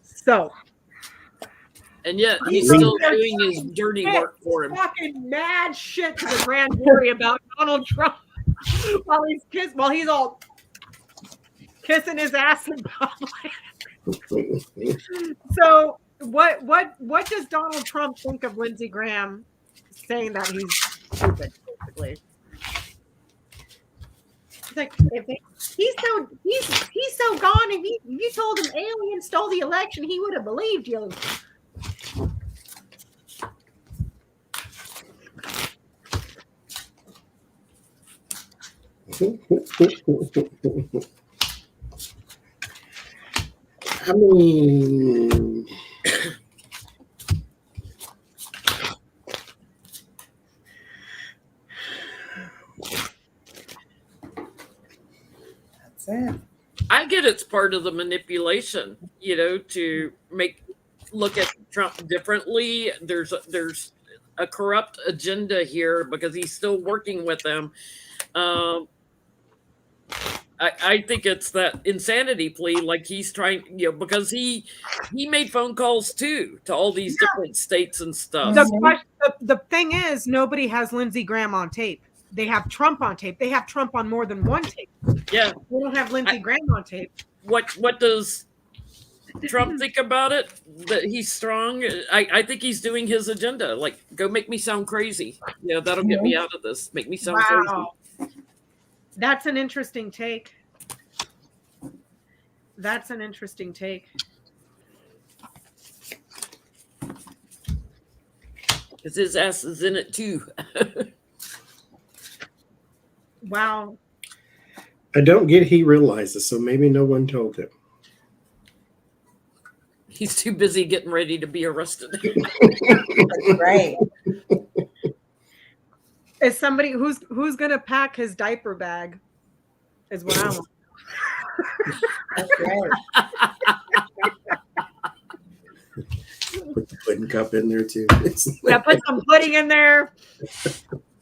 So, and yet he's still doing his dirty work for him. Talking mad shit to the grand jury about Donald Trump while he's all kissing his ass in public. So, what does Donald Trump think of Lindsey Graham saying that he's stupid? Basically, he's like, he's so gone. If you told him aliens stole the election, he would have believed you. I mean, That's it. I get it's part of the manipulation, to look at Trump differently. There's a corrupt agenda here because he's still working with them. I think it's that insanity plea, like he's trying, because he made phone calls too to all these different states and stuff. The thing is, nobody has Lindsey Graham on tape. They have Trump on tape. They have Trump on more than one tape. Yeah, they don't have Lindsey Graham on tape. What does Trump think about it? That he's strong? I think he's doing his agenda. Like, go make me sound crazy. That'll get me out of this. Make me sound crazy. That's an interesting take. That's an interesting take. Because his ass is in it too. Wow. I don't get he realizes, so maybe no one told him. He's too busy getting ready to be arrested. That's right. Is somebody who's gonna pack his diaper bag is what I want. That's right. Put the pudding cup in there too. Yeah, put some pudding in there.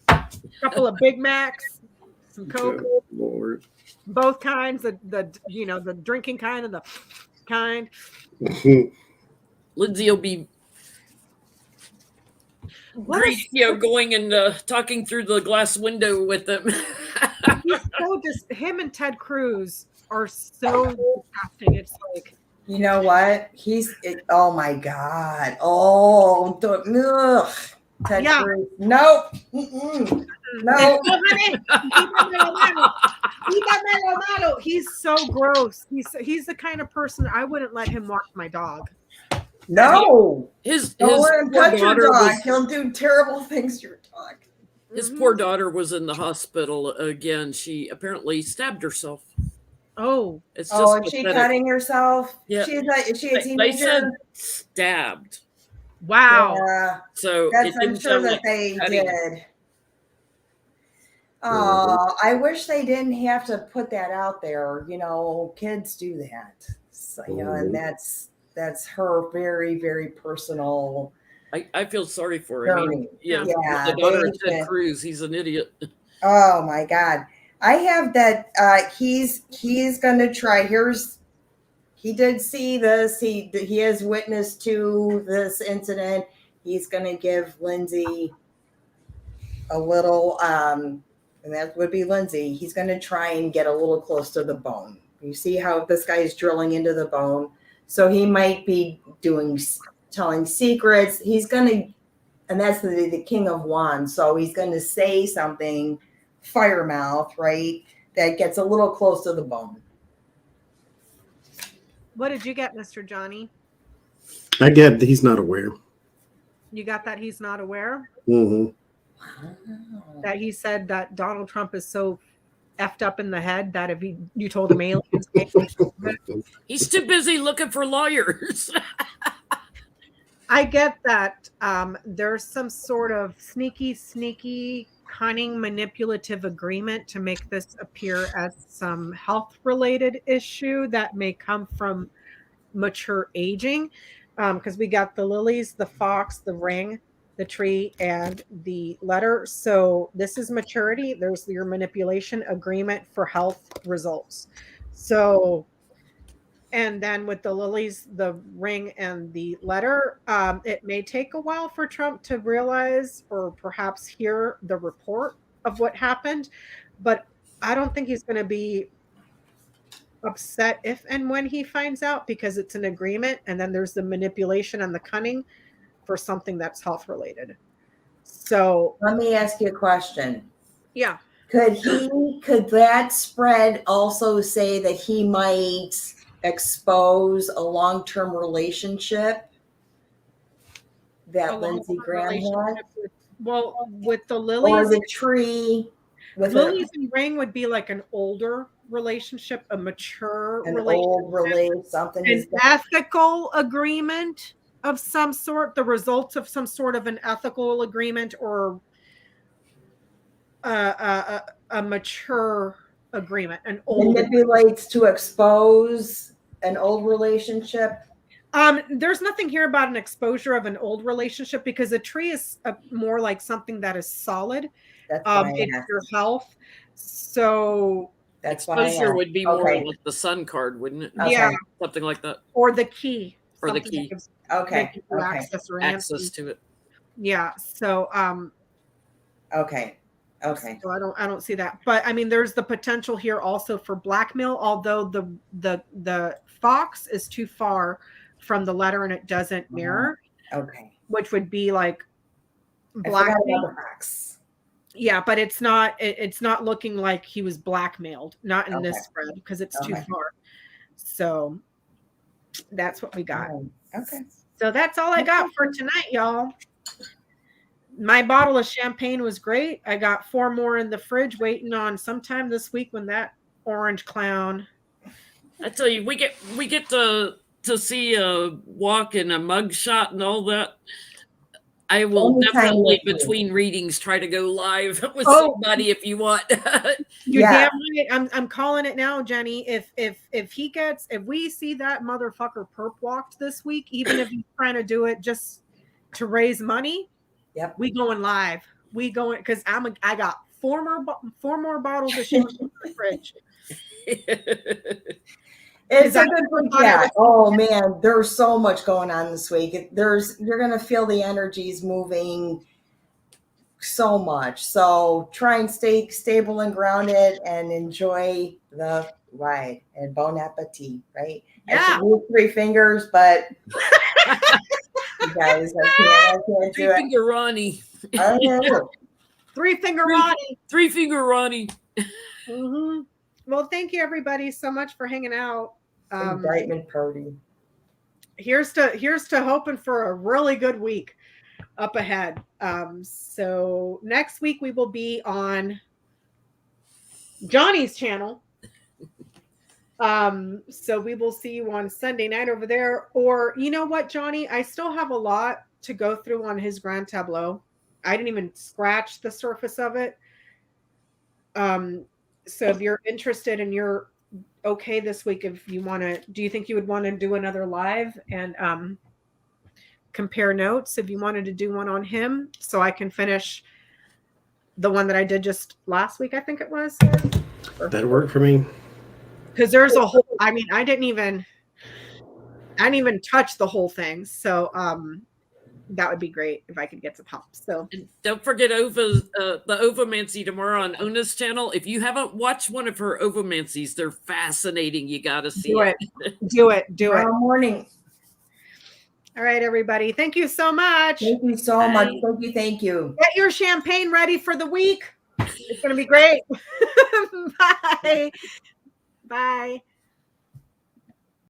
A couple of Big Macs, some Coke. Oh, Lord. Both kinds, the drinking kind and the kind. Lindsay will be going and talking through the glass window with them. Him and Ted Cruz are so disgusting. It's like, you know what? Oh my God. Oh, Ted Cruz. Nope. Mm-mm. No. He's so gross. He's the kind of person I wouldn't let him walk my dog. No. His Don't let him touch your dog. was, He'll do terrible things to your dog. His poor daughter was in the hospital again. She apparently stabbed herself. Oh. It's just is she cutting herself? Yeah. Is she a teenager? They said stabbed. Wow. Yeah. So I'm sure that they did. Oh, I wish they didn't have to put that out there. Kids do that. So, and that's her very, very personal. I feel sorry for her. The daughter of Ted Cruz, he's an idiot. Oh my God. I have that he's gonna try. He did see this. He has witness to this incident. He's gonna give Lindsay a little and that would be Lindsay. He's gonna try and get a little close to the bone. You see how this guy is drilling into the bone. So he might be telling secrets. He's gonna, and that's the King of Wands. So he's gonna say something, fire mouth, right? That gets a little close to the bone. What did you get, Mr. Johnie? I get he's not aware. You got that he's not aware? Mm-hmm. Wow. That he said that Donald Trump is so effed up in the head that if you told him aliens, he's too busy looking for lawyers. I get that there's some sort of sneaky, cunning, manipulative agreement to make this appear as some health-related issue that may come from mature aging. Because we got the lilies, the fox, the ring, the tree, and the letter. So this is maturity. There's your manipulation agreement for health results. So, and then with the lilies, the ring, and the letter, it may take a while for Trump to realize or perhaps hear the report of what happened. But I don't think he's going to be upset if and when he finds out, because it's an agreement. And then there's the manipulation and the cunning for something that's health related. So let me ask you a question. Yeah. Could that spread also say that he might expose a long-term relationship that Lindsey Graham had? With the lilies, or the tree, with lilies and ring would be like an older relationship, a mature relationship, something, an ethical agreement of some sort, the results of some sort of an ethical agreement, or a mature agreement, an old manipulates to expose an old relationship. There's nothing here about an exposure of an old relationship, because a tree is more like something that is solid. It's your health. So that's why exposure would be more like the sun card, wouldn't it? Okay. Yeah, something like that. Or the key. Or the key. Access to it. Yeah. So okay. So I don't see that. But I mean, there's the potential here also for blackmail, although the fox is too far from the letter and it doesn't mirror. Okay. Which would be like blackmail. Yeah, but it's not looking like he was blackmailed, not in this spread, because it's too far. So that's what we got. Okay. So that's all I got for tonight, y'all. My bottle of champagne was great. I got 4 more in the fridge waiting on sometime this week when that orange clown. I tell you, we get to see a walk and a mug shot and all that. I will definitely, between readings, try to go live with somebody if you want. You're damn right. I'm calling it now, Jenny. If we see that motherfucker perp walked this week, even if he's trying to do it just to raise money, we going live. We going, because I got 4 more bottles of champagne in the fridge. It's a good week. Yeah. Oh man, there's so much going on this week. You're gonna feel the energies moving so much. So try and stay stable and grounded and enjoy the ride. And bon appetit, right? Yeah. I should use 3 fingers, but you guys, I can't do it. 3-finger Ronnie. 3-finger Ronnie. 3-finger Ronnie. Mm-hmm. Well, thank you everybody so much for hanging out. Indictment party. Here's to hoping for a really good week up ahead. So next week we will be on Johnny's channel. So we will see you on Sunday night over there. Or you know what, Johnny? I still have a lot to go through on his grand tableau. I didn't even scratch the surface of it. So if you're interested and you're okay this week, if you want to, do you think you would want to do another live and compare notes if you wanted to do one on him, so I can finish the one that I did just last week, I think it was? That'd work for me. Because there's a whole, I mean, I didn't even touch the whole thing. So that would be great if I could get some help. So and don't forget the Ovomancy tomorrow on Ona's channel. If you haven't watched one of her Ovomancies, they're fascinating. You got to see it. Do it. Tomorrow morning. All right, everybody. Thank you so much. Thank you so much. Thank you. Get your champagne ready for the week. It's going to be great. Bye. Bye.